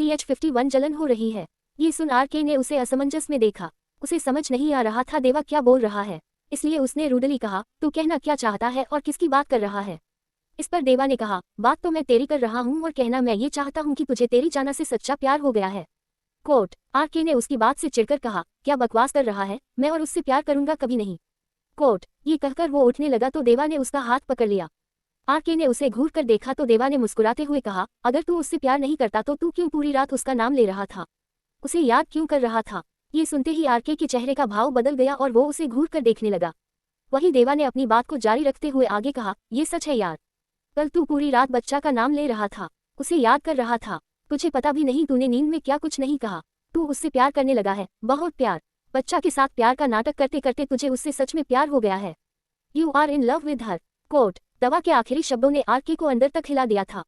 CH51 जलन हो रही है। ये सुन RK ने उसे असमंजस में देखा। उसे समझ नहीं आ रहा था देवा क्या बोल रहा है, इसलिए उसने रूडली कहा, तू कहना क्या चाहता है और किसकी बात कर रहा है। इस पर देवा ने कहा, बात तो मैं तेरी कर रहा हूँ और कहना मैं ये चाहता हूँ कि तुझे तेरी जाना से सच्चा प्यार हो गया है। कोट RK ने उसकी बात से चिढ़कर कहा, क्या बकवास कर रहा है, मैं और उससे प्यार करूंगा कभी नहीं। कोट ये कहकर वो उठने लगा तो देवा ने उसका हाथ पकड़ लिया। RK ने उसे घूर कर देखा तो देवा ने मुस्कुराते हुए कहा, अगर तू उससे प्यार नहीं करता तो तू क्यों पूरी रात उसका नाम ले रहा था, उसे याद क्यों कर रहा था। ये सुनते ही RK के चेहरे का भाव बदल गया और वो उसे घूर कर देखने लगा। वही देवा ने अपनी बात को जारी रखते हुए आगे कहा, ये सच है यार, कल तू पूरी रात बच्चा का नाम ले रहा था, उसे याद कर रहा था, तुझे पता भी नहीं तूने नींद में क्या कुछ नहीं कहा, तू उससे प्यार करने लगा है, बहुत प्यार, बच्चा के साथ प्यार का नाटक करते करते तुझे उससे सच में प्यार हो गया है। You are in love with her. कोट दवा के आखिरी शब्दों ने RK को अंदर तक हिला दिया था।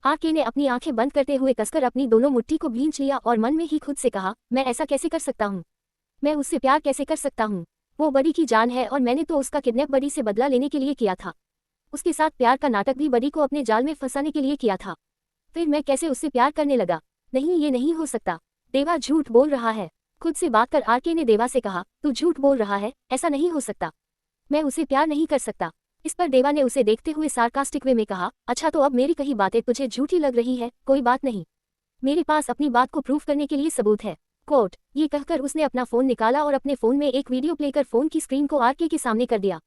RK ने अपनी आंखें बंद करते हुए कसकर अपनी दोनों मुट्ठी को भींच लिया और मन में ही खुद से कहा, मैं ऐसा कैसे कर सकता हूँ, मैं उससे प्यार कैसे कर सकता हूँ, वो बड़ी की जान है और मैंने तो उसका किडनैप बड़ी से बदला लेने के लिए किया था, उसके साथ प्यार का नाटक भी बड़ी को अपने जाल में फंसाने के लिए किया था, फिर मैं कैसे उससे प्यार करने लगा। नहीं ये नहीं हो सकता, देवा झूठ बोल रहा है। खुद से बात कर RK ने देवा से कहा, तू झूठ बोल रहा है, ऐसा नहीं हो सकता, मैं उसे प्यार नहीं कर सकता। इस पर देवा ने उसे देखते हुए सार्कास्टिक वे में कहा, अच्छा तो अब मेरी कही बातें तुझे झूठी लग रही है, कोई बात नहीं, मेरे पास अपनी बात को प्रूफ करने के लिए सबूत है। कोट ये कहकर उसने अपना फोन निकाला और अपने फोन में एक वीडियो प्ले कर फोन की स्क्रीन को RK के सामने कर दिया।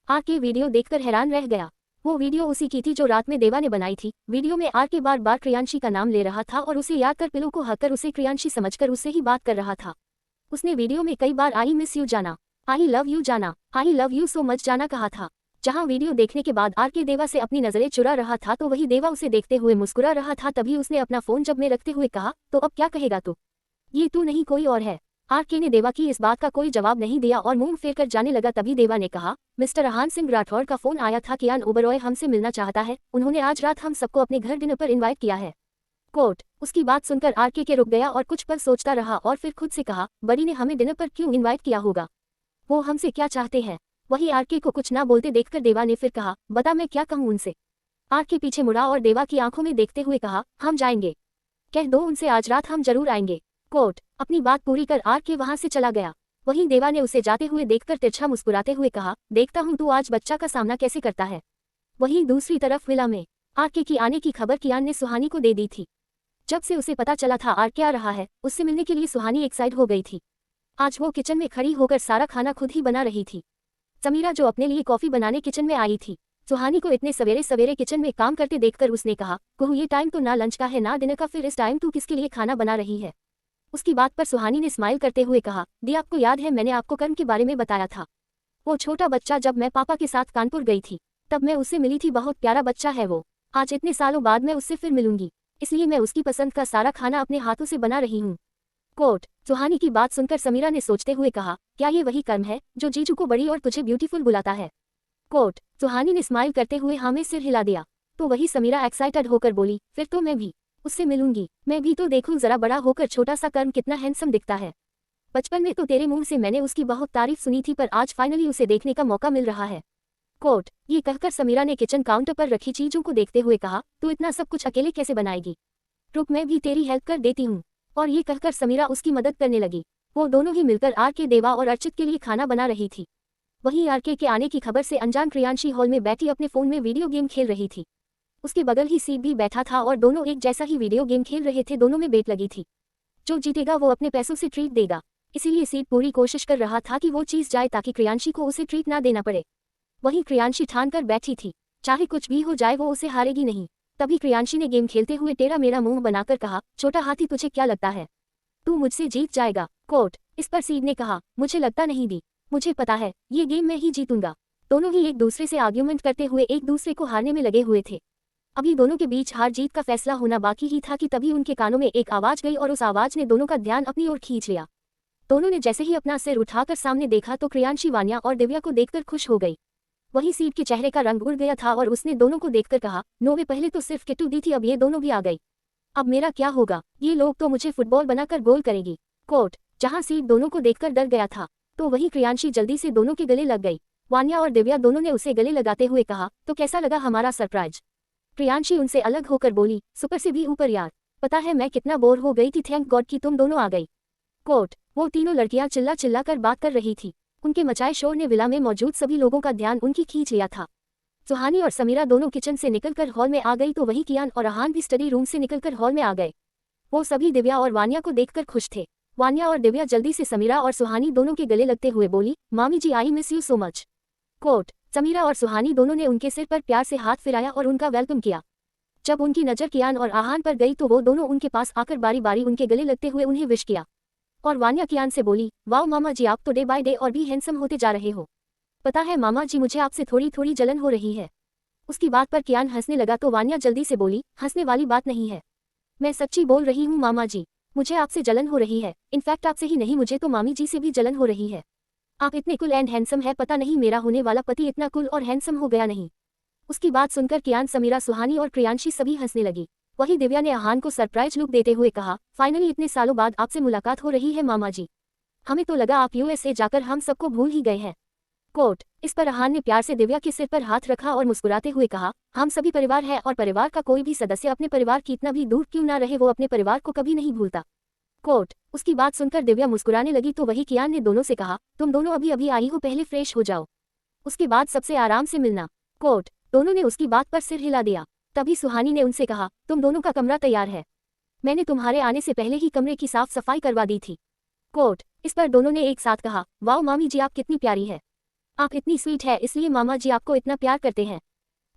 RK वीडियो देखकर हैरान रह गया। वो वीडियो उसी की थी जो रात में देवा ने बनाई थी। वीडियो में RK बार बार क्रियांशी का नाम ले रहा था और उसे याद कर पिलो को हक कर उसे क्रियांशी समझकर उससे ही बात कर रहा था। उसने वीडियो में कई बार आई मिस यू जाना, आई लव यू जाना, I love you so much जाना कहा था। जहां वीडियो देखने के बाद RK देवा से अपनी नजरें चुरा रहा था तो वही देवा उसे देखते हुए मुस्कुरा रहा था। तभी उसने अपना फोन जब में रखते हुए कहा, तो अब क्या कहेगा तू, ये तू नहीं कोई और है। RK ने देवा की इस बात का कोई जवाब नहीं दिया और मुंह फेर कर जाने लगा। तभी देवा ने कहा, मिस्टर अहान सिंह राठौड़ का फोन आया था, कियान ओबरॉय हमसे मिलना चाहता है, उन्होंने आज रात हम सबको अपने घर डिनर पर इनवाइट किया है। कोट उसकी बात सुनकर RK के रुक गया और कुछ पल सोचता रहा और फिर खुद से कहा, बड़ी ने हमें डिनर पर क्यों इनवाइट किया होगा, वो हमसे क्या चाहते हैं। वही RK को कुछ ना बोलते देखकर देवा ने फिर कहा, बता मैं क्या कहूँ उनसे। RK पीछे मुड़ा और देवा की आंखों में देखते हुए कहा, हम जाएंगे, कह दो उनसे आज रात हम जरूर आएंगे। कोट अपनी बात पूरी कर RK वहां से चला गया। वहीं देवा ने उसे जाते हुए देखकर तिरछा मुस्कुराते हुए कहा, देखता हूं तू आज बच्चा का सामना कैसे करता है। वहीं दूसरी तरफ विला में RK की आने की खबर कियान ने सुहानी को दे दी थी। जब से उसे पता चला था RK आ रहा है, उससे मिलने के लिए सुहानी एक्साइट हो गई थी। आज वो किचन में खड़ी होकर सारा खाना खुद ही बना रही थी। समीरा जो अपने लिए कॉफी बनाने किचन में आई थी, सुहानी को इतने सवेरे सवेरे किचन में काम करते देखकर उसने कहा, कहूँ ये टाइम तो ना लंच का है ना डिनर का, फिर इस टाइम तू किसके लिए खाना बना रही है। उसकी बात पर सुहानी ने स्माइल करते हुए कहा, दी आपको याद है मैंने आपको कर्म के बारे में बताया था, वो छोटा बच्चा जब मैं पापा के साथ कानपुर गई थी तब मैं उससे मिली थी, बहुत प्यारा बच्चा है वो, आज इतने सालों बाद मैं उससे फिर मिलूंगी, इसलिए मैं उसकी पसंद का सारा खाना अपने हाथों से बना रही हूँ। कोट सुहानी की बात सुनकर समीरा ने सोचते हुए कहा, क्या ये वही कर्म है जो जीजू को बड़ी और तुझे ब्यूटीफुल बुलाता है। कोट सुहानी ने स्माइल करते हुए हाँ में सिर हिला दिया। तो वही समीरा एक्साइटेड होकर बोली, फिर तो मैं भी उससे मिलूंगी, मैं भी तो देखूं जरा बड़ा होकर छोटा सा कर्म कितना हैंडसम दिखता है। बचपन में तो तेरे मुंह से मैंने उसकी बहुत तारीफ सुनी थी, पर आज फाइनली उसे देखने का मौका मिल रहा है। कोट ये कहकर समीरा ने किचन काउंटर पर रखी चीजों को देखते हुए कहा, तू इतना सब कुछ अकेले कैसे बनाएगी, रुक मैं भी तेरी हेल्प कर देती हूँ। और ये कहकर समीरा उसकी मदद करने लगी। वो दोनों ही मिलकर RK देवा और अर्चित के लिए खाना बना रही थी। वहीं RK के आने की खबर से अनजान क्रियांशी हॉल में बैठी अपने फोन में वीडियो गेम खेल रही थी। उसके बगल ही सीट भी बैठा था और दोनों एक जैसा ही वीडियो गेम खेल रहे थे। दोनों में बेट लगी थी, जो जीतेगा वो अपने पैसों से ट्रीट देगा, इसीलिए सीट पूरी कोशिश कर रहा था कि वो चीज जाए ताकि क्रियांशी को उसे ट्रीट ना देना पड़े। वहीं क्रियांशी ठान कर बैठी थी, चाहे कुछ भी हो जाए वो उसे हारेगी नहीं। तभी क्रियांशी ने गेम खेलते हुए टेढ़ा मेढ़ा मुंह बनाकर कहा, छोटा हाथी तुझे क्या लगता है तू मुझसे जीत जाएगा। कोट इस पर सीड ने कहा, मुझे लगता नहीं दी, मुझे पता है ये गेम मैं ही जीतूंगा। दोनों ही एक दूसरे से आर्ग्यूमेंट करते हुए एक दूसरे को हारने में लगे हुए थे। अभी दोनों के बीच हार जीत का फैसला होना बाकी ही था कि तभी उनके कानों में एक आवाज गई और उस आवाज ने दोनों का ध्यान अपनी ओर खींच लिया। दोनों ने जैसे ही अपना सिर उठाकर सामने देखा तो क्रियांशी वान्या और दिव्या को देखकर खुश हो गई। वही सीट के चेहरे का रंग उड़ गया था और उसने दोनों को देखकर कहा, नोवे पहले तो सिर्फ किट्टू दी थी, अब ये दोनों भी आ गई, अब मेरा क्या होगा, ये लोग तो मुझे फुटबॉल बनाकर गोल करेगी। कोट जहां सीट दोनों को देखकर डर गया था तो वहीं क्रियांशी जल्दी से दोनों के गले लग गई। वान्या और दिव्या दोनों ने उसे गले लगाते हुए कहा, तो कैसा लगा हमारा सरप्राइज। क्रियांशी उनसे अलग होकर बोली, सुपर से भी ऊपर यार, पता है मैं कितना बोर हो गई थी, थैंक गॉड कि तुम दोनों आ गई। कोट, वो तीनों लड़कियां चिल्ला चिल्ला कर बात कर रही थी। उनके मचाए शोर ने विला में मौजूद सभी लोगों का ध्यान उनकी खींच लिया था। सुहानी और समीरा दोनों किचन से निकलकर हॉल में आ गई तो वहीं कियान और अहान भी स्टडी रूम से निकलकर हॉल में आ गए। वो सभी दिव्या और वानिया को देखकर खुश थे। वानिया और दिव्या जल्दी से समीरा और सुहानी दोनों के गले लगते हुए बोली, मामी ji I miss you so much. Quote, Samira और सुहानी दोनों ने उनके सिर पर प्यार से हाथ फिराया और उनका वेलकम किया। जब उनकी नज़र कियान और आहान पर गई तो वो दोनों उनके पास आकर बारी बारी उनके गले लगते हुए उन्हें विश किया। और वानिया कियान से बोली, वाओ मामा जी, आप तो डे बाय डे और भी हैंडसम होते जा रहे हो। पता है मामा जी, मुझे आपसे थोड़ी थोड़ी जलन हो रही है। उसकी बात पर कियान हंसने लगा तो वानिया जल्दी से बोली, हंसने वाली बात नहीं है, मैं सच्ची बोल रही हूँ मामा जी, मुझे आपसे जलन हो रही है। इनफैक्ट आपसे ही नहीं, मुझे तो मामी जी से भी जलन हो रही है। आप इतने कुल एंड हैंडसम है, पता नहीं मेरा होने वाला पति इतना कुल और हैंडसम हो गया नहीं। उसकी बात सुनकर कियान, समीरा, सुहानी और प्रियांशी सभी हंसने लगी। वही दिव्या ने आहान को सरप्राइज लुक देते हुए कहा, फाइनली इतने सालों बाद आपसे मुलाकात हो रही है मामा जी। हमें तो लगा आप यूएसए जाकर हम सबको भूल ही गए हैं। कोट, इस पर आहान ने प्यार से दिव्या के सिर पर हाथ रखा और मुस्कुराते हुए कहा, हम सभी परिवार है और परिवार का कोई भी सदस्य अपने परिवार की इतना भी दूर क्यों ना रहे, वो अपने परिवार को कभी नहीं भूलता। कोट, उसकी बात सुनकर दिव्या मुस्कुराने लगी तो वही कियान ने दोनों से कहा, तुम दोनों अभी अभी आई हो, पहले फ्रेश हो जाओ, उसके बाद सबसे आराम से मिलना। कोट, दोनों ने उसकी बात पर सिर हिला दिया। तभी सुहानी ने उनसे कहा, तुम दोनों का कमरा तैयार है, मैंने तुम्हारे आने से पहले ही कमरे की साफ सफाई करवा दी थी। कोट, इस पर दोनों ने एक साथ कहा, वाओ मामी जी, आप कितनी प्यारी है, आप इतनी स्वीट है, इसलिए मामा जी आपको इतना प्यार करते हैं।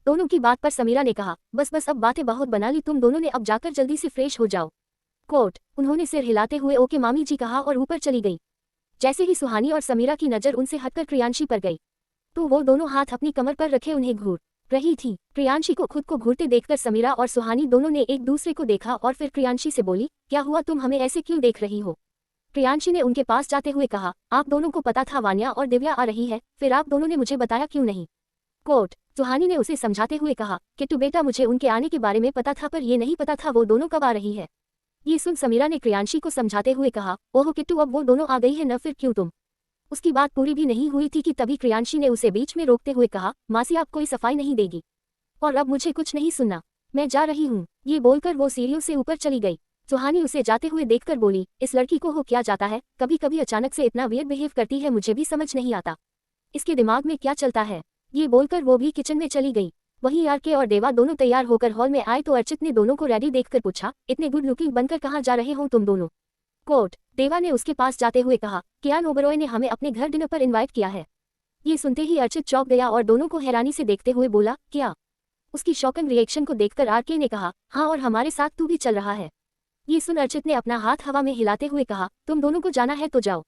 दोनों की बात पर समीरा ने कहा, बस बस अब बातें बहुत बना ली तुम दोनों ने, अब जाकर जल्दी से फ्रेश हो जाओ। कोट, उन्होंने सिर हिलाते हुए ओके मामी जी कहा और ऊपर चली गई। जैसे ही सुहानी और समीरा की नज़र उनसे हटकर प्रियांशी पर गई तो वो दोनों हाथ अपनी कमर पर रखे उन्हें घूर रही थी। प्रियांशी को खुद को घूरते देखकर समीरा और सुहानी दोनों ने एक दूसरे को देखा और फिर प्रियांशी से बोली, क्या हुआ, तुम हमें ऐसे क्यों देख रही हो। प्रियांशी ने उनके पास जाते हुए कहा, आप दोनों को पता था वानिया और दिव्या आ रही है, फिर आप दोनों ने मुझे बताया क्यों नहीं। कोट, सुहानी ने उसे समझाते हुए कहा, किट्टू बेटा, मुझे उनके आने के बारे में पता था पर ये नहीं पता था वो दोनों कब आ रही है। ये सुन समीरा ने प्रियांशी को समझाते हुए कहा, ओह किट्टू, अब वो दोनों आ गई है न, फिर क्यों तुम। उसकी बात पूरी भी नहीं हुई थी कि तभी प्रियांशी ने उसे बीच में रोकते हुए कहा, मासी आप कोई सफाई नहीं देगी और अब मुझे कुछ नहीं सुनना, मैं जा रही हूँ। ये बोलकर वो सीढ़ियों से ऊपर चली गई। सुहानी उसे जाते हुए देखकर बोली, इस लड़की को हो क्या जाता है, कभी कभी अचानक से इतना वियर्ड बिहेव करती है, मुझे भी समझ नहीं आता इसके दिमाग में क्या चलता है। ये बोलकर वो भी किचन में चली गई। वहीं आरके और देवा दोनों तैयार होकर हॉल में आए तो अर्चित ने दोनों को रेडी देखकर पूछा, इतने गुड लुकिंग बनकर कहाँ जा रहे हो तुम दोनों। कोट, देवा ने उसके पास जाते हुए कहा, कियान ओबरॉय ने हमें अपने घर डिनर पर इन्वाइट किया है। ये सुनते ही अर्चित चौंक गया और दोनों को हैरानी से देखते हुए बोला, क्या। उसकी शॉकिंग रिएक्शन को देखकर आरके ने कहा, हाँ और हमारे साथ तू भी चल रहा है। ये सुन अर्चित ने अपना हाथ हवा में हिलाते हुए कहा, तुम दोनों को जाना है तो जाओ,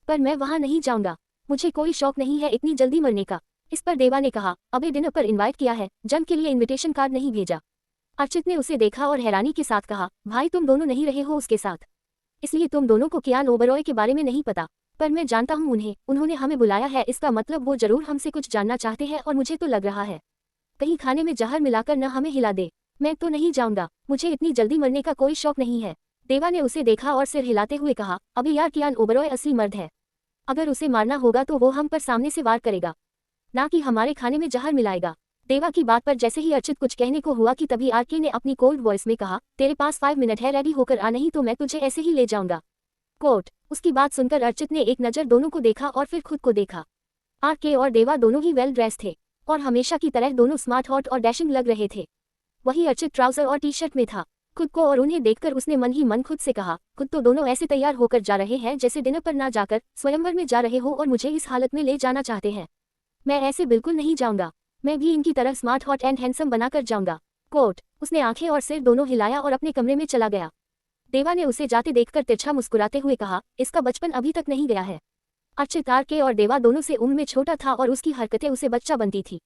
पर मैं वहां नहीं जाऊंगा, मुझे कोई शौक नहीं है इतनी जल्दी मरने का। इस पर देवा ने कहा, अबे डिनर पर इन्वाइट किया है, जन्म के लिए इन्विटेशन कार्ड नहीं भेजा। अर्चित ने उसे देखा और हैरानी के साथ कहा, भाई तुम दोनों नहीं रहे हो उसके साथ, इसलिए तुम दोनों को कियान ओबरॉय के बारे में नहीं पता, पर मैं जानता हूँ उन्होंने हमें बुलाया है, इसका मतलब वो जरूर हमसे कुछ जानना चाहते हैं और मुझे तो लग रहा है कहीं खाने में जहर मिलाकर न हमें हिला दे। मैं तो नहीं जाऊंगा, मुझे इतनी जल्दी मरने का कोई शौक नहीं है। देवा ने उसे देखा और सिर हिलाते हुए कहा, अबे यार, कियान ओबरॉय असली मर्द है, अगर उसे मारना होगा तो वो हम पर सामने से वार करेगा, ना कि हमारे खाने में जहर मिलाएगा। देवा की बात पर जैसे ही अर्चित कुछ कहने को हुआ कि तभी आरके ने अपनी कोल्ड वॉइस में कहा, तेरे पास 5 मिनट है, रेडी होकर आ, नहीं तो मैं तुझे ऐसे ही ले जाऊंगा। कोट, उसकी बात सुनकर अर्चित ने एक नज़र दोनों को देखा और फिर खुद को देखा। आरके और देवा दोनों ही वेल ड्रेस थे और हमेशा की तरह दोनों स्मार्ट, हॉट और डैशिंग लग रहे थे। वही अर्चित ट्राउजर और टी शर्ट में था। खुद को और उन्हें देखकर उसने मन ही मन खुद से कहा, खुद तो दोनों ऐसे तैयार होकर जा रहे हैं जैसे डिनर पर ना जाकर स्वयंवर में जा रहे हो और मुझे इस हालत में ले जाना चाहते हैं। मैं ऐसे बिल्कुल नहीं जाऊंगा, मैं भी इनकी तरह स्मार्ट, हॉट एंड हैंडसम बनाकर जाऊंगा। कोट, उसने आंखें और सिर दोनों हिलाया और अपने कमरे में चला गया। देवा ने उसे जाते देखकर तिरछा मुस्कुराते हुए कहा, इसका बचपन अभी तक नहीं गया है। अर्चित, आरके और देवा दोनों से उम्र में छोटा था और उसकी हरकतें उसे बच्चा बनती थी।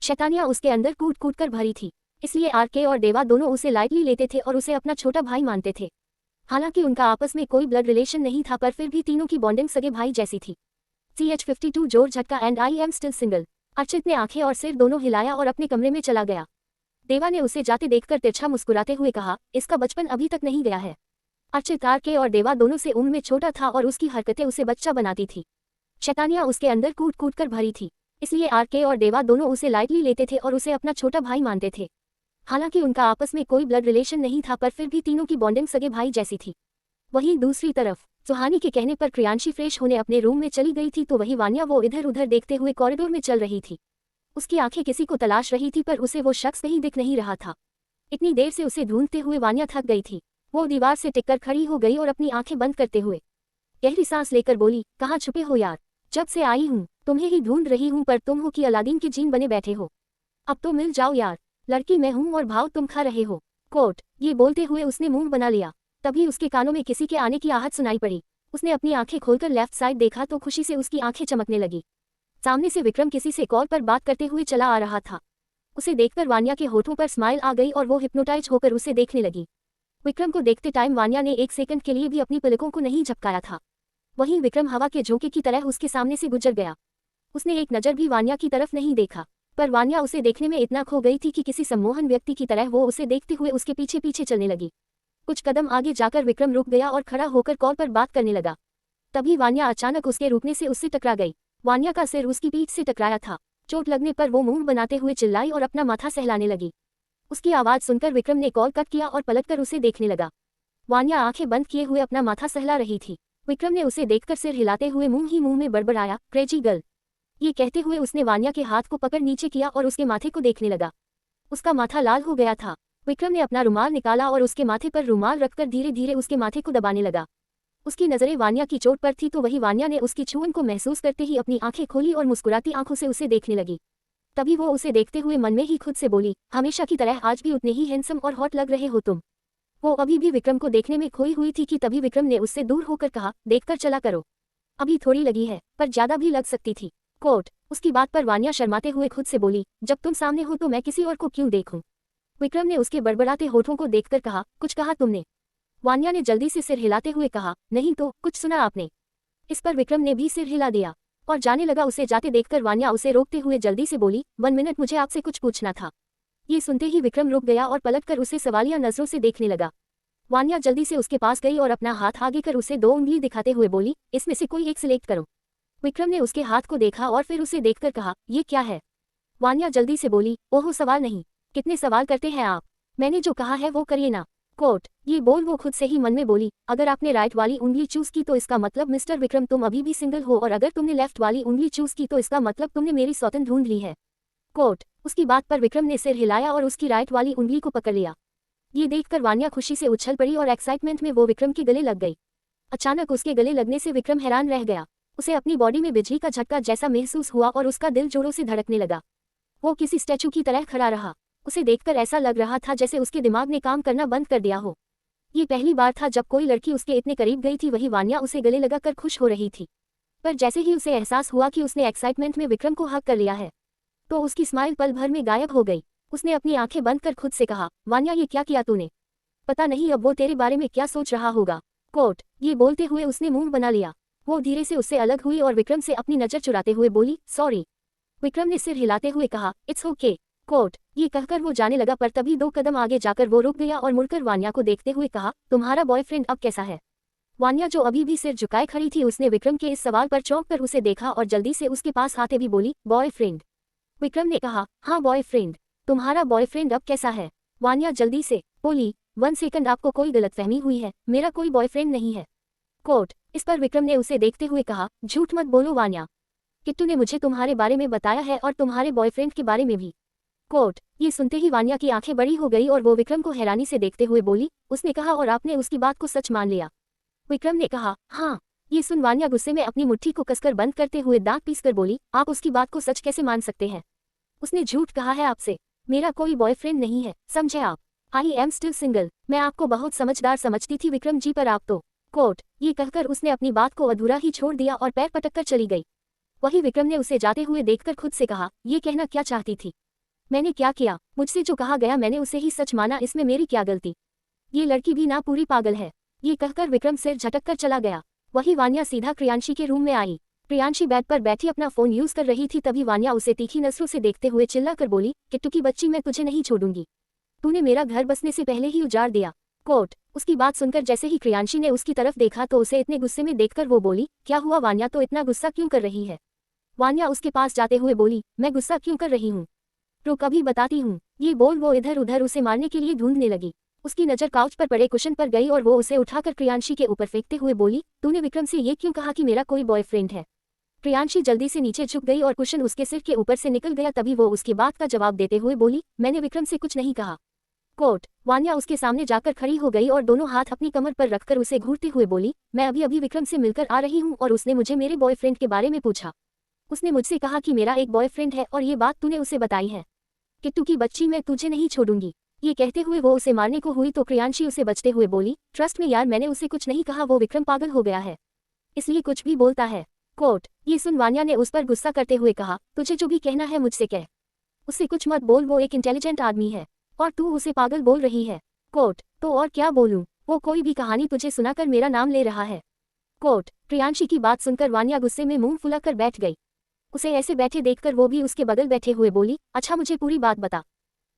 शैतानियां उसके अंदर कूट कूट कर भरी थी, इसलिए आरके और देवा दोनों उसे लाइटली लेते थे और उसे अपना छोटा भाई मानते थे। हालांकि उनका आपस में कोई ब्लड रिलेशन नहीं था, पर फिर भी तीनों की बॉन्डिंग सगे भाई जैसी थी। CH52 जोर झटका and I am still single. Archit ने आंखें और सिर दोनों हिलाया और अपने कमरे में चला गया। देवा ने उसे जाते देखकर तिरछा मुस्कुराते हुए कहा, इसका बचपन अभी तक नहीं गया है। अर्चित, आरके और देवा दोनों से उम्र में छोटा था और उसकी हरकतें उसे बच्चा बनाती थी। शैतानियां उसके अंदर कूट कूट कर भरी थी, इसलिए आरके और देवा दोनों उसे लाइटली लेते थे और उसे अपना छोटा भाई मानते थे। हालांकि उनका आपस में कोई ब्लड रिलेशन नहीं था, पर फिर भी तीनों की बॉन्डिंग सगे भाई जैसी थी। वहीं दूसरी तरफ सुहानी के कहने पर प्रियांशी फ्रेश होने अपने रूम में चली गई थी, तो वही वान्या वो इधर उधर देखते हुए कॉरिडोर में चल रही थी। उसकी आंखें किसी को तलाश रही थी, पर उसे वो शख्स कहीं दिख नहीं रहा था। इतनी देर से उसे ढूंढते हुए वान्या थक गई थी। वो दीवार से टिककर खड़ी हो गई और अपनी आंखें बंद करते हुए गहरी सांस लेकर बोली, कहाँ छुपे हो यार? जब से आई हूँ तुम्हें ही ढूंढ रही हूँ, पर तुम हो कि अलादीन के जीन बने बैठे हो। अब तो मिल जाओ यार, लड़की मैं हूँ और भाव तुम खा रहे हो। कोट ये बोलते हुए उसने मुंह बना लिया। तभी उसके कानों में किसी के आने की आहट सुनाई पड़ी। उसने अपनी आंखें खोलकर लेफ्ट साइड देखा तो खुशी से उसकी आंखें चमकने लगी। सामने से विक्रम किसी से कॉल पर बात करते हुए चला आ रहा था। उसे देखकर वान्या के होठों पर स्माइल आ गई और वो हिप्नोटाइज होकर उसे देखने लगी। विक्रम को देखते टाइम वान्या ने एक सेकंड के लिए भी अपनी पलकों को नहीं झपकाया था। वहीं विक्रम हवा के झोंके की तरह उसके सामने से गुजर गया। उसने एक नज़र भी वान्या की तरफ नहीं देखा, पर वान्या उसे देखने में इतना खो गई थी कि किसी सम्मोहन व्यक्ति की तरह वो उसे देखते हुए उसके पीछे पीछे चलने लगी। कुछ कदम आगे जाकर विक्रम रुक गया और खड़ा होकर कॉल पर बात करने लगा। तभी वान्या अचानक उसके रुकने से उससे टकरा गई। वान्या का सिर उसकी पीठ से टकराया था। चोट लगने पर वो मुंह बनाते हुए चिल्लाई और अपना माथा सहलाने लगी। उसकी आवाज़ सुनकर विक्रम ने कॉल कट किया और पलटकर उसे देखने लगा। वान्या आंखें बंद किए हुए अपना माथा सहला रही थी। विक्रम ने उसे देखकर सिर हिलाते हुए मुंह ही मुंह में बड़बड़ाया, क्रेजी गर्ल। ये कहते हुए उसने वान्या के हाथ को पकड़ नीचे किया और उसके माथे को देखने लगा। उसका माथा लाल हो गया था। विक्रम ने अपना रुमाल निकाला और उसके माथे पर रुमाल रखकर धीरे धीरे उसके माथे को दबाने लगा। उसकी नज़रें वान्या की चोट पर थी, तो वही वान्या ने उसकी छुअन को महसूस करते ही अपनी आंखें खोली और मुस्कुराती आंखों से उसे देखने लगी। तभी वो उसे देखते हुए मन में ही खुद से बोली, हमेशा की तरह आज भी उतने ही हैंडसम और हॉट लग रहे हो तुम। वो अभी भी विक्रम को देखने में खोई हुई थी कि तभी विक्रम ने उससे दूर होकर कहा, देखकर चला करो, अभी थोड़ी लगी है पर ज्यादा भी लग सकती थी। कोट उसकी बात पर वान्या शर्माते हुए खुद से बोली, जब तुम सामने हो तो मैं किसी और को क्यों देखूं? विक्रम ने उसके बड़बड़ाते होठों को देखकर कहा, कुछ कहा तुमने? वान्या ने जल्दी से सिर हिलाते हुए कहा, नहीं तो कुछ सुना आपने? इस पर विक्रम ने भी सिर हिला दिया और जाने लगा। उसे जाते देखकर वान्या उसे रोकते हुए जल्दी से बोली, 1 मिनट, मुझे आपसे कुछ पूछना था। ये सुनते ही विक्रम रुक गया और पलटकर उसे सवालिया नजरों से देखने लगा। वान्या जल्दी से उसके पास गई और अपना हाथ आगे कर उसे 2 उंगली दिखाते हुए बोली, इसमें से कोई एक सिलेक्ट करो। विक्रम ने उसके हाथ को देखा और फिर उसे देखकर कहा, ये क्या है? वान्या जल्दी से बोली, ओहो सवाल नहीं, कितने सवाल करते हैं आप, मैंने जो कहा है वो करिए ना। कोट ये बोल वो खुद से ही मन में बोली, अगर आपने राइट वाली उंगली चूज की तो इसका मतलब मिस्टर विक्रम तुम अभी भी सिंगल हो, और अगर तुमने लेफ्ट वाली उंगली चूज की तो इसका मतलब तुमने मेरी सौतन ढूंढ ली है। कोट उसकी बात पर विक्रम ने सिर हिलाया और उसकी राइट वाली उंगली को पकड़ लिया। ये देखकर वान्या खुशी से उछल पड़ी और एक्साइटमेंट में वो विक्रम के गले लग गई। अचानक उसके गले लगने से विक्रम हैरान रह गया। उसे अपनी बॉडी में बिजली का झटका जैसा महसूस हुआ और उसका दिल जोरों से धड़कने लगा। वो किसी स्टैचू की तरह खड़ा रहा। उसे देखकर ऐसा लग रहा था जैसे उसके दिमाग ने काम करना बंद कर दिया हो। ये पहली बार था जब कोई लड़की उसके इतने करीब गई थी। वही वान्या उसे गले लगाकर खुश हो रही थी, पर जैसे ही उसे एहसास हुआ कि उसने एक्साइटमेंट में विक्रम को हक कर लिया है तो उसकी स्माइल पल भर में गायब हो गई। उसने अपनी आंखें बंद कर खुद से कहा, वान्या ये क्या किया तूने? पता नहीं अब वो तेरे बारे में क्या सोच रहा होगा। कोट ये बोलते हुए उसने मुंह बना लिया। वो धीरे से उससे अलग हुई और विक्रम से अपनी नजर चुराते हुए बोली, सॉरी। विक्रम ने सिर हिलाते हुए कहा, इट्स ओके। कोट ये कहकर वो जाने लगा, पर तभी 2 कदम आगे जाकर वो रुक गया और मुड़कर वान्या को देखते हुए कहा, तुम्हारा बॉयफ्रेंड अब कैसा है? वान्या जो अभी भी सिर झुकाए खड़ी थी, उसने विक्रम के इस सवाल पर चौंक कर उसे देखा और जल्दी से उसके पास आते भी बोली, बॉयफ्रेंड? विक्रम ने कहा, हाँ बॉयफ्रेंड। तुम्हारा बॉयफ्रेंड अब कैसा है? वान्या जल्दी से बोली, 1 सेकंड, आपको कोई गलतफहमी हुई है, मेरा कोई बॉयफ्रेंड नहीं है। कोट इस पर विक्रम ने उसे देखते हुए कहा, झूठ मत बोलो वान्या, किट्टू ने मुझे तुम्हारे बारे में बताया है और तुम्हारे बॉयफ्रेंड के बारे में भी। कोट ये सुनते ही वान्या की आंखें बड़ी हो गई और वो विक्रम को हैरानी से देखते हुए बोली, उसने कहा और आपने उसकी बात को सच मान लिया? विक्रम ने कहा, हाँ। ये सुन वान्या गुस्से में अपनी मुट्ठी को कसकर बंद करते हुए दांत पीसकर बोली, आप उसकी बात को सच कैसे मान सकते हैं? उसने झूठ कहा है आपसे। मेरा कोई बॉयफ्रेंड नहीं है, समझे आप? I am still single. मैं आपको बहुत समझदार समझती थी विक्रम जी, पर आप तो। कोट ये कहकर उसने अपनी बात को अधूरा ही छोड़ दिया और पैर पटक कर चली गई। वही विक्रम ने उसे जाते हुए देखकर खुद से कहा, ये कहना क्या चाहती थी? मैंने क्या किया? मुझसे जो कहा गया मैंने उसे ही सच माना, इसमें मेरी क्या गलती? ये लड़की भी ना पूरी पागल है। ये कहकर विक्रम सिर झटक कर चला गया। वही वान्या सीधा प्रियांशी के रूम में आई। प्रियांशी बेड पर बैठी अपना फोन यूज कर रही थी। तभी वान्या उसे तीखी नजरों से देखते हुए चिल्ला कर बोली, किट्टू की बच्ची, मैं तुझे नहीं छोड़ूंगी। तूने मेरा घर बसने से पहले ही उजाड़ दिया। कोट उसकी बात सुनकर जैसे ही प्रियांशी ने उसकी तरफ देखा तो उसे इतने गुस्से में देखकर वो बोली, क्या हुआ वान्या, तो इतना गुस्सा क्यों कर रही है? वान्या उसके पास जाते हुए बोली, मैं गुस्सा क्यों कर रही हूँ? रुक अभी बताती हूँ। ये बोल वो इधर उधर उसे मारने के लिए ढूंढने लगी। उसकी नज़र काउच पर पड़े कुशन पर गई और वो उसे उठाकर प्रियांशी के ऊपर फेंकते हुए बोली, तूने विक्रम से ये क्यों कहा कि मेरा कोई बॉयफ्रेंड है? प्रियांशी जल्दी से नीचे झुक गई और कुशन उसके सिर के ऊपर से निकल गया। तभी वो उसकी बात का जवाब देते हुए बोली, मैंने विक्रम से कुछ नहीं कहा। कोट। वान्या उसके सामने जाकर खड़ी हो गई और दोनों हाथ अपनी कमर पर रखकर उसे घूरते हुए बोली, मैं अभी अभी विक्रम से मिलकर आ रही हूँ और उसने मुझे मेरे बॉयफ्रेंड के बारे में पूछा। उसने मुझसे कहा कि मेरा एक बॉयफ्रेंड है और ये बात तूने उसे बताई है। किट्टू की बच्ची, मैं तुझे नहीं छोड़ूंगी। ये कहते हुए वो उसे मारने को हुई तो प्रियांशी उसे बचते हुए बोली, ट्रस्ट में यार, मैंने उसे कुछ नहीं कहा, वो विक्रम पागल हो गया है इसलिए कुछ भी बोलता है। कोट। ये सुन वान्या ने उस पर गुस्सा करते हुए कहा, तुझे जो भी कहना है मुझसे कह, उससे कुछ मत बोल, वो एक इंटेलिजेंट आदमी है और तू उसे पागल बोल रही है। कोट। तो और क्या बोलूं, वो कोई भी कहानी तुझे सुनाकर मेरा नाम ले रहा है। कोट। प्रियांशी की बात सुनकर वान्या गुस्से में मुंह फुलाकर बैठ गई। उसे ऐसे बैठे देखकर वो भी उसके बगल बैठे हुए बोली, अच्छा मुझे पूरी बात बता,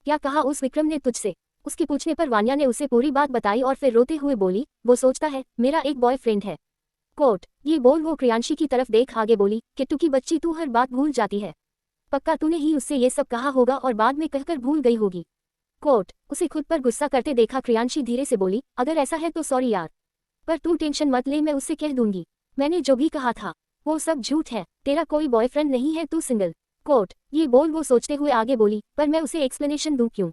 क्या कहा उस विक्रम ने तुझसे? उसके पूछने पर वान्या ने उसे पूरी बात बताई और फिर रोते हुए बोली, वो सोचता है मेरा एक बॉयफ्रेंड है। कोट। ये बोल वो प्रियांशी की तरफ देख आगे बोली, किट्टू की बच्ची, तू हर बात भूल जाती है। पक्का तूने ही उससे ये सब कहा होगा और बाद में कहकर भूल गई होगी। कोट। उसे खुद पर गुस्सा करते देखा प्रियांशी धीरे से बोली, अगर ऐसा है तो सॉरी यार, पर तू टेंशन मत ले, मैं उससे कह दूंगी। मैंने जो भी कहा था वो सब झूठ है, तेरा कोई बॉयफ्रेंड नहीं है, तू सिंगल। कोट। ये बोल वो सोचते हुए आगे बोली, पर मैं उसे एक्सप्लेनेशन दूं क्यों?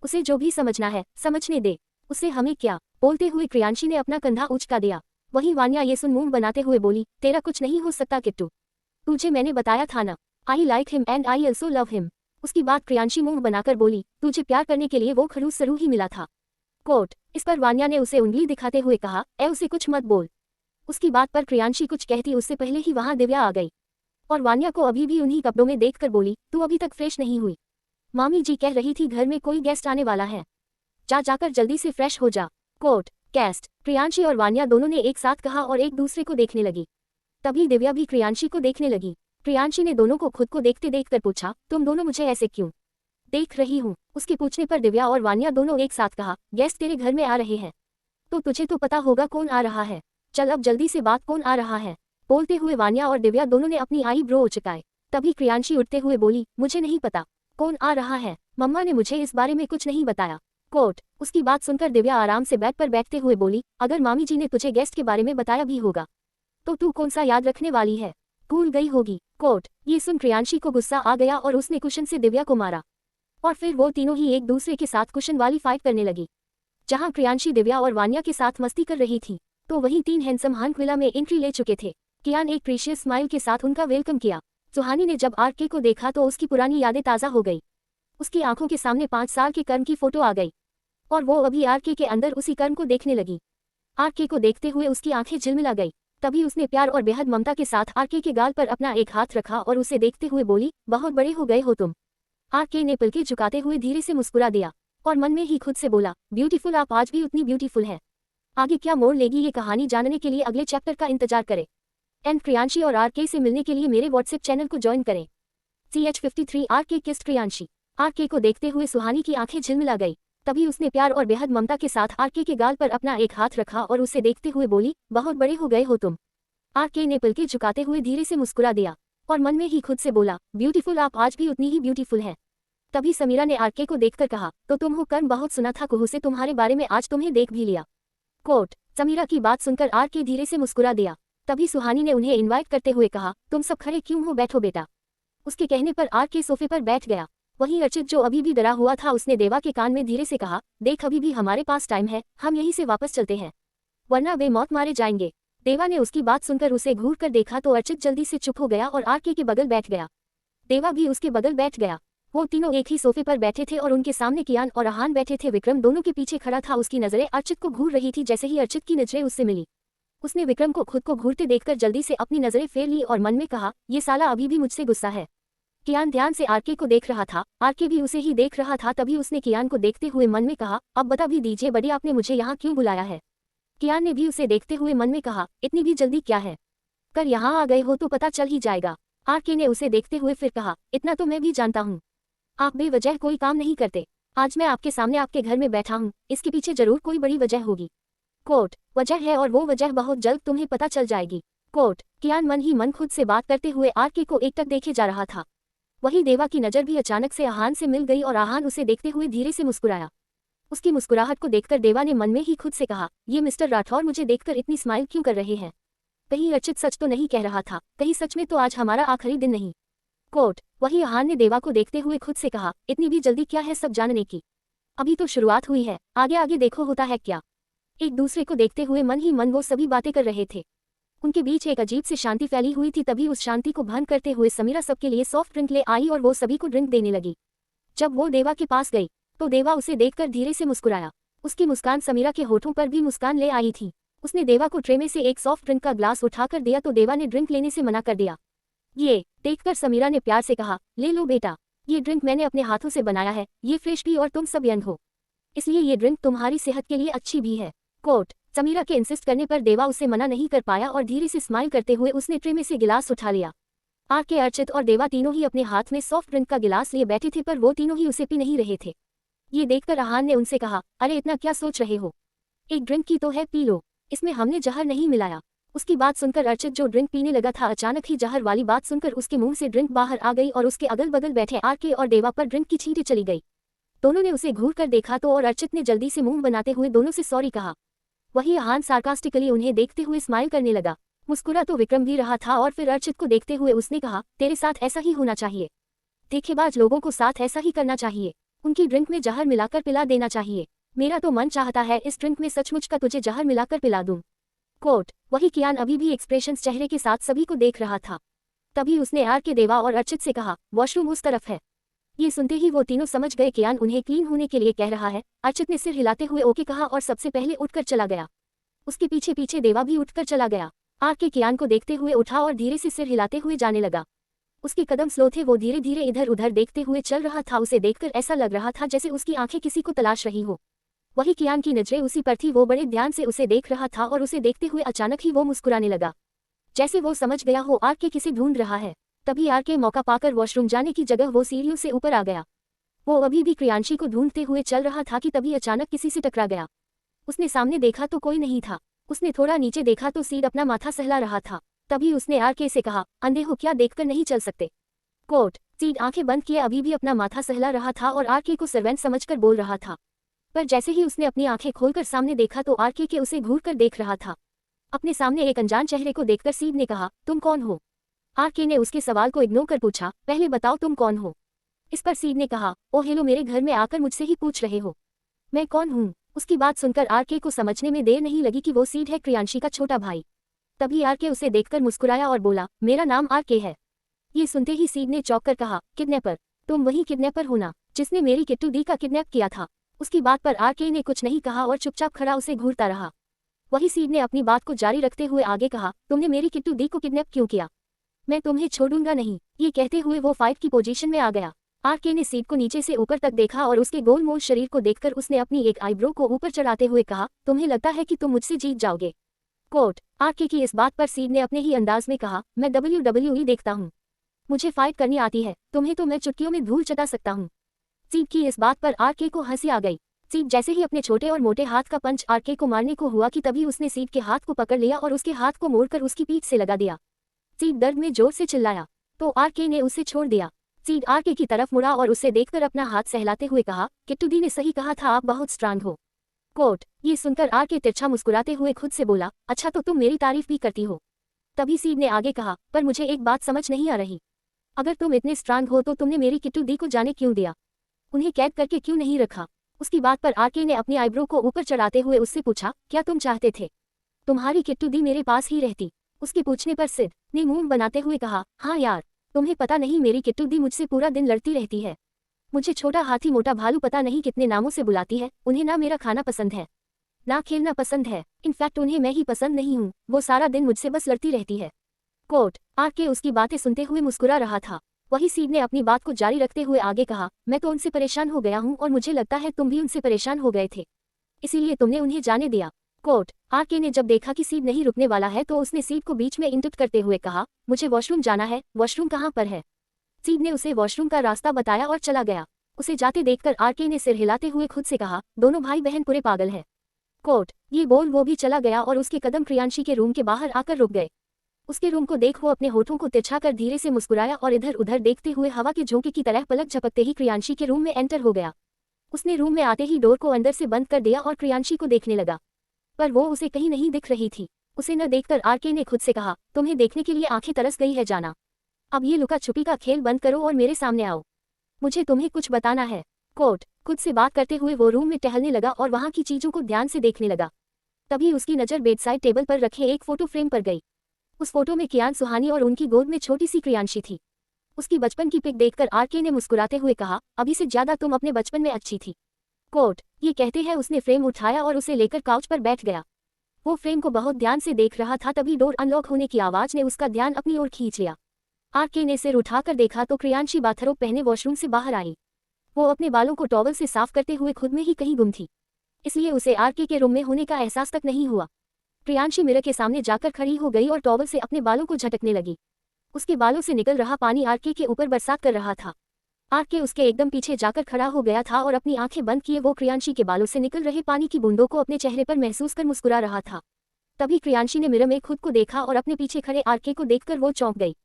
उसे जो भी समझना है समझने दे, उससे हमें क्या? बोलते हुए प्रियांशी ने अपना कंधा उचका दिया। वहीं वान्या ये सुन मुंह बनाते हुए बोली, तेरा कुछ नहीं हो सकता किट्टू, तुझे मैंने बताया था ना, I like him and I also love him. उसकी बात प्रियांशी मुंह बनाकर बोली, तुझे प्यार करने के लिए वो खड़ूस सरू ही मिला था। कोट। इस पर वान्या ने उसे उंगली दिखाते हुए कहा, उसे कुछ मत बोल। उसकी बात पर प्रियांशी कुछ कहती उससे पहले ही वहां दिव्या आ गई और वान्या को अभी भी उन्हीं कपड़ों में देखकर बोली, तू अभी तक फ्रेश नहीं हुई? मामी जी कह रही थी घर में कोई गेस्ट आने वाला है, जाकर जल्दी से फ्रेश हो जा। कोट। कैस्ट। प्रियांशी और वान्या दोनों ने एक साथ कहा और एक दूसरे को देखने लगी। तभी दिव्या भी प्रियांशी को देखने लगी। प्रियांशी ने दोनों को खुद को देखते देखकर पूछा, तुम दोनों मुझे ऐसे क्यों देख रही हूँ? उसके पूछने पर दिव्या और वान्या दोनों एक साथ कहा, गेस्ट तेरे घर में आ रहे हैं तो तुझे तो पता होगा कौन आ रहा है, चल अब जल्दी से बात, कौन आ रहा है? बोलते हुए वान्या और दिव्या दोनों ने अपनी आई ब्रो उचकाए। तभी प्रियांशी उठते हुए बोली, मुझे नहीं पता कौन आ रहा है, मम्मा ने मुझे इस बारे में कुछ नहीं बताया। कोट। उसकी बात सुनकर दिव्या आराम से बेड पर बैठते हुए बोली, अगर मामी जी ने तुझे गेस्ट के बारे में बताया भी होगा तो तू कौन सा याद रखने वाली है, भूल गई होगी। कोट। ये सुन प्रियांशी को गुस्सा आ गया और उसने कुशन से दिव्या को मारा और फिर वो तीनों ही एक दूसरे के साथ कुशन वाली फाइट करने लगी। जहां प्रियांशी दिव्या और वान्या के साथ मस्ती कर रही थी तो वहीं तीन हैंडसम हंक विला में एंट्री ले चुके थे। कियान एक प्रीशियस स्माइल के साथ उनका वेलकम किया। सुहानी ने जब आरके को देखा तो उसकी पुरानी यादें ताज़ा हो गई। उसकी आंखों के सामने 5 साल के कर्म की फोटो आ गई और वो अभी आरके के अंदर उसी कर्म को देखने लगी। आरके को देखते हुए उसकी आंखें झिलमिला गई। तभी उसने प्यार और बेहद ममता के साथ आरके के गाल पर अपना एक हाथ रखा और उसे देखते हुए बोली, बहुत बड़े हो गए हो तुम। आरके ने पलकें झुकाते हुए धीरे से मुस्कुरा दिया और मन में ही खुद से बोला, ब्यूटीफुल, आप आज भी उतनी ब्यूटीफुल है। आगे क्या मोड़ लेगी ये कहानी जानने के लिए अगले चैप्टर का इंतजार करें। एंड प्रियांशी और आरके से मिलने के लिए मेरे व्हाट्सएप चैनल को ज्वाइन करें। CH53 R K KIST Priyanshi. R K को देखते हुए सुहानी की आंखें झिलमिला गई। तभी उसने प्यार और बेहद ममता के साथ आरके के गाल पर अपना एक हाथ रखा और उसे देखते हुए बोली, बहुत बड़े हो गए हो तुम। आरके ने पलकें झुकाते हुए धीरे से मुस्कुरा दिया और मन में ही खुद से बोला, ब्यूटीफुल, आप आज भी उतनी ही ब्यूटीफुल है। तभी समीरा ने आरके को देखकर कहा, तो तुम हो कर्म, बहुत सुना था कुहू से तुम्हारे बारे में, आज तुम्हें देख भी लिया। कोट। समीरा की बात सुनकर आरके धीरे से मुस्कुरा दिया। तभी सुहानी ने उन्हें इनवाइट करते हुए कहा, तुम सब खड़े क्यों हो, बैठो बेटा। उसके कहने पर आरके सोफे पर बैठ गया। वहीं अर्चित जो अभी भी डरा हुआ था उसने देवा के कान में धीरे से कहा, देख अभी भी हमारे पास टाइम है, हम यहीं से वापस चलते हैं वरना वे मौत मारे जाएंगे। देवा ने उसकी बात सुनकर उसे घूर कर देखा तो अर्चित जल्दी से चुप हो गया और आरके के बगल बैठ गया। देवा भी उसके बगल बैठ गया। वो तीनों एक ही सोफे पर बैठे थे और उनके सामने कियान और अहान बैठे थे। विक्रम दोनों के पीछे खड़ा था। उसकी नजरें अर्चित को घूर रही थी। जैसे ही अर्चित की नजरें उससे मिली उसने विक्रम को खुद को घूरते देखकर जल्दी से अपनी नजरें फेर ली और मन में कहा, ये साला अभी भी मुझसे गुस्सा है। कियान ध्यान से आरके को देख रहा था, आरके भी उसे ही देख रहा था। तभी उसने कियान को देखते हुए मन में कहा, अब बता भी दीजिए बड़ी, आपने मुझे यहाँ क्यों बुलाया है? कियान ने भी उसे देखते हुए मन में कहा, इतनी भी जल्दी क्या है, कर यहाँ आ गए हो तो पता चल ही जाएगा। आरके ने उसे देखते हुए फिर कहा, इतना तो मैं भी जानता हूँ, आप बेवजह कोई काम नहीं करते। आज मैं आपके सामने आपके घर में बैठा हूँ, इसके पीछे जरूर कोई बड़ी वजह होगी। कोट। वजह है और वो वजह बहुत जल्द तुम्हें पता चल जाएगी। कोट। कियान मन ही मन खुद से बात करते हुए आरके को एकटक देखे जा रहा था। वही देवा की नज़र भी अचानक से आहान से मिल गई और आहान उसे देखते हुए धीरे से मुस्कुराया। उसकी मुस्कुराहट को देखकर देवा ने मन में ही खुद से कहा, ये मिस्टर राठौर मुझे देखकर इतनी स्माइल क्यों कर रहे हैं? कहीं अर्चित सच तो नहीं कह रहा था, कहीं सच में तो आज हमारा आखिरी दिन नहीं। कोट वही आहान ने देवा को देखते हुए खुद से कहा, इतनी भी जल्दी क्या है सब जानने की? अभी तो शुरुआत हुई है, आगे आगे देखो होता है क्या। एक दूसरे को देखते हुए मन ही मन वो सभी बातें कर रहे थे। उनके बीच एक अजीब सी शांति फैली हुई थी। तभी उस शांति को भंग करते हुए समीरा सबके लिए सॉफ्ट ड्रिंक ले आई और वो सभी को ड्रिंक देने लगी। जब वो देवा के पास गई तो देवा उसे देखकर धीरे से मुस्कुराया। उसकी मुस्कान समीरा के होठों पर भी मुस्कान ले आई थी। उसने देवा को ट्रे में से एक सॉफ्ट ड्रिंक का ग्लास उठाकर दिया तो देवा ने ड्रिंक लेने से मना कर दिया। ये देखकर समीरा ने प्यार से कहा, ले लो बेटा, ये ड्रिंक मैंने अपने हाथों से बनाया है, ये फ्रेश भी और तुम सब यंग हो, इसलिए ये ड्रिंक तुम्हारी सेहत के लिए अच्छी भी है। कोट समीरा के इंसिस्ट करने पर देवा उसे मना नहीं कर पाया और धीरे से स्माइल करते हुए उसने ट्रे में से गिलास उठा लिया। आके अर्चित और देवा तीनों ही अपने हाथ में सॉफ्ट ड्रिंक का गिलास लिए बैठे थे, पर वो तीनों ही उसे पी नहीं रहे थे। ये देखकर आहान ने उनसे कहा, अरे इतना क्या सोच रहे हो, एक ड्रिंक की तो है, पी लो, इसमें हमने जहर नहीं मिलाया। उसकी बात सुनकर अर्चित जो ड्रिंक पीने लगा था, अचानक ही जहर वाली बात सुनकर उसके मुंह से ड्रिंक बाहर आ गई और उसके अगल बगल बैठे आके और देवा पर ड्रिंक की छींटे चली गई। दोनों ने उसे घूर कर देखा तो और अर्चित ने जल्दी से मुंह बनाते हुए दोनों से सॉरी कहा। वही आहान सार्कास्टिकली उन्हें देखते हुए स्माइल करने लगा। मुस्कुरा तो विक्रम भी रहा था और फिर अर्चित को देखते हुए उसने कहा, तेरे साथ ऐसा ही होना चाहिए, धोखेबाज लोगों को साथ ऐसा ही करना चाहिए, उनकी ड्रिंक में जहर मिलाकर पिला देना चाहिए। मेरा तो मन चाहता है इस ड्रिंक में सचमुच का तुझे जहर मिलाकर पिला दूं। कोट वही कियान अभी भी एक्सप्रेशंस चेहरे के साथ सभी को देख रहा था। तभी उसने आर के देवा और अर्चित से कहा, वॉशरूम उस तरफ है। ये सुनते ही वो तीनों समझ गए कियान उन्हें क्लीन होने के लिए कह रहा है। अर्चित ने सिर हिलाते हुए ओके कहा और सबसे पहले उठकर चला गया। उसके पीछे पीछे देवा भी उठकर चला गया। आर के कियान को देखते हुए उठा और धीरे से सिर हिलाते हुए जाने लगा। उसके कदम स्लो थे, वो धीरे धीरे इधर उधर देखते हुए चल रहा था। उसे देखकर ऐसा लग रहा था जैसे उसकी आंखें किसी को तलाश रही हो। वही कियान की नजरें उसी पर थी, वो बड़े ध्यान से उसे देख रहा था और उसे देखते हुए अचानक ही वो मुस्कुराने लगा, जैसे वो समझ गया हो आर के किसे ढूंढ रहा है। तभी आर के मौका पाकर वॉशरूम जाने की जगह वो सीढ़ियों से ऊपर आ गया। वो अभी भी क्रियांशी को ढूंढते हुए चल रहा था कि तभी अचानक किसी से टकरा गया। उसने सामने देखा तो कोई नहीं था। उसने थोड़ा नीचे देखा तो सीड अपना माथा सहला रहा था। तभी उसने आर के से कहा, अंधे हो क्या, देखकर नहीं चल सकते? कोट सीड आंखें बंद किए अभी भी अपना माथा सहला रहा था और आर के को सर्वेंट समझकर बोल रहा था। पर जैसे ही उसने अपनी आंखें खोलकर सामने देखा तो आर के उसे घूर कर देख रहा था। अपने सामने एक अनजान चेहरे को देखकर सीड ने कहा, तुम कौन हो? आर के ने उसके सवाल को इग्नोर कर पूछा, पहले बताओ तुम कौन हो? इस पर सीड ने कहा, ओ हेलो, मेरे घर में आकर मुझसे ही पूछ रहे हो मैं कौन हूँ? उसकी बात सुनकर आर के को समझने में देर नहीं लगी कि वो सीड है, क्रियांशी का छोटा भाई। तभी आर के उसे देखकर मुस्कुराया और बोला, मेरा नाम आर के है। ये सुनते ही सीड ने चौंक कर कहा, किडनैपर? तुम वही किडनैपर हो ना जिसने मेरी किट्टू दी का किडनैप किया था? उसकी बात पर आर के ने कुछ नहीं कहा और चुपचाप खड़ा उसे घूरता रहा। वही सीड ने अपनी बात को जारी रखते हुए आगे कहा, तुमने मेरी किट्टू दी को किडनैप क्यों किया? मैं तुम्हें छोड़ूंगा नहीं। ये कहते हुए वो फाइट की पोजीशन में आ गया। आर के ने सीड को नीचे से ऊपर तक देखा और उसके गोलमोल शरीर को देखकर उसने अपनी एक आईब्रो को ऊपर चढ़ाते हुए कहा, तुम्हें लगता है कि तुम मुझसे जीत जाओगे? कोट आर के की इस बात पर सीड ने अपने ही अंदाज में कहा, मैं WWE देखता हूँ, मुझे फाइट करनी आती है, तुम्हें तो मैं चुटकियों में धूल चटा सकता हूँ। सीड की इस बात पर आर के को हंसी आ गई। सीड जैसे ही अपने छोटे और मोटे हाथ का पंच आर के को मारने को हुआ कि तभी उसने सीड के हाथ को पकड़ लिया और उसके हाथ को मोड़कर उसकी पीठ से लगा दिया। सीड दर्द में जोर से चिल्लाया तो आर के ने उसे छोड़ दिया। सीड आर के की तरफ मुड़ा और उसे देखकर अपना हाथ सहलाते हुए कहा, किट्टू दी ने सही कहा था, आप बहुत स्ट्रांग हो। कोट ये सुनकर आर के तिरछा मुस्कुराते हुए खुद से बोला, अच्छा तो तुम मेरी तारीफ भी करती हो। तभी सीड ने आगे कहा, पर मुझे एक बात समझ नहीं आ रही, अगर तुम इतने स्ट्रांग हो तो तुमने मेरी किट्टू दी को जाने क्यों दिया? उन्हें कैद करके क्यों नहीं रखा? उसकी बात पर आर के ने अपनी आईब्रो को ऊपर चढ़ाते हुए उससे पूछा, क्या तुम चाहते थे तुम्हारी किट्टू दी मेरे पास ही रहती? उसके पूछने पर सिड ने मुंह बनाते हुए कहा, हाँ यार, तुम्हें पता नहीं मेरी किट्टू दी मुझसे पूरा दिन लड़ती रहती है। मुझे छोटा हाथी मोटा भालू पता नहीं कितने नामों से बुलाती है। उन्हें ना मेरा खाना पसंद है ना खेलना पसंद है, इनफैक्ट उन्हें मैं ही पसंद नहीं हूँ। वो सारा दिन मुझसे बस लड़ती रहती है। कोट आर के उसकी बातें सुनते हुए मुस्कुरा रहा था। वही सीड ने अपनी बात को जारी रखते हुए आगे कहा, मैं तो उनसे परेशान हो गया हूँ और मुझे लगता है तुम भी उनसे परेशान हो गए थे, इसीलिए तुमने उन्हें जाने दिया। कोट आर के ने जब देखा कि सीड नहीं रुकने वाला है तो उसने सीड को बीच में इंटरप्ट करते हुए कहा, मुझे वॉशरूम जाना है, वॉशरूम कहाँ पर है? सीड ने उसे वॉशरूम का रास्ता बताया और चला गया। उसे जाते देखकर आर के ने सिर हिलाते हुए खुद से कहा, दोनों भाई बहन पूरे पागल है। कोट ये बोल वो भी चला गया और उसके कदम क्रियांशी के रूम के बाहर आकर रुक गए। उसके रूम को देख वो अपने होठों को तिरछा कर धीरे से मुस्कुराया और इधर उधर देखते हुए हवा के झोंके की तरह पलक झपकते ही क्रियांशी के रूम में एंटर हो गया। उसने रूम में आते ही डोर को अंदर से बंद कर दिया और क्रियांशी को देखने लगा, पर वो उसे कहीं नहीं दिख रही थी। उसे न देखकर आरके ने खुद से कहा, तुम्हें देखने के लिए आंखें तरस गई है जाना। अब ये लुका छुपी का खेल बंद करो और मेरे सामने आओ, मुझे तुम्हें कुछ बताना है। कोट खुद से बात करते हुए वो रूम में टहलने लगा और वहां की चीजों को ध्यान से देखने लगा। तभी उसकी नजर बेडसाइड टेबल पर रखे एक फोटो फ्रेम पर गई। उस फोटो में कियान सुहानी और उनकी गोद में छोटी सी क्रियांशी थी। उसकी बचपन की पिक देखकर आरके ने मुस्कुराते हुए कहा, अभी से ज्यादा तुम अपने बचपन में अच्छी थी। कोट ये कहते हैं उसने फ्रेम उठाया और उसे लेकर काउच पर बैठ गया। वो फ्रेम को बहुत ध्यान से देख रहा था। तभी डोर अनलॉक होने की आवाज ने उसका ध्यान अपनी ओर खींच लिया। आरके ने सिर उठाकर देखा तो क्रियांशी बाथरोब पहने वॉशरूम से बाहर आई। वो अपने बालों को टॉवल से साफ करते हुए खुद में ही कहीं गुम थी, इसलिए उसे आरके के रूम में होने का एहसास तक नहीं हुआ। क्रियांशी मिरर के सामने जाकर खड़ी हो गई और टॉवल से अपने बालों को झटकने लगी। उसके बालों से निकल रहा पानी आरके के ऊपर बरसात कर रहा था। आरके उसके एकदम पीछे जाकर खड़ा हो गया था और अपनी आंखें बंद किए वो क्रियांशी के बालों से निकल रहे पानी की बूंदों को अपने चेहरे पर महसूस कर मुस्कुरा रहा था। तभी क्रियांशी ने मिरर में खुद को देखा और अपने पीछे खड़े आरके को देखकर वो चौंक गई।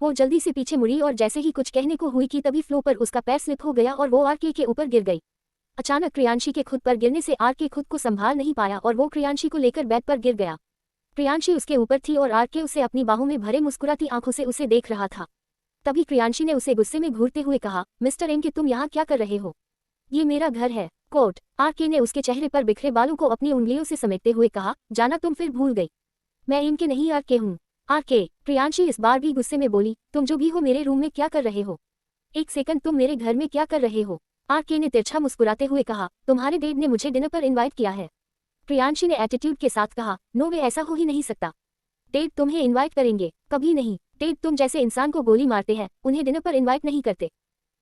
वो जल्दी से पीछे मुड़ी और जैसे ही कुछ कहने को हुई कि तभी फ्लो पर उसका पैर स्लिप हो गया और वो आरके के ऊपर गिर गई। अचानक क्रियांशी के खुद पर गिरने से आरके खुद को संभाल नहीं पाया और वो क्रियांशी को लेकर बेड पर गिर गया। क्रियांशी उसके ऊपर थी और आरके उसे अपनी बाहों में भरे मुस्कुराती आंखों से उसे देख रहा था। तभी क्रियांशी ने उसे गुस्से में घूरते हुए कहा, मिस्टर एम के तुम यहाँ क्या कर रहे हो? ये मेरा घर है। कोट आरके ने उसके चेहरे पर बिखरे बालों को अपनी उंगलियों से समेटते हुए कहा, जाना तुम फिर भूल गई, मैं एम के नहीं आरके हूँ। आरके प्रियांशी इस बार भी गुस्से में बोली, तुम जो भी हो मेरे रूम में क्या कर रहे हो? एक सेकंड, तुम मेरे घर में क्या कर रहे हो? आरके ने तिरछा मुस्कुराते हुए कहा, तुम्हारे डैड ने मुझे डिनर पर इनवाइट किया है। प्रियांशी ने एटीट्यूड के साथ कहा, नो वे, ऐसा हो ही नहीं सकता। डैड तुम्हें इनवाइट करेंगे? कभी नहीं। डैड तुम जैसे इंसान को गोली मारते हैं, उन्हें डिनर पर इनवाइट नहीं करते।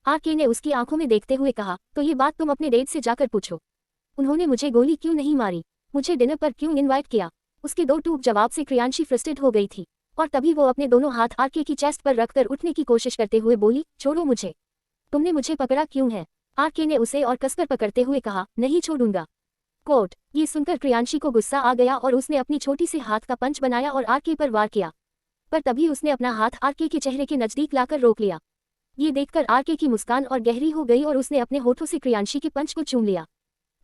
आरके ने उसकी आंखों में देखते हुए कहा, तो ये बात तुम अपने डैड से जाकर पूछो, उन्होंने मुझे गोली क्यों नहीं मारी, मुझे डिनर पर क्यों इनवाइट किया? उसके दो टूक जवाब से क्रियांशी फ्रस्ट्रेट हो गई थी और तभी वो अपने दोनों हाथ आरके की चेस्ट पर रखकर उठने की कोशिश करते हुए बोली, छोड़ो मुझे, तुमने मुझे पकड़ा क्यों है? आरके ने उसे और कसकर पकड़ते हुए कहा, नहीं छोड़ूंगा। कोट ये सुनकर क्रियांशी को गुस्सा आ गया और उसने अपनी छोटी से हाथ का पंच बनाया और आरके पर वार किया, पर तभी उसने अपना हाथ आरके के चेहरे के नजदीक लाकर रोक लिया। ये देखकर आरके की मुस्कान और गहरी हो गई और उसने अपने होठों से क्रियांशी के पंच को चूम लिया।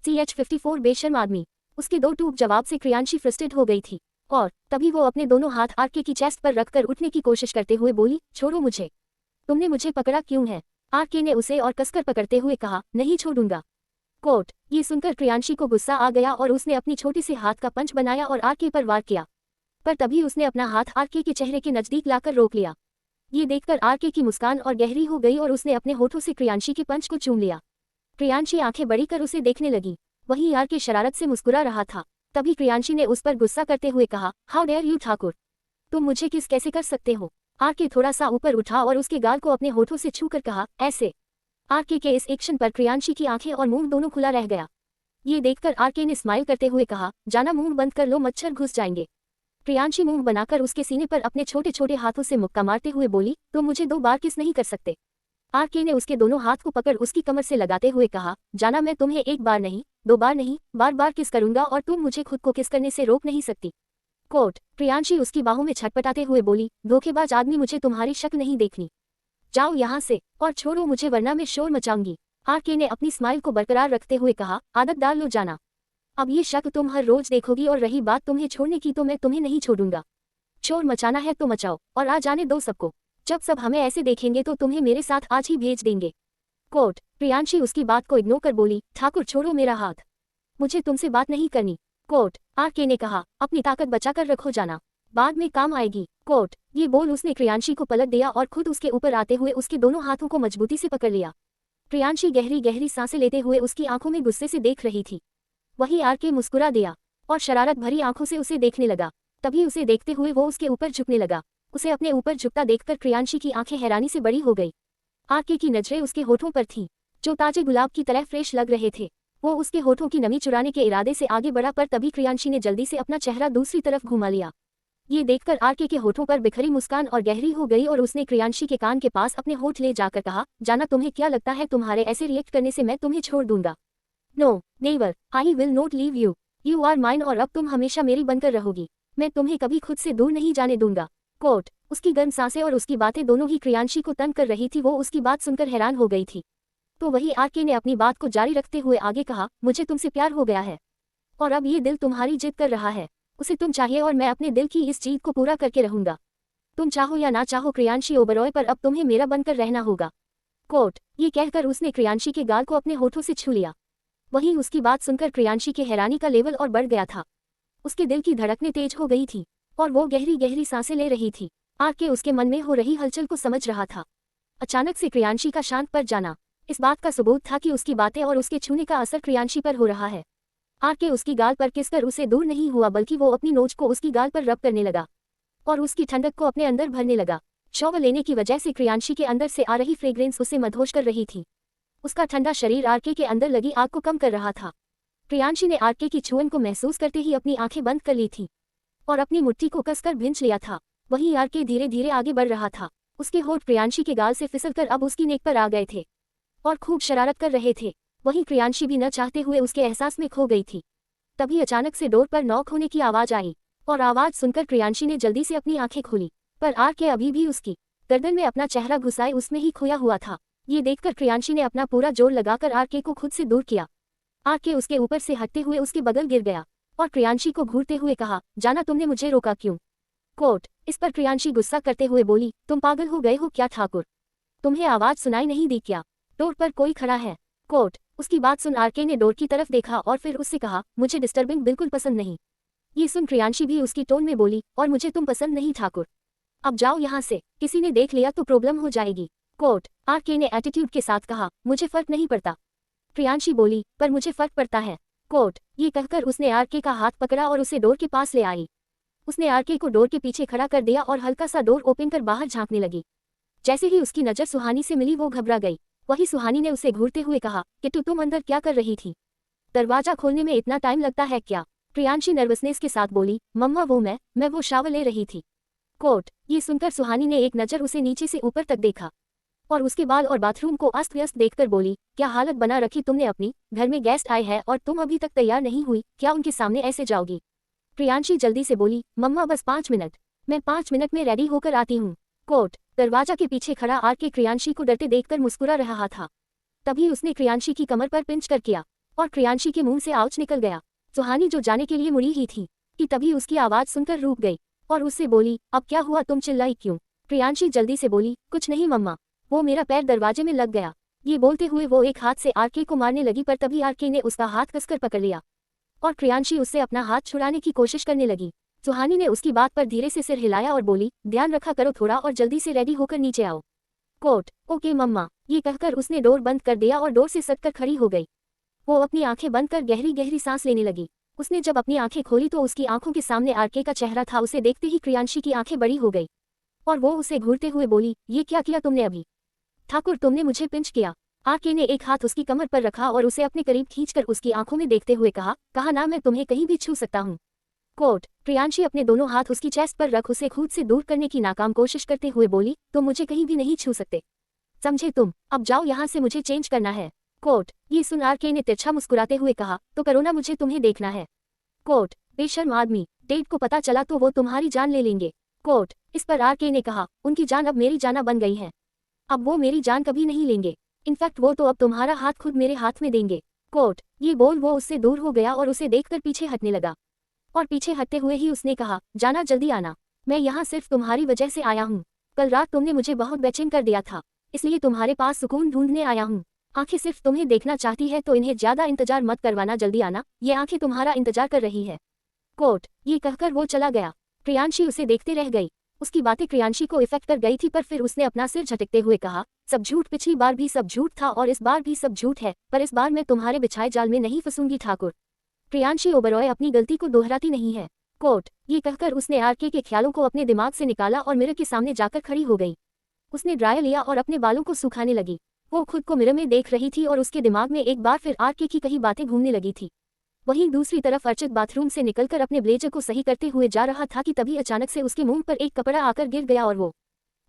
CH-54 बेशर्म आदमी। उसके दो टूक जवाब से क्रियांशी फ्रस्ट्रेट हो गई थी और तभी वो अपने दोनों हाथ आरके की चेस्ट पर रखकर उठने की कोशिश करते हुए बोली, छोड़ो मुझे, तुमने मुझे पकड़ा क्यों है? आरके ने उसे और कसकर पकड़ते हुए कहा, नहीं छोड़ूंगा। कोट ये सुनकर क्रियांशी को गुस्सा आ गया और उसने अपनी छोटी से हाथ का पंच बनाया और आरके पर वार किया, पर तभी उसने अपना हाथ आरके के चेहरे के नजदीक लाकर रोक लिया। ये देखकर आरके की मुस्कान और गहरी हो गई और उसने अपने होठों से क्रियांशी के पंच को चूम लिया। क्रियांशी आंखें बड़ी कर उसे देखने लगी। वहीं आरके शरारत से मुस्कुरा रहा था। तभी क्रियांशी ने उस पर गुस्सा करते हुए कहा, हाउ डेयर यू ठाकुर, तुम मुझे किस कैसे कर सकते हो? आरके थोड़ा सा ऊपर उठा और उसके गाल को अपने होठों से छूकर कहा, ऐसे। आरके के इस एक्शन पर क्रियांशी की आंखें और मुंह दोनों खुला रह गया। ये देखकर आरके ने स्माइल करते हुए कहा, जाना मुंह बंद कर लो, मच्छर घुस जाएंगे। क्रियांशी मुंह बनाकर उसके सीने पर अपने छोटे छोटे हाथों से मुक्का मारते हुए बोली, तुम मुझे 2 बार किस नहीं कर सकते? आरके ने उसके दोनों हाथ को पकड़ उसकी कमर से लगाते हुए कहा, जाना मैं तुम्हें 1 बार नहीं, 2 बार नहीं, बार बार किस करूंगा और तुम मुझे खुद को किस करने से रोक नहीं सकती। कोट प्रियांशी उसकी बाहों में छटपटाते हुए बोली, धोखेबाज आदमी, मुझे तुम्हारी शक्ल नहीं देखनी, जाओ यहाँ से और छोड़ो मुझे वरना मैं शोर मचाऊंगी। आरके ने अपनी स्माइल को बरकरार रखते हुए कहा, आदत डाल लो जाना, अब ये शक तुम हर रोज देखोगी और रही बात तुम्हें छोड़ने की तो मैं तुम्हें नहीं छोड़ूंगा। शोर मचाना है तो मचाओ और आ जाने दो सबको, जब सब हमें ऐसे देखेंगे तो तुम्हें मेरे साथ आज ही भेज देंगे। कोट प्रियांशी उसकी बात को इग्नोर कर बोली, ठाकुर छोड़ो मेरा हाथ, मुझे तुमसे बात नहीं करनी। कोट आरके ने कहा, अपनी ताकत बचाकर रखो जाना, बाद में काम आएगी। कोट ये बोल उसने क्रियांशी को पलट दिया और खुद उसके ऊपर आते हुए उसके दोनों हाथों को मजबूती से पकड़ लिया। प्रियांशी गहरी गहरी सांसें लेते हुए उसकी आंखों में गुस्से से देख रही थी। वही आरके मुस्कुरा दिया और शरारत भरी आंखों से उसे देखने लगा। तभी उसे देखते हुए वो उसके ऊपर झुकने लगा। उसे अपने ऊपर झुकता देखकर क्रियांशी की आंखें हैरानी से बड़ी हो गई। आरके की नजरें उसके होठों पर थीं, जो ताजे गुलाब की तरह फ्रेश लग रहे थे। वो उसके होठों की नमी चुराने के इरादे से आगे बढ़ा, पर तभी क्रियांशी ने जल्दी से अपना चेहरा दूसरी तरफ घुमा लिया। ये देखकर आरके के होठों पर बिखरी मुस्कान और गहरी हो गई और उसने क्रियांशी के कान के पास अपने होठ ले जाकर कहा, जाना तुम्हें क्या लगता है तुम्हारे ऐसे रिएक्ट करने से मैं तुम्हें छोड़ दूंगा? No never, I will not leave you, you are mine, और अब तुम हमेशा मेरी बनकर रहोगी, मैं तुम्हें कभी खुद से दूर नहीं जाने दूंगा। कोट, उसकी गर्म सांसें और उसकी बातें दोनों ही क्रियांशी को तंग कर रही थी। वो उसकी बात सुनकर हैरान हो गई थी। तो वही आरके ने अपनी बात को जारी रखते हुए आगे कहा, मुझे तुमसे प्यार हो गया है और अब ये दिल तुम्हारी जिद कर रहा है। उसे तुम चाहिए और मैं अपने दिल की इस जीत को पूरा करके रहूंगा। तुम चाहो या ना चाहो क्रियांशी ओबरॉय, पर अब तुम्हें मेरा बनकर रहना होगा। कोट, ये कहकर उसने क्रियांशी के गाल को अपने होठों से छू लिया। वहीं उसकी बात सुनकर क्रियांशी के हैरानी का लेवल और बढ़ गया था। उसके दिल की धड़कनें तेज हो गई थी और वो गहरी गहरी सांसें ले रही थी। आरके उसके मन में हो रही हलचल को समझ रहा था। अचानक से क्रियांशी का शांत पड़ जाना इस बात का सबूत था कि उसकी बातें और उसके छूने का असर क्रियांशी पर हो रहा है। आरके उसकी गाल पर किसकर उसे दूर नहीं हुआ, बल्कि वो अपनी नोच को उसकी गाल पर रब करने लगा और उसकी ठंडक को अपने अंदर भरने लगा। शॉवर लेने की वजह से क्रियांशी के अंदर से आ रही फ्रेग्रेंस उसे मदहोश कर रही थी। उसका ठंडा शरीर आरके के अंदर लगी आग को कम कर रहा था। क्रियांशी ने आरके की छुअन को महसूस करते ही अपनी आंखें बंद कर ली थी और अपनी मुट्ठी को कसकर भींच लिया था। वहीं आरके धीरे धीरे आगे बढ़ रहा था। उसके होठ क्रियांशी के गाल से फिसलकर अब उसकी नेक पर आ गए थे और खूब शरारत कर रहे थे। वहीं क्रियांशी भी न चाहते हुए उसके एहसास में खो गई थी। तभी अचानक से डोर पर नॉक होने की आवाज आई और आवाज सुनकर क्रियांशी ने जल्दी से अपनी आंखें खोली, पर आरके अभी भी उसकी गर्दन में अपना चेहरा घुसाए उसमें ही खोया हुआ था। ये देखकर क्रियांशी ने अपना पूरा जोर लगाकर आरके को खुद से दूर किया। आरके उसके ऊपर से हटते हुए उसके बगल गिर गया और क्रियांशी को घूरते हुए कहा, जाना तुमने मुझे रोका क्यों? कोट, इस पर क्रियांशी गुस्सा करते हुए बोली, तुम पागल हो गए हो क्या ठाकुर? तुम्हें आवाज सुनाई नहीं दी क्या? डोर पर कोई खड़ा है। कोट, उसकी बात सुन आरके ने डोर की तरफ देखा और फिर उससे कहा, मुझे डिस्टर्बिंग बिल्कुल पसंद नहीं। ये सुन क्रियांशी भी उसकी टोन में बोली, और मुझे तुम पसंद नहीं ठाकुर। अब जाओ यहाँ से, किसी ने देख लिया तो प्रॉब्लम हो जाएगी। कोट, आरके ने एटीट्यूड के साथ कहा, मुझे फर्क नहीं पड़ता। क्रियांशी बोली, पर मुझे फर्क पड़ता है। कोट, ये कहकर उसने आरके का हाथ पकड़ा और उसे डोर के पास ले आई। उसने आरके को डोर के पीछे खड़ा कर दिया और हल्का सा डोर ओपन कर बाहर झांकने लगी। जैसे ही उसकी नजर सुहानी से मिली वो घबरा गई। वही सुहानी ने उसे घूरते हुए कहा, किट्टू तुम अंदर क्या कर रही थी? दरवाजा खोलने में इतना टाइम लगता है क्या? क्रियांशी नर्वसनेस के साथ बोली, मम्मा वो मैं वो शावर ले रही थी। कोट, ये सुनकर सुहानी ने एक नजर उसे नीचे से ऊपर तक देखा और उसके बाल और बाथरूम को अस्त व्यस्त देखकर बोली, क्या हालत बना रखी तुमने अपनी? घर में गेस्ट आए हैं और तुम अभी तक तैयार नहीं हुई, क्या उनके सामने ऐसे जाओगी? क्रियांशी जल्दी से बोली, मम्मा बस 5 मिनट, मैं 5 मिनट में रेडी होकर आती हूँ। कोट, दरवाजा के पीछे खड़ा आरके क्रियांशी को डरते देखकर मुस्कुरा रहा था। तभी उसने क्रियांशी की कमर पर पिंच कर किया और क्रियांशी के मुंह से आउच निकल गया। सुहानी जो जाने के लिए मुड़ी ही थी कि तभी उसकी आवाज सुनकर रुक गई और उससे बोली, अब क्या हुआ, तुम चिल्लाई क्यों? क्रियांशी जल्दी से बोली, कुछ नहीं मम्मा, वो मेरा पैर दरवाजे में लग गया। ये बोलते हुए वो एक हाथ से आरके को मारने लगी, पर तभी आरके ने उसका हाथ कसकर पकड़ लिया और क्रियांशी उससे अपना हाथ छुड़ाने की कोशिश करने लगी। सुहानी ने उसकी बात पर धीरे से सिर हिलाया और बोली, ध्यान रखा करो थोड़ा और जल्दी से रेडी होकर नीचे आओ। कोट, ओके मम्मा, ये कहकर उसने डोर बंद कर दिया और डोर से सटकर खड़ी हो गई। वो अपनी आंखें बंद कर गहरी गहरी सांस लेने लगी। उसने जब अपनी आंखें खोली तो उसकी आंखों के सामने आरके का चेहरा था। उसे देखते ही क्रियांशी की आंखें बड़ी हो गई और वो उसे घूरते हुए बोली, ये क्या किया तुमने अभी? ठाकुर तुमने मुझे पिंच किया। आरके ने एक हाथ उसकी कमर पर रखा और उसे अपने करीब खींचकर उसकी आंखों में देखते हुए कहा ना मैं तुम्हें कहीं भी छू सकता हूँ। कोट, क्रियांशी अपने दोनों हाथ उसकी चेस्ट पर रख उसे खुद से दूर करने की नाकाम कोशिश करते हुए बोली, तुम मुझे कहीं भी नहीं छू सकते, समझे तुम? अब जाओ यहाँ से, मुझे चेंज करना है। कोट, ये सुन आरके ने तिरछा मुस्कुराते हुए कहा, तो करो ना, मुझे तुम्हें देखना है। कोट, बेशर्म आदमी, डेट को पता चला तो वो तुम्हारी जान ले लेंगे। कोट, इस पर आरके ने कहा, उनकी जान अब मेरी जाना बन गई है। अब वो मेरी जान कभी नहीं लेंगे। इनफैक्ट वो तो अब तुम्हारा हाथ खुद मेरे हाथ में देंगे। कोट, ये बोल वो उससे दूर हो गया और उसे देखकर पीछे हटने लगा और पीछे हटते हुए ही उसने कहा, जाना जल्दी आना, मैं यहाँ सिर्फ तुम्हारी वजह से आया हूँ। कल रात तुमने मुझे बहुत बेचैन कर दिया था, इसलिए तुम्हारे पास सुकून ढूंढने आया हूँ। आंखें सिर्फ तुम्हें देखना चाहती है तो इन्हें ज्यादा इंतजार मत करवाना, जल्दी आना, ये आंखें तुम्हारा इंतजार कर रही है। कोट, ये कहकर वो चला गया। क्रियांशी उसे देखते रह गई। उसकी बातें क्रियांशी को इफेक्ट कर गई थी, पर फिर उसने अपना सिर झटकते हुए कहा, सब झूठ, पिछली बार भी सब झूठ था और इस बार भी सब झूठ है, पर इस बार मैं तुम्हारे बिछाए जाल में नहीं फंसूंगी ठाकुर। क्रियांशी ओबरॉय अपनी गलती को दोहराती नहीं है। कोट, ये कहकर उसने आरके के ख्यालों को अपने दिमाग से निकाला और मिरर के सामने जाकर खड़ी हो गई। उसने ड्रायर लिया और अपने बालों को सुखाने लगी। वो खुद को मिरर में देख रही थी और उसके दिमाग में एक बार फिर आरके की कई बातें घूमने लगी थी। वहीं दूसरी तरफ अर्चित बाथरूम से निकलकर अपने ब्लेजर को सही करते हुए जा रहा था कि तभी अचानक से उसके मुंह पर एक कपड़ा आकर गिर गया और वो